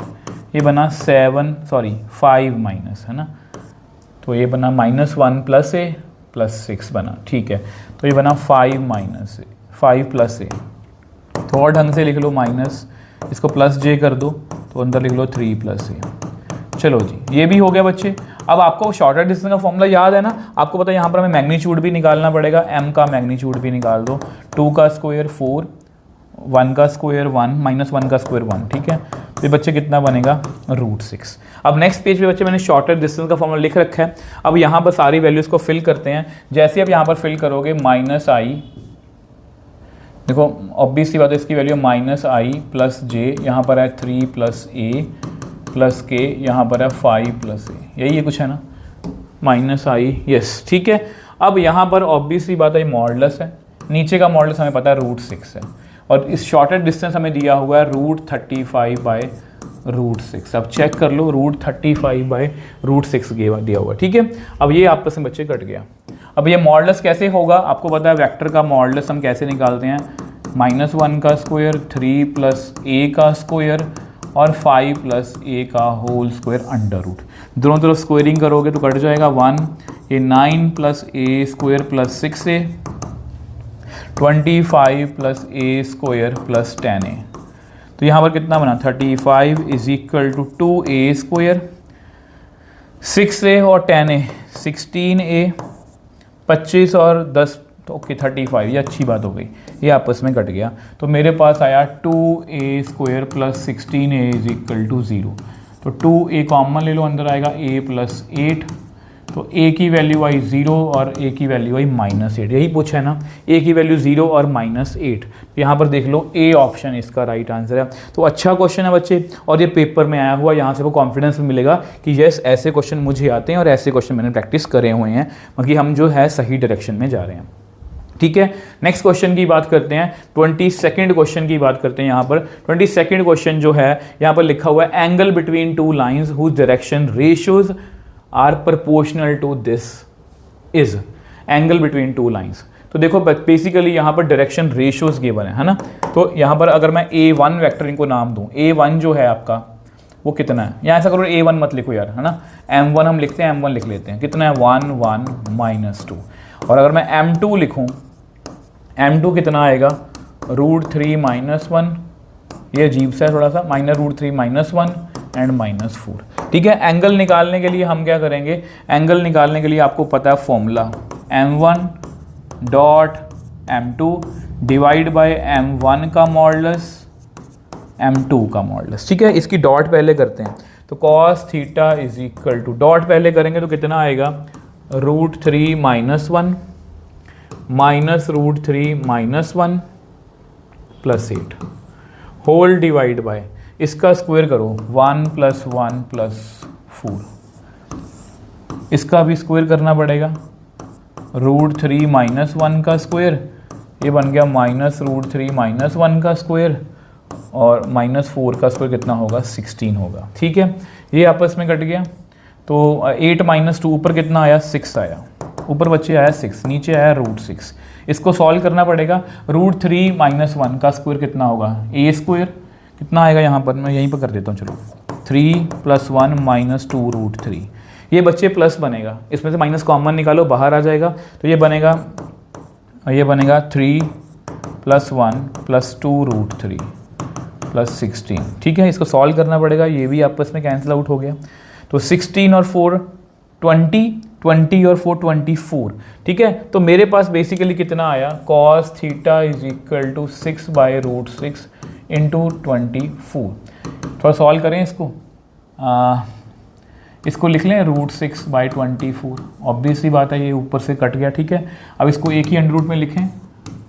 ये बना 5 माइनस, है ना, तो ये बना -1 + a + 6 बना, ठीक है, तो ये बना 5 + a। तो और ढंग से लिख लो माइनस, इसको +j कर दो तो अंदर लिख लो 3 + a। चलो जी, ये भी हो गया बच्चे। अब आपको शॉर्टर डिस्टेंस का फॉर्मूला याद है ना, आपको पता है यहाँ पर हमें मैग्नीट्यूड भी निकालना पड़ेगा, m का मैग्नीट्यूड भी निकाल दो, 2 का स्क्वायर 4, 1 का स्क्वायर 1, -1 का स्क्वायर 1, ठीक है, तो ये बच्चे कितना बनेगा √6। अब नेक्स्ट पेज पे बच्चे मैंने शॉर्टर डिस्टेंस का फॉर्मूला लिख रखा है। अब यहाँ पर सारी वैल्यूज़ को फिल करते हैं। जैसे आप यहाँ पर फिल करोगे -i, देखो ऑब्वियस सी बात है, इसकी वैल्यू -i + j, यहाँ पर है 3 + a + k, यहाँ पर है 5 + a, यही है कुछ, है ना, -i, यस, ठीक है। अब यहाँ पर ऑब्वियस सी बात है, मॉडुलस है, नीचे का मॉडुलस हमें पता है √6 है, और इस शॉर्टर डिस्टेंस हमें दिया हुआ है √35/√6। अब चेक कर लो, √35/√6 दिया हुआ है, ठीक है। अब ये आपस में बच्चे कट गया। अब ये मॉडुलस कैसे होगा, आपको पता है वेक्टर का मॉडुलस हम कैसे निकालते हैं, -1 का स्क्वायर, 3 + a का स्क्वायर और 5 + a का होल स्क्वायर √। दोनों तरफ स्क्वायरिंग करोगे तो कट जाएगा 1, ये 9 + a square + 6a, 25 + a square + 10a। तो यहाँ पर कितना बना 35 = 2a स्क्वायर, 6a और 10a 16a, 25 और 10, तो ओके 35, ये अच्छी बात हो गई, ये आपस में कट गया। तो मेरे पास आया 2a स्क्वायर + 16a = 0। तो 2a कॉमन ले लो, अंदर आएगा a + 8, तो a की वैल्यू आई 0 और a की वैल्यू आई -8, यही पूछा है ना, a की वैल्यू 0 और -8। यहाँ पर देख लो a ऑप्शन इसका राइट आंसर है। तो अच्छा क्वेश्चन है बच्चे, और ये पेपर में आया हुआ, यहाँ से वो कॉन्फिडेंस मिलेगा कि यस ऐसे क्वेश्चन मुझे आते हैं और ऐसे क्वेश्चन मैंने प्रैक्टिस करे हुए हैं, मतलब हम जो है सही डायरेक्शन में जा रहे हैं, ठीक है। नेक्स्ट क्वेश्चन की बात करते हैं, 22nd क्वेश्चन की बात करते हैं। यहाँ पर 22nd क्वेश्चन जो है, यहाँ पर लिखा हुआ है angle between 2 lines whose direction ratios are proportional to this is angle between 2 lines. तो देखो बेसिकली यहाँ पर डायरेक्शन रेशियोज गिवन है ना, तो यहाँ पर अगर मैं a1 वेक्टर इनको नाम दूँ, a1 जो है आपका वो कितना है, यहाँ ऐसा करो a1 मत लिखो यार, है ना, m1 हम लिखते हैं, m1 लिख लेते हैं, कितना है 1 1 -2। और अगर मैं m2 लिखूँ, m2 कितना आएगा √3 - 1, ये अजीब सा है थोड़ा सा, -√3 - 1 एंड -4, ठीक है। एंगल निकालने के लिए हम क्या करेंगे, एंगल निकालने के लिए आपको पता है formula m1 dot m2 divide by m1 का मॉडुलस m2 का मॉडुलस, ठीक है। इसकी डॉट पहले करते हैं, तो cos थीटा = डॉट पहले करेंगे तो कितना आएगा √3 - 1 -√3 - 1 + 8 होल डिवाइड बाय, इसका स्क्वायर करो 1 + 1 + 4, इसका भी स्क्वायर करना पड़ेगा, √3 - 1 का स्क्वायर, ये बन गया -√3 - 1 का स्क्वायर, और -4 का स्क्वायर कितना होगा 16 होगा, ठीक है। ये आपस में कट गया, तो 8 - 2 ऊपर कितना आया 6 आया, ऊपर बच्चे आया 6, नीचे आया √6। इसको सॉल्व करना पड़ेगा, √3 - 1 का स्क्वायर कितना होगा a स्क्वायर, कितना आएगा यहाँ पर, मैं यहीं पर कर देता हूँ, चलो 3 + 1 - 2 √3, ये बच्चे प्लस बनेगा, इसमें से माइनस कॉमन निकालो, बाहर आ जाएगा, तो ये बनेगा 3 + 1 + 2 √3 + 16, ठीक है। इसको सॉल्व करना पड़ेगा, ये भी आपस में कैंसिल आउट हो गया, तो 16 और 4 20, 20 और 4 24, ठीक है। तो मेरे पास बेसिकली कितना आया cos थीटा = 6/√6 इंटू 24। थोड़ा सॉल्व करें इसको। इसको लिख लें √6/24। ऑब्वियसली बात है, ये ऊपर से कट गया, ठीक है। अब इसको एक ही अंडर रूट में लिखें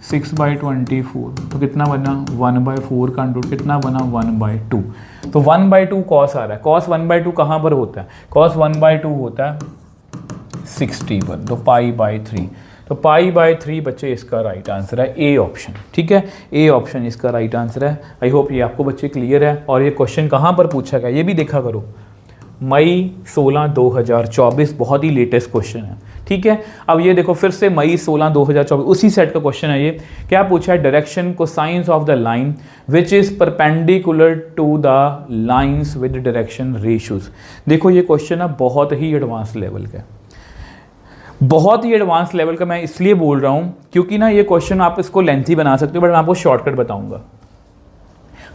6/24, तो कितना बना 1/4 का अंडर रूट कितना बना 1/2। तो 1/2 कॉस आ रहा है। कॉस 1/2 कहाँ पर होता है? कॉस 1/2 होता है 60 पर, तो π/3। तो π/3 बच्चे इसका राइट आंसर है ए ऑप्शन, ठीक है। ए ऑप्शन इसका राइट आंसर है। आई होप ये आपको बच्चे क्लियर है। और ये क्वेश्चन कहाँ पर पूछा गया ये भी देखा करो, मई 16 2024, बहुत ही लेटेस्ट क्वेश्चन है, ठीक है। अब ये देखो फिर से मई 16 2024 उसी सेट का क्वेश्चन है ये। क्या पूछा है? Direction cosines of the line which is perpendicular to the lines with direction ratios. देखो ये क्वेश्चन है बहुत ही एडवांस लेवल का, बहुत ही एडवांस लेवल का। मैं इसलिए बोल रहा हूँ क्योंकि ना ये क्वेश्चन आप इसको लेंथी बना सकते हो, बट मैं आपको शॉर्टकट बताऊंगा।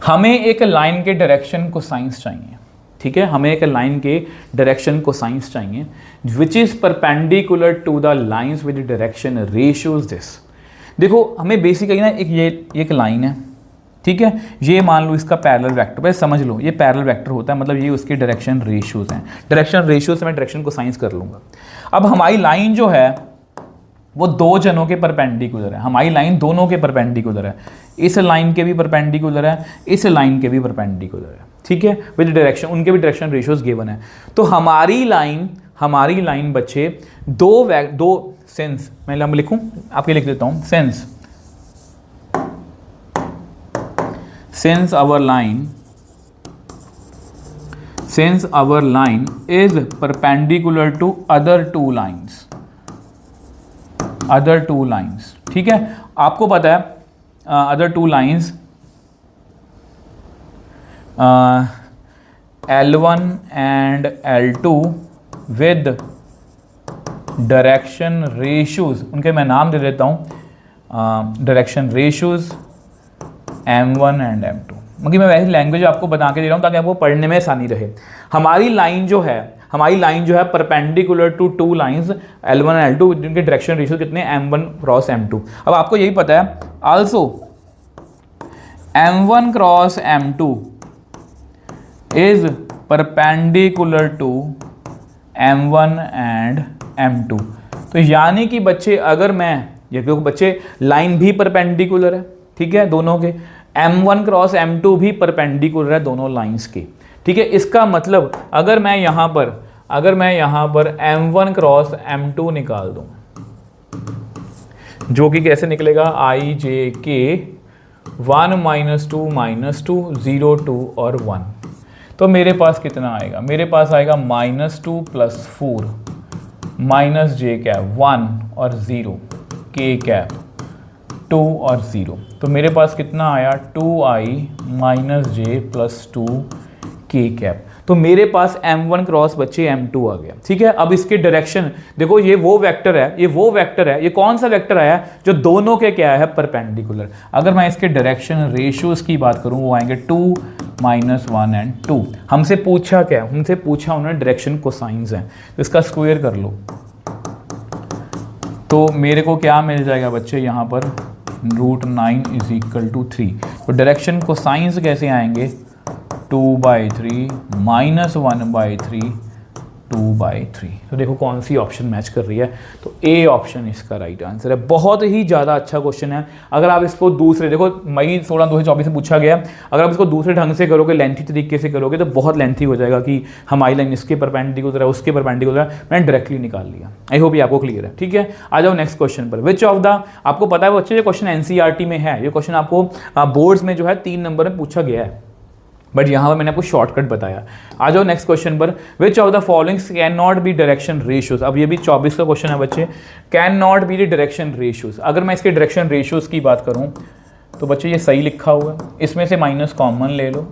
हमें एक लाइन के डायरेक्शन कोसाइंस चाहिए, ठीक है। हमें एक लाइन के डायरेक्शन कोसाइंस चाहिए which is perpendicular to the lines with direction ratios this. देखो हमें बेसिकली ना एक लाइन है, ठीक है। ये मान लो इसका पैरेलल वेक्टर, बस समझ लो ये पैरेलल वेक्टर होता है, मतलब ये उसके डायरेक्शन रेशियोज हैं। डायरेक्शन रेशियो से मैं डायरेक्शन कोसाइंस कर लूँगा। अब हमारी लाइन जो है वो दो जनों के परपेंडिकुलर है। हमारी लाइन दोनों के परपेंडिकुलर है, इस लाइन के भी परपेंडिकुलर है, इस लाइन के भी परपेंडिकुलर है, ठीक है। विद डायरेक्शन, उनके भी डायरेक्शन रेशियोज गिवन है। तो हमारी लाइन बच्चे दो सेंस, मैं लिखूं आपके लिख देता हूं, since our line is perpendicular to other two lines, ठीक है। आपको पता है other two lines L1 and L2 with direction ratios, उनके मैं नाम दे देता हूँ, direction ratios M1 and M2। मतलब मैं वैसे लैंग्वेज आपको बता के दे रहा हूँ ताकि आपको पढ़ने में आसानी रहे। हमारी लाइन जो है perpendicular to two lines L1 and L2 जिनके डायरेक्शन रेशियो कितने M1 क्रॉस M2। अब आपको यही पता है also M1 cross M2 is perpendicular to M1 and M2। तो यानी कि बच्चे अगर मैं ये देखो बच्चे लाइन भी परपेंडिकुलर है, ठीक है, दोनों के M1 क्रॉस M2 भी परपेंडिकुलर है दोनों लाइंस के, ठीक है। इसका मतलब अगर मैं यहाँ पर M1 क्रॉस M2 निकाल दूं, जो कि कैसे निकलेगा IJK 1 - 2 - 2 0 2 और 1, तो मेरे पास कितना आएगा? मेरे पास आएगा -2 + 4 -j कैप 1 और 0 k कैप 2 और 0, तो मेरे पास कितना आया 2i - j + 2 k कैप। तो मेरे पास M1 क्रॉस बच्चे M2 आ गया, ठीक है। अब इसके डायरेक्शन देखो, ये वो वेक्टर है, ये कौन सा वेक्टर आया जो दोनों के क्या है परपेंडिकुलर। अगर मैं इसके डायरेक्शन रेशियोज की बात करूं वो आएंगे 2 - 1 एंड 2। हमसे पूछा क्या? हमसे पूछा उन्होंने डायरेक्शन कोसाइंस है, तो इसका स्क्वायर कर लो, तो मेरे को क्या मिल जाएगा बच्चे यहाँ पर √9 = 3। तो डायरेक्शन कोसाइंस कैसे आएंगे 2/3 - 1/3 2/3। तो देखो कौन सी ऑप्शन मैच कर रही है, तो ए ऑप्शन इसका राइट आंसर है। बहुत ही ज़्यादा अच्छा क्वेश्चन है। अगर आप इसको दूसरे देखो मई 16 2024 से पूछा गया, अगर आप इसको दूसरे ढंग से करोगे, लेंथी तरीके से करोगे तो बहुत लेंथी हो जाएगा कि हमारी लाइन इसके परपेंडिकुलर है, उसके परपेंडिकुलर है। मैंने डायरेक्टली निकाल लिया। आई होप ये आपको क्लियर है, ठीक है। आ जाओ नेक्स्ट क्वेश्चन पर। विच ऑफ द, आपको पता है बच्चे ये क्वेश्चन एनसीईआरटी में है, ये क्वेश्चन आपको बोर्ड्स में जो है 3 नंबर में पूछा गया है, बट यहाँ पर मैंने आपको शॉर्टकट बताया। आ जाओ नेक्स्ट क्वेश्चन पर। Which of the followings can not be direction ratios. अब ये भी 24 का क्वेश्चन है बच्चे, can not be the direction ratios. अगर मैं इसके डायरेक्शन रेशियोज की बात करूँ तो बच्चे ये सही लिखा हुआ है, इसमें से माइनस कॉमन ले लो,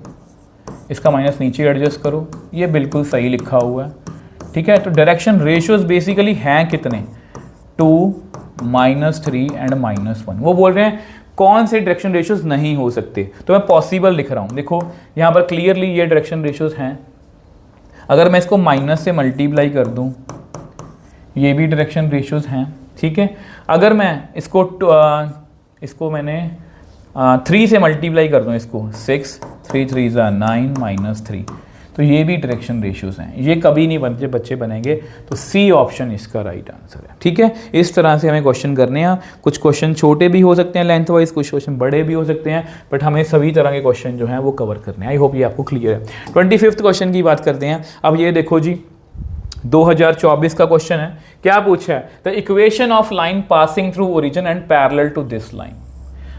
इसका माइनस नीचे एडजस्ट करो, ये बिल्कुल सही लिखा हुआ है, ठीक है। तो डायरेक्शन रेशियोज बेसिकली हैं कितने 2 - 3 एंड -1। वो बोल रहे हैं कौन से डायरेक्शन रेशियोज नहीं हो सकते, तो मैं पॉसिबल लिख रहा हूँ। देखो यहाँ पर क्लियरली ये डायरेक्शन रेशियोज हैं। अगर मैं इसको माइनस से मल्टीप्लाई कर दूँ, ये भी डायरेक्शन रेशियोज हैं, ठीक है। अगर मैं इसको मैंने 3 से मल्टीप्लाई कर दूँ इसको, 6, 3 3 9 माइनस 3, तो ये भी डायरेक्शन रेशियोज हैं, ये कभी नहीं बनते बच्चे बनेंगे, तो सी ऑप्शन इसका राइट आंसर है। ठीक है, इस तरह से हमें क्वेश्चन करने हैं। कुछ क्वेश्चन छोटे भी हो सकते हैं लेंथ वाइज, कुछ क्वेश्चन बड़े भी हो सकते हैं, बट हमें सभी तरह के क्वेश्चन जो हैं वो कवर करने हैं। आई होप ये आपको क्लियर है। 25th क्वेश्चन की बात करते हैं। अब ये देखो जी, 2024 का क्वेश्चन है। क्या पूछा है? The equation of line passing through origin and parallel to this line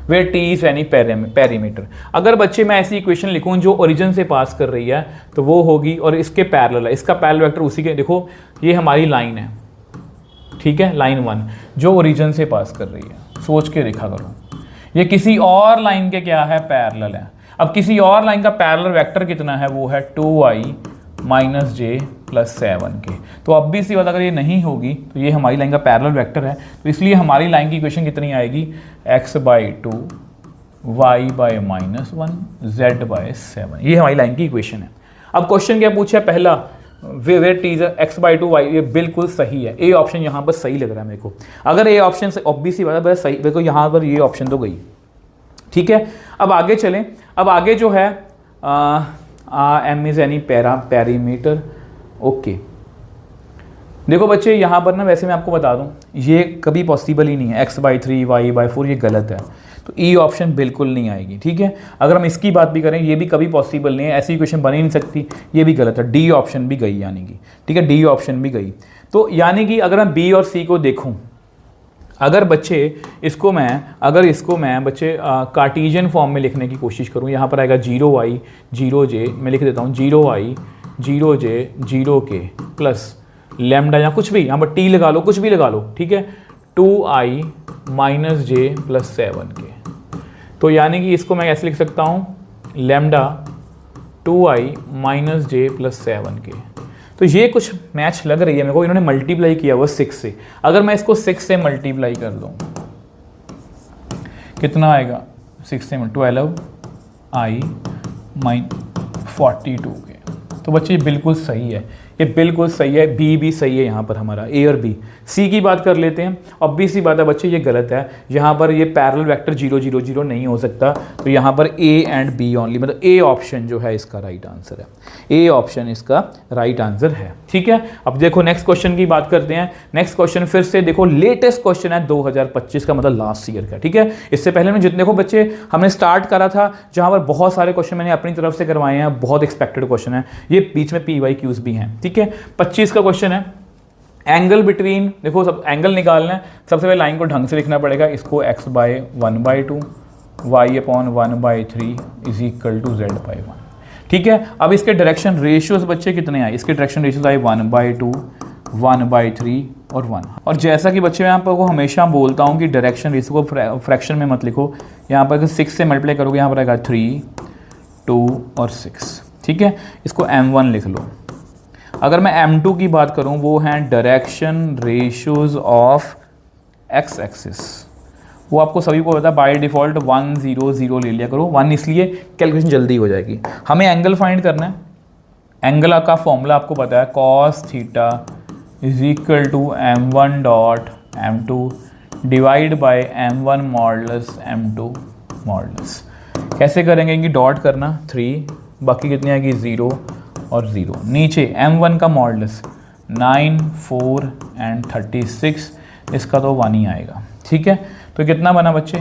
where T is any parameter. अगर बच्चे मैं ऐसी इक्वेशन लिखूं जो ओरिजिन से पास कर रही है तो वो होगी, और इसके पैरेलल है, इसका पैरेलल वेक्टर उसी के, देखो ये हमारी लाइन है, ठीक है, लाइन 1 जो ओरिजिन से पास कर रही है, सोच के देखा करो, ये किसी और लाइन के क्या है, पैरेलल है। अब किसी और लाइन का पैरेलल वेक्टर कितना है, वो है 2i माइनस जे प्लस 7 के। तो अब भी सी बात, अगर ये नहीं होगी तो ये हमारी लाइन का पैरेलल वेक्टर है, तो इसलिए हमारी लाइन की इक्वेशन कितनी आएगी, x/2 y/-1 z/7। ये हमारी लाइन की इक्वेशन है। अब क्वेश्चन क्या पूछा है पहला, where T is x/2 y, ये बिल्कुल सही है, ए ऑप्शन यहाँ पर सही लग रहा है मेरे को। अगर ए ऑप्शन से ऑब्वियसली बात है सही, देखो यहाँ पर ये ऑप्शन तो गई, ठीक है। अब आगे चलें, अब आगे जो है M is any parameter, okay. देखो बच्चे यहाँ पर ना, वैसे मैं आपको बता दूँ ये कभी पॉसिबल ही नहीं है, x/3 y/4 ये गलत है, तो ई ऑप्शन बिल्कुल नहीं आएगी, ठीक है। अगर हम इसकी बात भी करें, ये भी कभी पॉसिबल नहीं है, ऐसी इक्वेशन बन ही नहीं सकती, ये भी गलत है, डी ऑप्शन भी गई यानी कि, ठीक है, डी ऑप्शन भी गई। तो यानी कि अगर मैं बी और सी को देखूँ, अगर बच्चे इसको मैं बच्चे कार्टेशियन फॉर्म में लिखने की कोशिश करूँ, यहाँ पर आएगा 0i 0j, मैं लिख देता हूँ 0i 0j 0k plus lambda या कुछ भी, यहाँ पर टी लगा लो, कुछ भी लगा लो, ठीक है, 2i माइनस जे प्लस 7k। तो यानी कि इसको मैं ऐसे लिख सकता हूँ, लैम्डा 2i माइनस जे प्लस 7k। तो ये कुछ मैच लग रही है मेरे को, इन्होंने मल्टीप्लाई किया हुआ 6 से। अगर मैं इसको 6 से मल्टीप्लाई कर दूँ कितना आएगा, 6 से 12i माइन 42k। तो बच्चे ये बिल्कुल सही है, ये बिल्कुल सही है, बी भी सही है यहाँ पर हमारा, ए और बी। सी की बात कर लेते हैं। ऑब्वियस सी बात है बच्चे, ये गलत है, यहाँ पर ये पैरेलल वेक्टर 0 0 0 नहीं हो सकता, तो यहाँ पर ए एंड बी ओनली, मतलब ए ऑप्शन जो है इसका राइट आंसर है, ए ऑप्शन इसका राइट आंसर है, ठीक है। अब देखो नेक्स्ट क्वेश्चन की बात करते हैं। नेक्स्ट क्वेश्चन फिर से देखो लेटेस्ट क्वेश्चन है 2025 का, मतलब लास्ट ईयर का, ठीक है। इससे पहले में जितने देखो बच्चे हमने स्टार्ट करा था, जहाँ पर बहुत सारे क्वेश्चन मैंने अपनी तरफ से करवाए हैं, बहुत एक्सपेक्टेड क्वेश्चन है, ये बीच में PYQs भी हैं, ठीक है। 25 का क्वेश्चन है, एंगल बिटवीन, देखो सब एंगल निकालना है, सबसे पहले लाइन को ढंग से लिखना पड़ेगा, इसको x/1/2 y/1/3 is equal to z/1, ठीक है। अब इसके डायरेक्शन रेशियोज बच्चे कितने आए, इसके डायरेक्शन रेशियोज आए 1/2 1/3 और 1। और जैसा कि बच्चे मैं आपको हमेशा बोलता हूँ कि डायरेक्शन रेशियो को फ्रैक्शन में मत लिखो, यहाँ पर 6 से मल्टीप्लाई करोगे, यहाँ पर आएगा 3 2 और 6, ठीक है। इसको m1 लिख लो। अगर मैं m2 की बात करूं, वो हैं direction ratios of x axis, वो आपको सभी को पता है, बाय डिफॉल्ट 1 0 0 ले लिया करो, 1 इसलिए कैलकुलेशन जल्दी हो जाएगी। हमें एंगल फाइंड करना है, एंगल का फॉर्मूला आपको पता है, cos theta is equal to m1 dot m2 divide by m1 modulus m2 modulus. कैसे करेंगे, कि डॉट करना 3, बाकी कितनी आएगी 0 और 0, नीचे m1 का मॉडुलस 9 4 एंड 36, इसका तो 1 ही आएगा, ठीक है। तो कितना बना बच्चे,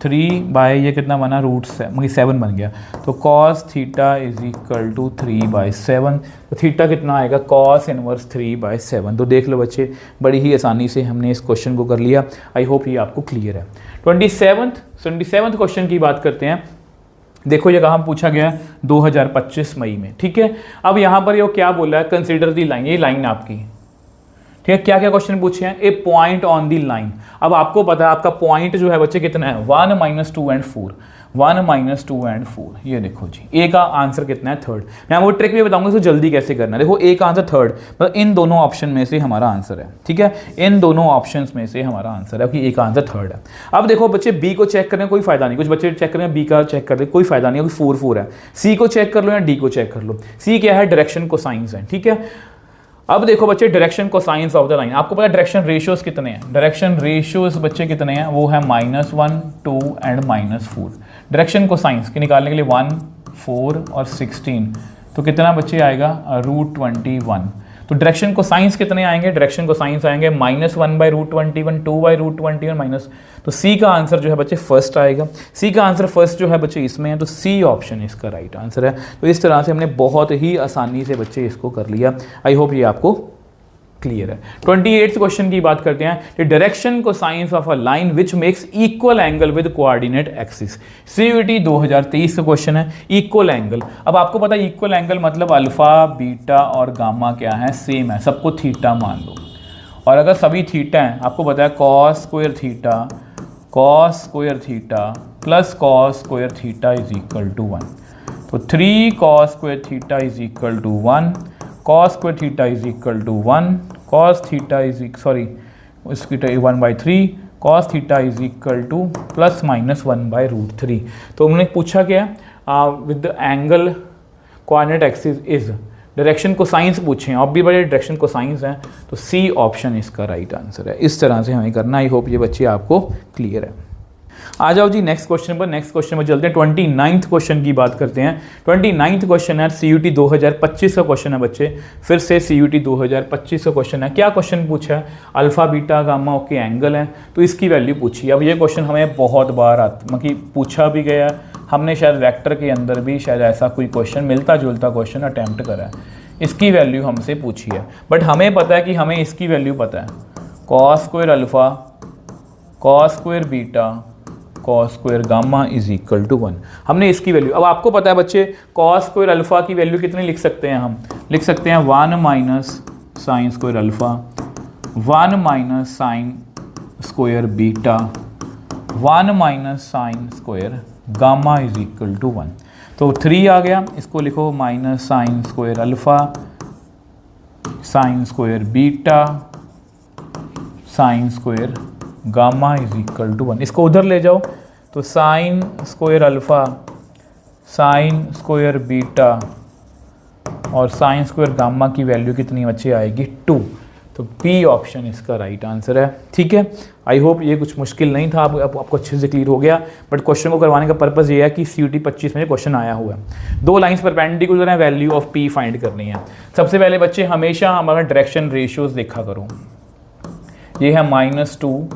3 बाय ये कितना बना, √7 बन गया। तो cos theta is equal to 3/7, तो थीटा कितना आएगा, cos इनवर्स 3/7। तो देख लो बच्चे, बड़ी ही आसानी से हमने इस क्वेश्चन को कर लिया। आई होप ये आपको क्लियर है। 27th क्वेश्चन की बात करते हैं। देखो ये कहाँ पूछा गया है, 2025 मई में, ठीक है। अब यहाँ पर ये क्या बोला है, कंसीडर दी लाइन, ये लाइन आपकी, ठीक है। क्या क्या क्वेश्चन पूछे हैं, ए पॉइंट ऑन दी लाइन। अब आपको पता है आपका पॉइंट जो है बच्चे कितना है, 1 -2 एंड 4, 1 -2 एंड 4। ये देखो जी, ए का आंसर कितना है, 3rd। मैं वो ट्रिक भी बताऊंगा इसको जल्दी कैसे करना है। देखो ए का आंसर 3rd, मतलब इन दोनों ऑप्शन में से हमारा आंसर है, ठीक है, इन दोनों ऑप्शन में से हमारा आंसर है, कि ए का आंसर 3rd है। अब देखो बच्चे बी को चेक करने कोई फायदा नहीं, कुछ बच्चे चेक करें बी का चेक कर ले, कोई फायदा नहीं, 4 4 है। सी को चेक कर लो या डी को चेक कर लो। सी क्या है, डायरेक्शन कोसाइंस है, ठीक है। अब देखो बच्चे direction cosines of the line, आपको पता है डायरेक्शन रेशियोज कितने हैं, डायरेक्शन रेशियोज बच्चे कितने हैं, वो है -1 2 एंड -4। डायरेक्शन कोसाइंस के निकालने के लिए 1, 4 और 16, तो कितना बच्चे आएगा √21। तो डायरेक्शन कोसाइंस कितने आएंगे, डायरेक्शन कोसाइंस आएंगे -1/√21, 2/√21 माइनस, तो सी का आंसर जो है बच्चे फर्स्ट आएगा। सी का आंसर फर्स्ट जो है बच्चे इसमें है, तो सी ऑप्शन इसका राइट आंसर है। तो इस तरह से हमने बहुत ही आसानी से बच्चे इसको कर लिया। आई होप ये आपको क्लियर है। 28th क्वेश्चन की बात करते हैं, direction cosines of a line which makes equal angle with coordinate axis. CUET 2023 का क्वेश्चन है, इक्वल एंगल। अब आपको पता है इक्वल एंगल मतलब अल्फा, बीटा और गामा क्या है, सेम है, सबको थीटा मान लो। और अगर सभी थीटा हैं, आपको पता है cos square theta plus cos square theta is equal to 1। तो 3 cos square theta is equal to 1, cos square theta is equal to 1, cos theta is इसकी 1/3, cos theta is equal to plus minus 1/√3। तो उन्होंने पूछा क्या, with the angle coordinate axis is, direction cosines पूछे हैं, अब भी बड़े डायरेक्शन कोसाइंस हैं, तो सी ऑप्शन इसका राइट आंसर है। इस तरह से हमें करना। आई होप ये बच्चे आपको क्लियर है। आ जाओ जी नेक्स्ट क्वेश्चन पर। नेक्स्ट क्वेश्चन में चलते हैं, 29th क्वेश्चन की बात करते हैं। 29th क्वेश्चन है सीयूटी 2025 का क्वेश्चन है बच्चे, फिर से सीयूटी 2025 का क्वेश्चन है। क्या क्वेश्चन पूछा है, अल्फा बीटा गामा के एंगल है, तो इसकी वैल्यू पूछी। अब ये क्वेश्चन हमें बहुत बार मतलब पूछा भी गया, हमने शायद वेक्टर के अंदर भी शायद ऐसा कोई क्वेश्चन मिलता जुलता क्वेश्चन अटैम्प्ट करा है। इसकी वैल्यू हमसे पूछी है, बट हमें पता है कि हमें इसकी वैल्यू पता है, cos square alpha, cos square beta, cos square gamma is equal to 1। हमने इसकी वैल्यू, अब आपको पता है बच्चे कॉस स्क्वायर अल्फा की वैल्यू कितनी लिख सकते हैं, हम लिख सकते हैं 1 minus sine square alpha, 1 minus sine square beta, 1 minus sine square gamma is equal to 1। तो 3 आ गया, इसको लिखो minus sine square alpha, sine square beta, sign square gamma is equal to 1। इसको उधर ले जाओ, तो sine square alpha, sine square beta और साइन स्क्वायर गामा की वैल्यू कितनी बच्चे आएगी 2। तो बी ऑप्शन इसका राइट आंसर है। ठीक है, आई होप ये कुछ मुश्किल नहीं था, आपको अच्छे से क्लियर हो गया। बट क्वेश्चन को करवाने का पर्पज़ ये है कि सीयूटी 25 में क्वेश्चन आया हुआ है, 2 लाइंस परपेंडिकुलर है, वैल्यू ऑफ पी फाइंड करनी है। सबसे पहले बच्चे हमेशा हमारा डायरेक्शन रेशियोज देखा करो, ये है -2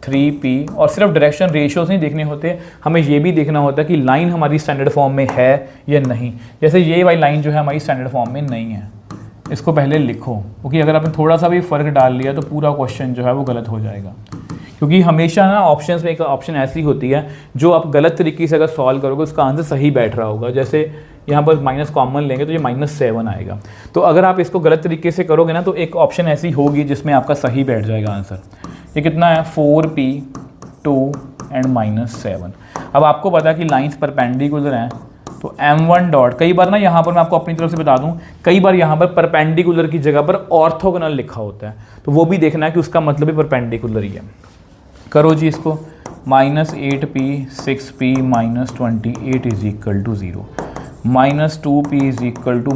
3p, और सिर्फ डायरेक्शन रेशियोज नहीं देखने होते, हमें ये भी देखना होता है कि लाइन हमारी स्टैंडर्ड फॉर्म में है या नहीं। जैसे ये वाली लाइन जो है हमारी स्टैंडर्ड फॉर्म में नहीं है, इसको पहले लिखो, क्योंकि अगर आपने थोड़ा सा भी फ़र्क डाल लिया तो पूरा क्वेश्चन जो है वो गलत हो जाएगा। क्योंकि हमेशा ना ऑप्शंस में एक ऑप्शन ऐसी होती है जो आप गलत तरीके से अगर सॉल्व करोगे उसका आंसर सही बैठ रहा होगा। जैसे यहाँ पर माइनस कॉमन लेंगे तो ये -7 आएगा। तो अगर आप इसको गलत तरीके से करोगे ना तो एक ऑप्शन ऐसी होगी जिसमें आपका सही बैठ जाएगा आंसर। ये कितना है 4p 2 एंड -7। अब आपको पता है कि लाइंस परपेंडिकुलर हैं, तो m1 डॉट, कई बार ना यहाँ पर मैं आपको अपनी तरफ से बता दूँ, कई बार यहाँ पर परपेंडिकुलर की जगह पर ऑर्थोगोनल लिखा होता है, तो वो भी देखना है कि उसका मतलब भी परपेंडिकुलर ही है। करो जी इसको, -8p 6p -28 is equal to 0, -2p is equal to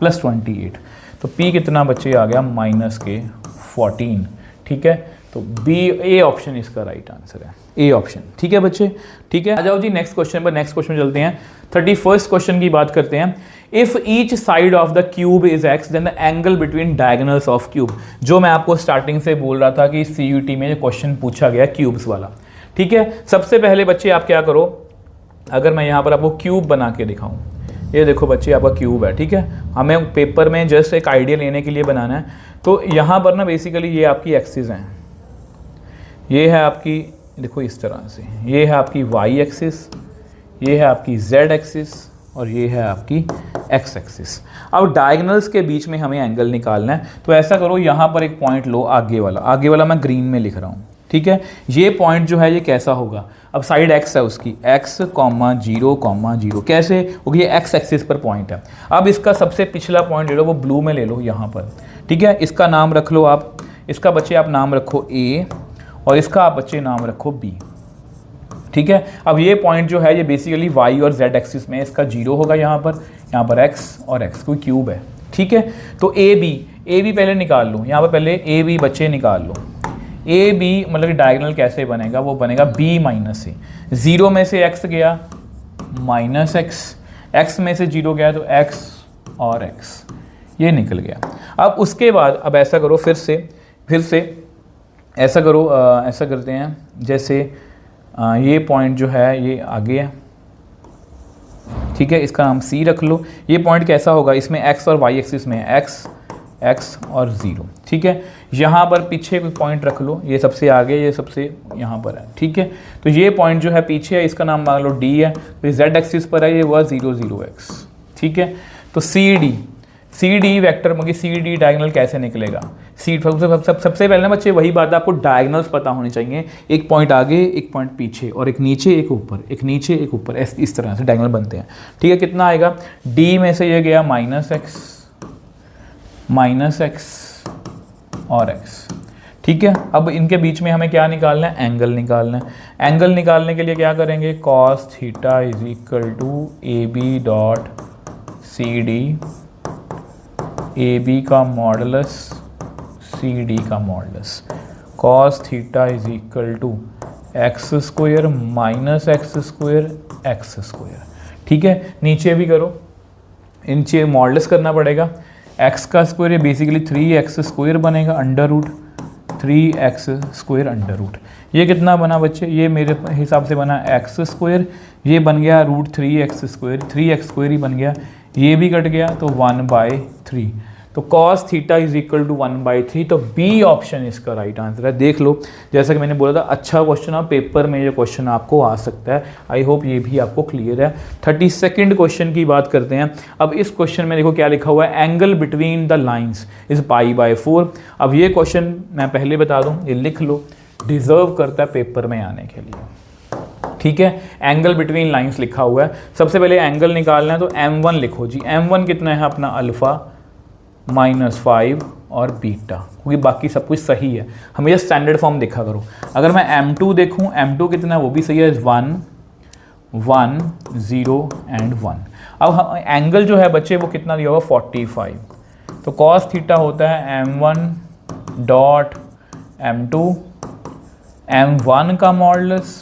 +28। तो p कितना बच्चे आ गया -14। ठीक है, तो बी ए ऑप्शन इसका राइट आंसर है, ए ऑप्शन। ठीक है बच्चे, ठीक है। आ जाओ जी नेक्स्ट क्वेश्चन पर। नेक्स्ट क्वेश्चन चलते हैं, 31st क्वेश्चन की बात करते हैं। If each side of the cube is X then the angle between diagonals of cube. जो मैं आपको स्टार्टिंग से बोल रहा था कि सीयूटी में क्वेश्चन पूछा गया क्यूब्स वाला। ठीक है, सबसे पहले बच्चे आप क्या करो, अगर मैं यहाँ पर आपको क्यूब बना के दिखाऊँ, ये देखो बच्चे आपका क्यूब है। ठीक है, हमें पेपर में जस्ट एक आइडिया लेने के लिए बनाना है। तो यहाँ पर ना बेसिकली ये आपकी एक्सिस हैं, ये है आपकी, देखो इस तरह से, ये है आपकी वाई एक्सिस, ये है आपकी जेड एक्सिस और ये है आपकी एक्स एक्सिस। अब डायगोनल्स के बीच में हमें एंगल निकालना है, तो ऐसा करो यहाँ पर एक पॉइंट लो, आगे वाला मैं ग्रीन में लिख रहा हूँ। ठीक है, ये पॉइंट जो है ये कैसा होगा, अब साइड एक्स है उसकी, x, 0, कैसे, क्योंकि ये एक्स एक्सिस पर पॉइंट है। अब इसका सबसे पिछला पॉइंट ले लो, वो ब्लू में ले लो यहाँ पर। ठीक है, इसका नाम रख लो आप, इसका बच्चे आप नाम रखो a और इसका आप बच्चे नाम रखो b। ठीक है, अब ये पॉइंट जो है ये बेसिकली y और z एक्सिस में, इसका 0 होगा यहाँ पर x और x, कोई क्यूब है। ठीक है, तो ए बी पहले निकाल लो, यहाँ पर पहले ए बी बच्चे निकाल लो। ए बी मतलब कि डायगोनल कैसे बनेगा, वो बनेगा b माइनस ए। 0 में से x गया माइनस x में से 0 गया तो x और x, ये निकल गया। अब उसके बाद अब ऐसा करो फिर से ऐसा करो, ऐसा करते हैं जैसे ये पॉइंट जो है ये आगे है, ठीक है, इसका नाम C रख लो। ये पॉइंट कैसा होगा, इसमें x और y एक्सिस में है x और 0, ठीक है। यहाँ पर पीछे कोई पॉइंट रख लो, ये सबसे आगे, ये सबसे यहाँ पर है, ठीक है। तो ये पॉइंट जो है पीछे है, इसका नाम मान लो D है, तो z एक्सिस पर है, ये हुआ 0 0 x, ठीक है। तो सी डी वेक्टर मतलब सी डी डायगोनल कैसे निकलेगा, सबसे पहले ना बच्चे वही बात है, आपको डायगोनल्स पता होनी चाहिए। एक पॉइंट आगे, एक पॉइंट पीछे, और एक नीचे एक ऊपर, एक नीचे एक ऊपर, इस तरह से डायगोनल बनते हैं, ठीक है। कितना आएगा, डी में से ये गया माइनस एक्स और एक्स, ठीक है। अब इनके बीच में हमें क्या निकालना है, एंगल निकालना है। एंगल निकालने के लिए क्या करेंगे, cos theta is equal to A B dot C D, A B का मॉडुलस सी डी का modulus, cos theta is equal to X square minus X square, ठीक है। नीचे भी करो, नीचे मॉडुलस करना पड़ेगा, एक्स का स्क्वायर ये बेसिकली 3x स्क्वायर बनेगा, under root 3x square under root, ये कितना बना बच्चे, ये मेरे हिसाब से बना x स्क्वायर, ये बन गया root 3x square, 3x square ही बन गया, ये भी कट गया तो 1/3, तो cos theta is equal to 1/3, तो बी ऑप्शन इसका राइट आंसर है। देख लो, जैसा कि मैंने बोला था, अच्छा क्वेश्चन है, पेपर में ये क्वेश्चन आपको आ सकता है। आई होप ये भी आपको क्लियर है। 32nd क्वेश्चन की बात करते हैं। अब इस क्वेश्चन में देखो क्या लिखा हुआ है, angle between the lines is π/4। अब ये क्वेश्चन मैं पहले बता दूँ, ये लिख लो, डिजर्व करता है पेपर में आने के लिए, ठीक है। एंगल बिटवीन लाइंस लिखा हुआ है, सबसे पहले एंगल निकालना है तो m1 लिखो जी। m1 कितना है अपना, अल्फा -5 और बीटा, क्योंकि बाकी सब कुछ सही है, हमें ये स्टैंडर्ड फॉर्म देखा करो। अगर मैं m2 देखूं, m2 कितना है वो भी सही है, 1 1 0 एंड 1। अब एंगल जो है बच्चे वो कितना दिया हुआ, 45, तो cos थीटा होता है m1 डॉट m2, m1 का मॉडुलस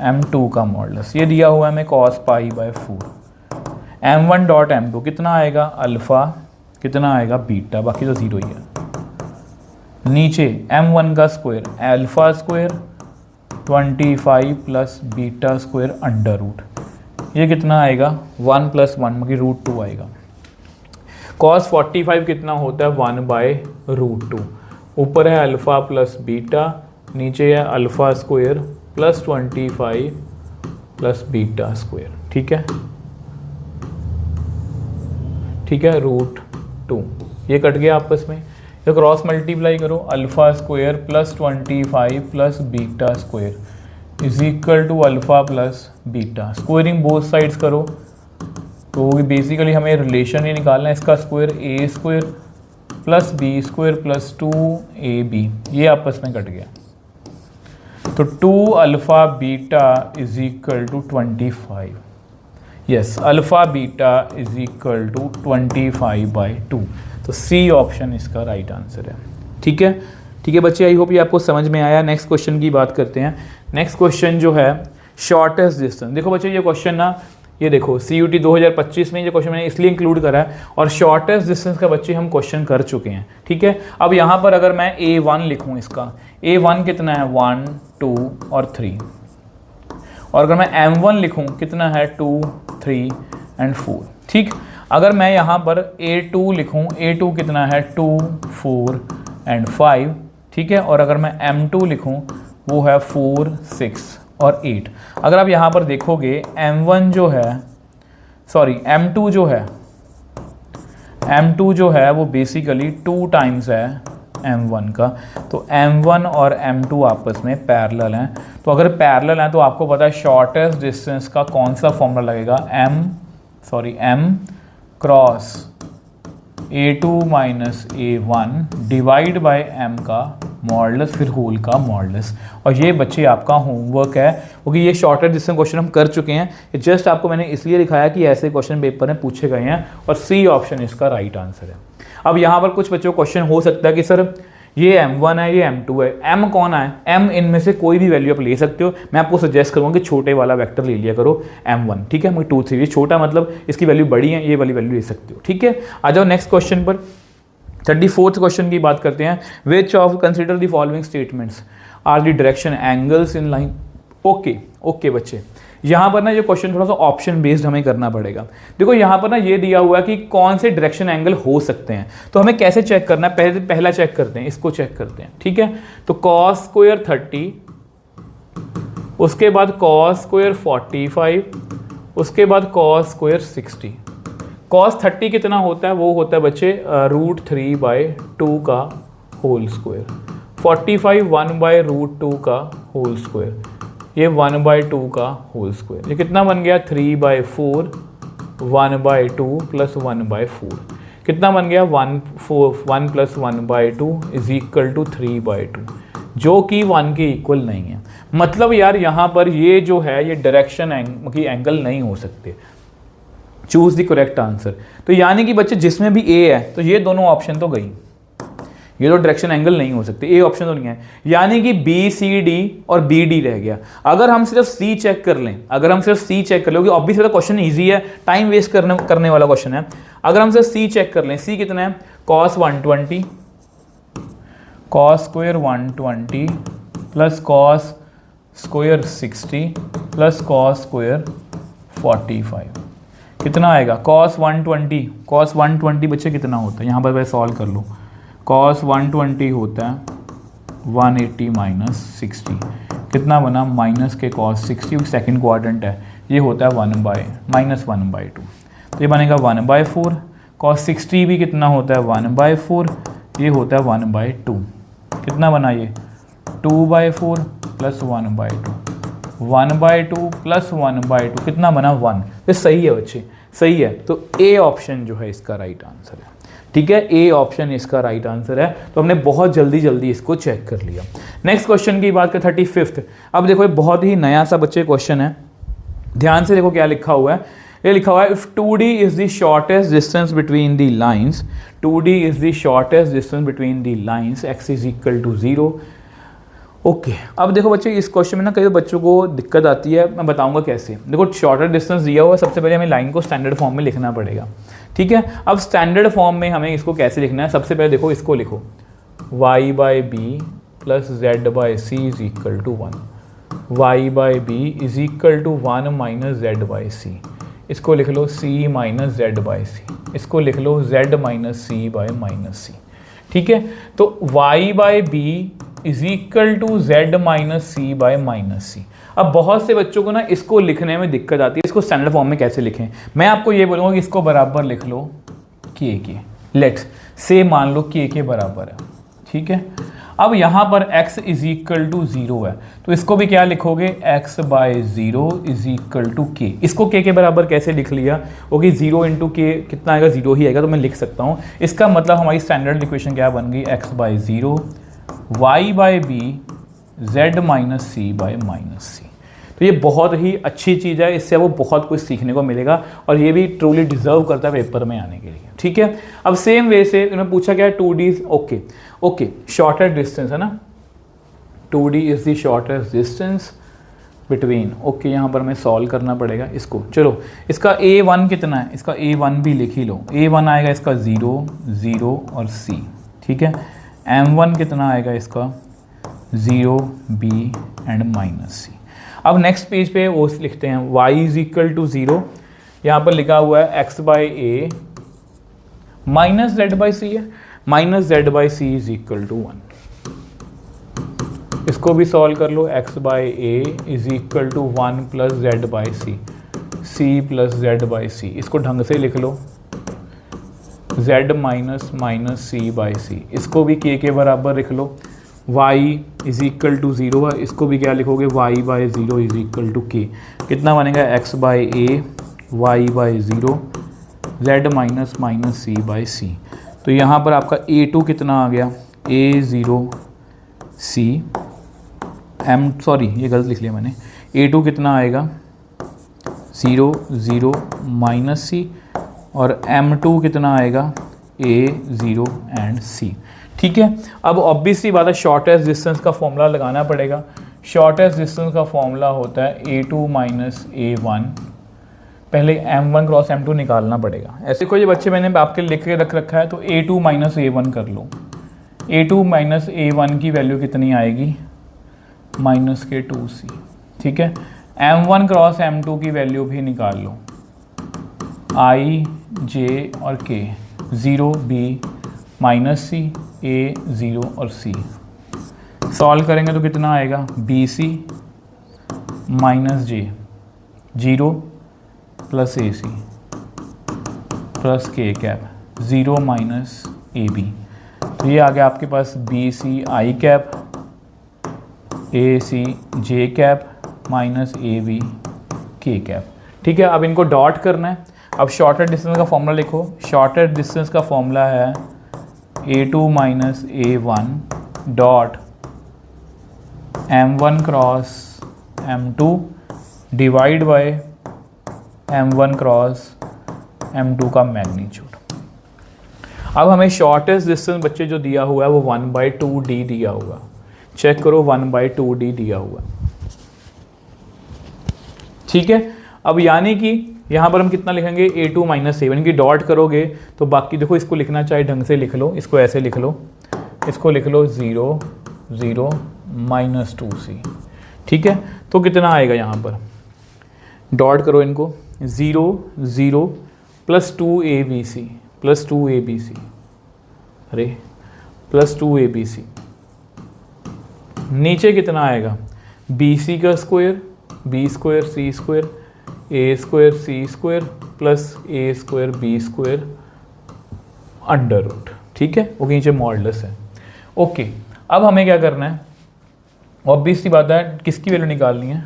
m2 का मॉडुलस, ये दिया हुआ है हमें cos π/4, m1 डॉट m2 कितना आएगा, अल्फ़ा कितना आएगा, बीटा, बाकी तो 0 ही है। नीचे m1 का square, alpha square 25 plus beta square under root, ये कितना आएगा, 1 + 1 मतलब √2 आएगा। cos 45 कितना होता है, 1/√2, ऊपर है अल्फ़ा प्लस बीटा, नीचे है alpha square plus 25 plus beta square, ठीक है, ठीक है, √2, ये कट गया आपस में, तो क्रॉस मल्टीप्लाई करो, alpha square plus 25 plus beta square is equal to alpha plus beta, squaring both sides करो, तो बेसिकली हमें रिलेशन ही निकालना है, इसका square a square plus b square plus 2ab, ये आपस में कट गया, तो 2 alpha beta is equal to 25, yes, alpha beta is equal to 25/2, तो सी ऑप्शन इसका राइट आंसर है, ठीक है। ठीक है बच्चे, आई होप ये आपको समझ में आया। नेक्स्ट क्वेश्चन की बात करते हैं। नेक्स्ट क्वेश्चन जो है शॉर्टेस्ट डिस्टेंस, देखो बच्चे ये क्वेश्चन ना, ये देखो CUT 2025 में ये क्वेश्चन मैंने इसलिए इंक्लूड करा है, और शॉर्टेस्ट डिस्टेंस का बच्चे हम क्वेश्चन कर चुके हैं, ठीक है। अब यहाँ पर अगर मैं A1 लिखूँ, इसका A1 कितना है, 1 2 और 3, और अगर मैं m1 लिखूं कितना है, 2 3 एंड 4, ठीक। अगर मैं यहाँ पर A2 लिखूं, A2 कितना है, 2 4 एंड 5, ठीक है। और अगर मैं m2 लिखूं वो है 4 6 और 8। अगर आप यहाँ पर देखोगे m1 जो है, सॉरी m2 जो है वो बेसिकली 2 टाइम्स है m1 का, तो m1 और m2 आपस में पैरेलल हैं। तो अगर पैरेलल हैं तो आपको पता है शॉर्टेस्ट डिस्टेंस का कौन सा फॉर्मूला लगेगा, m cross a2 minus a1 divide by m का मॉडुलस, फिर होल का मॉडुलस। और ये बच्चे आपका होमवर्क है, क्योंकि ये शॉर्टेस्ट डिस्टेंस क्वेश्चन हम कर चुके हैं, ये जस्ट आपको मैंने इसलिए दिखाया कि ऐसे क्वेश्चन पेपर में पूछे गए हैं, और सी ऑप्शन इसका राइट आंसर है। अब यहाँ पर कुछ बच्चों को क्वेश्चन हो सकता है कि सर ये M1 है, ये M2 है। M कौन है? M इनमें से कोई भी वैल्यू आप ले सकते हो। मैं आपको सजेस्ट करूँगा कि छोटे वाला वेक्टर ले लिया करो M1, ठीक है। 2 3 ये छोटा मतलब इसकी वैल्यू बड़ी है, ये वाली वैल्यू ले सकते हो, ठीक है। आ जाओ नेक्स्ट क्वेश्चन पर। 34th क्वेश्चन की बात करते हैं। Which of consider the following statements are the direction angles in line. Okay बच्चे, यहाँ पर ना ये क्वेश्चन थोड़ा सा ऑप्शन बेस्ड हमें करना पड़ेगा। देखो यहाँ पर ना ये दिया हुआ है कि कौन से डायरेक्शन एंगल हो सकते हैं, तो हमें कैसे चेक करना है? पहला चेक करते हैं, इसको चेक करते हैं, ठीक है। तो cos स्क्वायर 30, उसके बाद cos स्क्वायर 45, उसके बाद cos स्क्वायर 60। cos 30 कितना होता है? वो होता है बच्चे √3/2 का होल स्क्वायर। 45 1/√2 का होल स्क्वायर, ये 1/2 का होल स्क्वायर। ये कितना बन गया? 3/4 1/2 प्लस 1/4 कितना बन गया? 1 प्लस 1/2 इज इक्वल टू 3/2, जो कि 1 के इक्वल नहीं है। मतलब यार यहाँ पर ये जो है ये डायरेक्शन एंगल नहीं हो सकते। Choose the correct answer. तो यानी कि बच्चे जिसमें भी ए है तो ये दोनों ऑप्शन तो गई, ये तो डायरेक्शन एंगल नहीं हो सकते, ए ऑप्शन तो नहीं है। यानी कि बी सी डी और बी डी रह गया। अगर हम सिर्फ सी चेक कर लें, क्योंकि ऑब्वियसली क्वेश्चन इजी है, टाइम वेस्ट करने वाला क्वेश्चन है। अगर हम सिर्फ सी चेक कर लें, सी कितना है? cos 120, cos square 120 plus cos square 60 plus cos square 45 कितना आएगा? cos 120 बच्चे कितना होता है? यहाँ पर मैं सॉल्व कर लूँ। cos 120 होता है 180 माइनस 60, कितना बना? माइनस के cos 60, सेकेंड क्वाड्रेंट है, ये होता है -1/2, तो ये बनेगा 1/4। cos 60 भी कितना होता है? 1/4, ये होता है 1/2, कितना बना ये? 2/4 प्लस 1/2, 1/2 प्लस 1/2 कितना बना? 1। ये सही है बच्चे, सही है। तो ए ऑप्शन जो है इसका राइट आंसर है, ठीक है। ए ऑप्शन इसका राइट आंसर है। तो हमने बहुत जल्दी इसको चेक कर लिया। नेक्स्ट क्वेश्चन की बात करें 35th। अब देखो ये बहुत ही नया सा बच्चे क्वेश्चन है, ध्यान से देखो क्या लिखा हुआ है। ये लिखा हुआ है if 2D is the shortest distance between the lines, 2D is the shortest distance between the lines, x is equal to 0। Okay, अब देखो बच्चे इस क्वेश्चन में ना कई बच्चों को दिक्कत आती है, मैं बताऊंगा कैसे। देखो शॉर्टर डिस्टेंस दिया हुआ है, सबसे पहले हमें लाइन को स्टैंडर्ड फॉर्म में लिखना पड़ेगा, ठीक है। अब स्टैंडर्ड फॉर्म में हमें इसको कैसे लिखना है? सबसे पहले देखो इसको लिखो y/b plus z/c is equal to 1, y/b is equal to 1 minus z/c। इसको लिख लो c माइनस z/c, इसको लिख लो z माइनस c/-c, ठीक है। तो y/b is equal to z minus c/-c। अब बहुत से बच्चों को ना इसको लिखने में दिक्कत आती है, इसको स्टैंडर्ड फॉर्म में कैसे लिखें। मैं आपको ये बोलूँगा कि इसको बराबर लिख लो के, लेट्स से मान लो के बराबर है, ठीक है। अब यहाँ पर x इज इक्वल टू 0 है, तो इसको भी क्या लिखोगे? x/0 इज इक्वल टू के। इसको के बराबर कैसे लिख लिया? क्योंकि 0 इंटू के कितना आएगा? 0 ही आएगा, तो मैं लिख सकता हूँ। इसका मतलब हमारी स्टैंडर्ड इक्वेशन क्या बन गई? x/0 y/b z minus c/-c। तो ये बहुत ही अच्छी चीज़ है, इससे वो बहुत कुछ सीखने को मिलेगा और ये भी ट्रूली डिजर्व करता है पेपर में आने के लिए, ठीक है। अब सेम वे से उन्होंने पूछा क्या है? 2D, ओके शॉर्टर डिस्टेंस है ना, 2D is the shortest distance between, okay यहाँ पर हमें सॉल्व करना पड़ेगा इसको। चलो इसका A1 कितना है? इसका A1 भी लिख ही लो। A1 आएगा इसका 0 0 और C, ठीक है। M1 कितना आएगा इसका? 0 B एंड माइनस C। अब नेक्स्ट पेज पे वो लिखते हैं y इज इक्वल टू 0, यहाँ पर लिखा हुआ है x/a माइनस z/c है, minus z/c is equal to 1। इसको भी सॉल्व कर लो, x/a is equal to 1 plus z/c, c plus z/c। इसको ढंग से लिख लो, z माइनस माइनस c/c। इसको भी k के बराबर लिख लो, y इज इक्वल टू 0 है, इसको भी क्या लिखोगे? y/0 is equal to k। कितना बनेगा? x/a y/0 z minus minus c/c। तो यहाँ पर आपका A2 कितना आ गया? A0 C M, सॉरी ये गलत लिख लिया मैंने। A2 कितना आएगा? 0 0 माइनस C, और M2 कितना आएगा? A0 and C। ठीक है, अब ऑब्वियसली बात है शॉर्टेस्ट डिस्टेंस का फॉर्मूला लगाना पड़ेगा। शॉर्टेस्ट डिस्टेंस का फॉर्मूला होता है A2 माइनस A1। पहले M1 क्रॉस M2 निकालना पड़ेगा। ऐसे कोई बच्चे मैंने आपके लिख के रख रखा है तो A2 माइनस A1 कर लो। A2 माइनस A1 की वैल्यू कितनी आएगी, माइनस के 2C। ठीक है, M1 क्रॉस M2 की वैल्यू भी निकाल लो, I, J और K, 0 B minus C, A 0 और C। सॉल्व करेंगे तो कितना आएगा, BC minus J 0 plus AC plus K cap 0 minus AB। तो ये आ गया आपके पास BC I cap, AC J cap minus AB K cap. ठीक है, अब इनको डॉट करना है। अब शॉर्टेस्ट डिस्टेंस का फॉर्मूला लिखो। शॉर्टेस्ट डिस्टेंस का फॉर्मूला है A2 minus A1 dot M1 cross M2 divide by M1 cross M2 का मैग्नीट्यूड। अब हमें शॉर्टेस्ट डिस्टेंस बच्चे जो दिया हुआ है वो 1/2D दिया हुआ। चेक करो 1/2D दिया हुआ। ठीक है, अब यानी कि यहाँ पर हम कितना लिखेंगे, A2 माइनस A1 की डॉट करोगे तो बाकी देखो, इसको लिखना चाहे ढंग से लिख लो, इसको ऐसे लिख लो, इसको लिख लो 0 0 माइनस 2C। ठीक है, तो कितना आएगा यहाँ पर, डॉट करो इनको, 0 0 प्लस 2ABC प्लस 2ABC, अरे प्लस 2ABC। नीचे कितना आएगा, BC का square, B square C square, A square C square plus A square B square under root. ठीक है, वो नीचे मॉडुलस है। ओके, अब हमें क्या करना है, ऑब्वियसली बात है किसकी वैल्यू निकालनी है,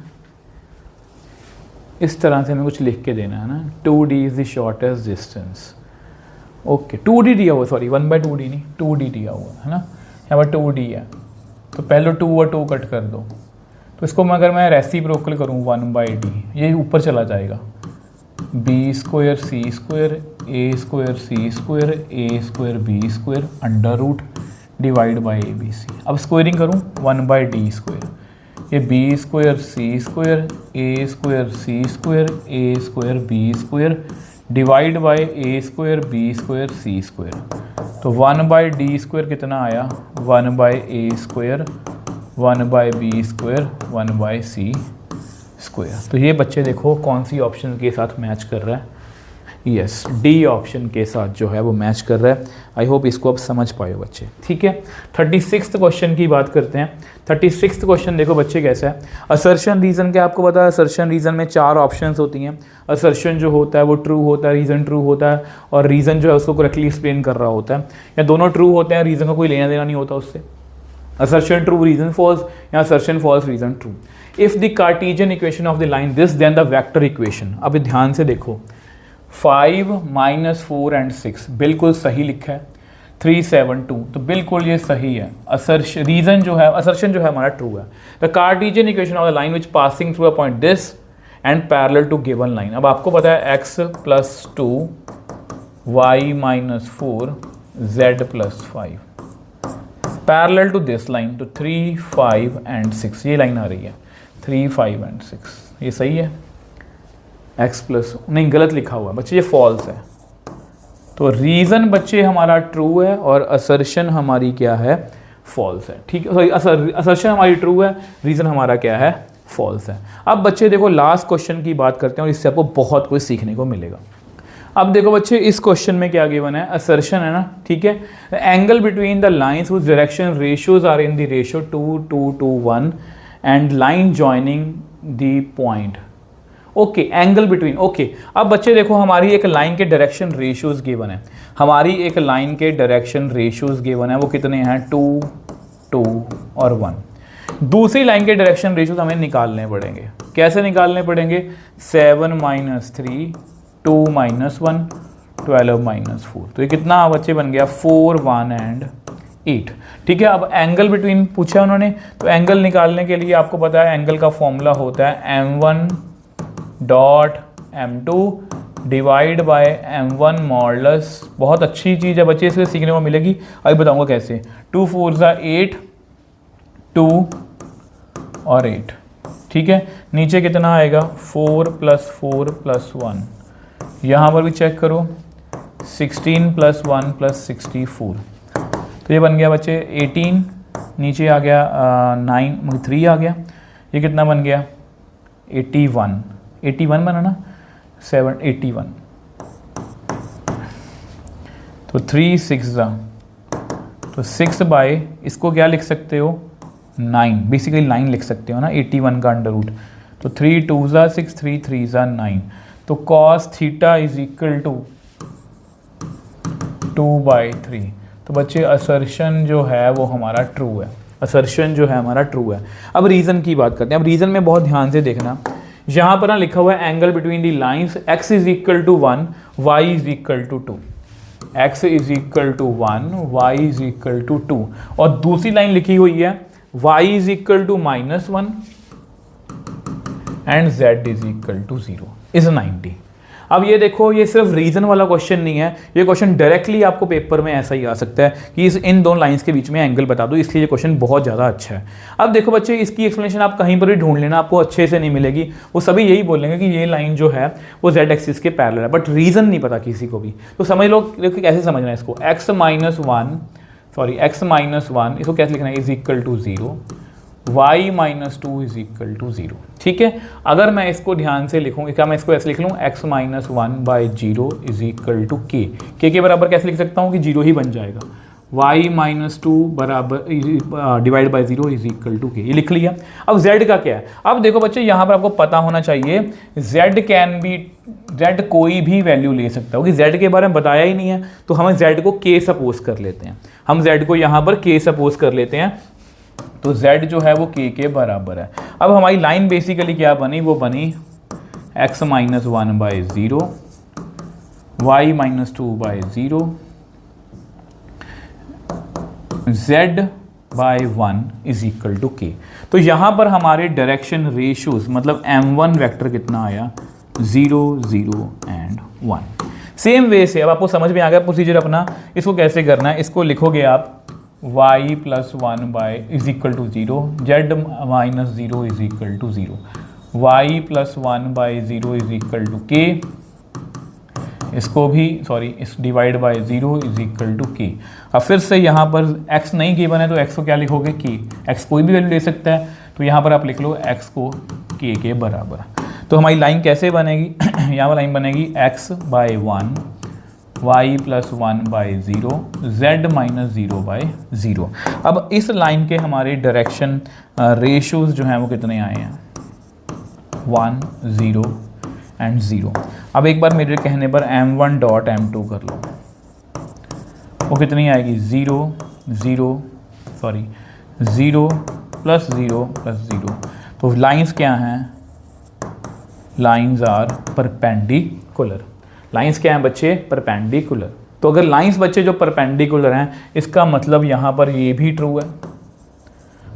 इस तरह से हमें कुछ लिख के देना है ना, 2D is the shortest distance. Okay, 2D दिया हुआ, सॉरी 1/2D नहीं, 2D दिया हुआ है ना, यहाँ पर 2D है तो पहले 2 और 2 कट कर दो। तो इसको अगर मैं रेसिप्रोकल करूँ 1/D, ये ऊपर चला जाएगा, B square C square A square C square A square B square under root divide by ABC। अब स्क्वायरिंग करूँ 1/D स्क्वायर, ये B square C square A square C square A square B square divide by A square B square C square. तो 1/D square कितना आया, 1/A square 1/B square 1/C square. तो ये बच्चे देखो कौन सी ऑप्शन के साथ मैच कर रहा है, यस डी ऑप्शन के साथ जो है वो मैच कर रहा है। आई होप इसको आप समझ पाए हो बच्चे। ठीक है, 36th क्वेश्चन की बात करते हैं। 36th क्वेश्चन देखो बच्चे कैसा है, असर्शन रीज़न क्या आपको पता है, असर्शन रीज़न में 4 ऑप्शंस होती हैं। असर्शन जो होता है वो ट्रू होता है, रीज़न ट्रू होता है, और रीज़न जो है उसको करेक्टली एक्सप्लेन कर रहा होता है, या दोनों ट्रू होते हैं, रीज़न का कोई लेना देना नहीं होता उससे। assertion true reason false या assertion false reason true। if the Cartesian equation of the line this then the vector equation। अब ध्यान से देखो 5 -4 and 6 बिल्कुल सही लिखा है, 3 7 2 तो बिल्कुल ये सही है। रीजन जो है, assertion जो है हमारा ट्रू है। The cartesian equation of the line which passing through a point this and parallel to given line. अब आपको पता है x + 2 y - 4 z + 5 parallel to this line, तो 3 5 and 6 ये लाइन आ रही है, 3 5 and 6 ये सही है। x प्लस नहीं, गलत लिखा हुआ है बच्चे, ये फॉल्स है। तो रीज़न बच्चे हमारा ट्रू है और असर्शन हमारी क्या है, फॉल्स है। ठीक है, सॉरी असर्शन हमारी ट्रू है, रीज़न हमारा क्या है, फॉल्स है। अब बच्चे देखो लास्ट क्वेश्चन की बात करते हैं और इससे आपको बहुत कुछ सीखने को मिलेगा। अब देखो बच्चे इस क्वेश्चन में क्या गिवन है, असर्शन है ना, ठीक है। Angle between the lines whose direction ratios are in the ratio 2 2 to 1 and line joining the point. Okay, angle between, okay. अब बच्चे देखो हमारी एक लाइन के डायरेक्शन रेशियोज गिवन है, हमारी एक लाइन के डायरेक्शन रेशियोज गिवन है, वो कितने हैं 2 2 और 1। दूसरी लाइन के डायरेक्शन रेशियोज हमें निकालने पड़ेंगे। कैसे निकालने पड़ेंगे, 7 - 3 2 - 1 12 - 4। तो ये कितना बच्चे बन गया 4 1 and 8। ठीक है, अब एंगल बिटवीन पूछा उन्होंने, तो एंगल निकालने के लिए आपको पता है एंगल का फॉर्मूला होता है m1 dot m2 divide by m1 modulus, बहुत अच्छी चीज़ है बच्चे, इससे सीखने को मिलेगी, अभी बताऊंगा कैसे। 2 4 ज़ा 8, 2 और 8, ठीक है। नीचे कितना आएगा 4 + 4 + 1, यहाँ पर भी चेक करो 16 + 1 + 64, तो ये बन गया बच्चे 18, नीचे आ गया 9 3 आ गया, ये कितना बन गया 81, 81 बना ना 81, तो 3 6 ज़ा, तो 6 बाय इसको क्या लिख सकते हो 9, बेसिकली 9 लिख सकते हो ना 81 का अंडर रूट, तो 3 2 ज़ा 6, 3 3 ज़ा 9, तो cos theta is equal to 2/3। तो बच्चे असर्शन जो है वो हमारा ट्रू है, असर्शन जो है हमारा ट्रू है। अब रीज़न की बात करते हैं। अब रीज़न में बहुत ध्यान से देखना, यहाँ पर ना लिखा हुआ है angle between the lines x is equal to 1, y is equal to 2, x is equal to 1, y is equal to 2, और दूसरी लाइन लिखी हुई है y is equal to -1 and z is equal to 0 is 90। अब ये देखो, ये सिर्फ रीजन वाला क्वेश्चन नहीं है, ये क्वेश्चन डायरेक्टली आपको पेपर में ऐसा ही आ सकता है कि इन दोनों लाइंस के बीच में एंगल बता दो, इसलिए ये क्वेश्चन बहुत ज़्यादा अच्छा है। अब देखो बच्चे, इसकी एक्सप्लेनेशन आप कहीं पर भी ढूंढ लेना, आपको अच्छे से नहीं मिलेगी, वो सभी यही बोलेंगे कि ये लाइन जो है वो z एक्सिस के पैरेलल है, बट रीज़न नहीं पता किसी को भी। तो समझ लो, कैसे समझना है इसको, x - 1 इसको कैसे लिखना है, is equal to 0, y - 2 is equal to 0, ठीक है। अगर मैं इसको ध्यान से लिखूँ, क्या मैं इसको ऐसे लिख लूँ, x - 1/0 is equal to k, के बराबर कैसे लिख सकता हूँ कि 0 ही बन जाएगा, y - 2 बराबर divide by 0 is equal to k, ये लिख लिया। अब z का क्या है, अब देखो बच्चे यहाँ पर आपको पता होना चाहिए z कोई भी वैल्यू ले सकता हो, कि z के बारे में बताया ही नहीं है, तो हम z को k सपोज कर लेते हैं, हम z को यहाँ पर k सपोज कर लेते हैं, तो z जो है वो k के बराबर है। अब हमारी लाइन बेसिकली क्या बनी, वो बनी x - 1/0, y - 2/0, z/1 is equal to k। तो यहाँ पर हमारे डायरेक्शन रेशियोज, मतलब m1 वेक्टर कितना आया 0 0 एंड 1। सेम वे से अब आपको समझ में आ गया प्रोसीजर अपना, इसको कैसे करना है, इसको लिखोगे आप y + 1 is equal to 0, z - 0 is equal to 0, y + 1/0 is equal to k, इसको भी इस divide by 0 is equal to k। अब फिर से यहाँ पर x नहीं गिवन है, तो x को क्या लिखोगे k, x कोई भी वैल्यू ले सकता है, तो यहाँ पर आप लिख लो x को k के बराबर। तो हमारी लाइन कैसे बनेगी यहाँ पर लाइन बनेगी x/1, y + 1/0, z - 0/0। अब इस लाइन के हमारे डायरेक्शन रेशियोज जो हैं वो कितने आए हैं 1 0 एंड 0। अब एक बार मेरे कहने पर m1 डॉट m2 कर लो, वो कितनी आएगी 0 0 + 0 + 0। तो लाइंस क्या हैं, लाइंस आर परपेंडिकुलर, लाइंस क्या हैं बच्चे, परपेंडिकुलर। तो अगर लाइंस बच्चे जो परपेंडिकुलर हैं, इसका मतलब यहाँ पर ये भी ट्रू है,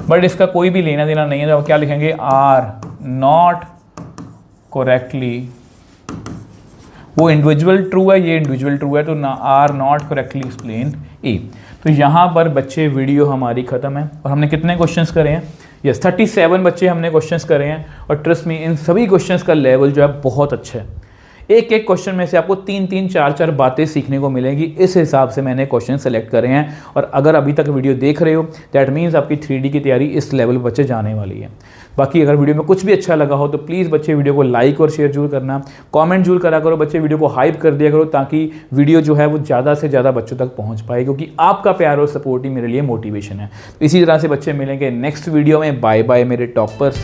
बट इसका कोई भी लेना देना नहीं है, तो क्या लिखेंगे आर नॉट करेक्टली, वो इंडिविजुअल ट्रू है, ये इंडिविजुअल ट्रू है, तो ना आर नॉट करेक्टली एक्सप्लेन ए। तो यहाँ पर बच्चे वीडियो हमारी ख़त्म है, और हमने कितने क्वेश्चंस करे हैं, यस 37 बच्चे हमने क्वेश्चंस करे हैं, और ट्रस्ट मी इन सभी क्वेश्चंस का लेवल जो है बहुत अच्छा है। एक एक क्वेश्चन में से आपको 3 4 4 बातें सीखने को मिलेंगी, इस हिसाब से मैंने क्वेश्चन सेलेक्ट करे हैं। और अगर अभी तक वीडियो देख रहे हो, दैट मीन्स आपकी 3D की तैयारी इस लेवल पर बच्चे जाने वाली है। बाकी अगर वीडियो में कुछ भी अच्छा लगा हो तो प्लीज़ बच्चे वीडियो को लाइक और शेयर जरूर करना, कमेंट जरूर करा करो बच्चे, वीडियो को हाइप कर दिया करो, ताकि वीडियो जो है वो ज़्यादा से ज़्यादा बच्चों तक पहुँच पाए, क्योंकि आपका प्यार और सपोर्ट ही मेरे लिए मोटिवेशन है। इसी तरह से बच्चे मिलेंगे नेक्स्ट वीडियो में। बाय बाय मेरे टॉपर्स।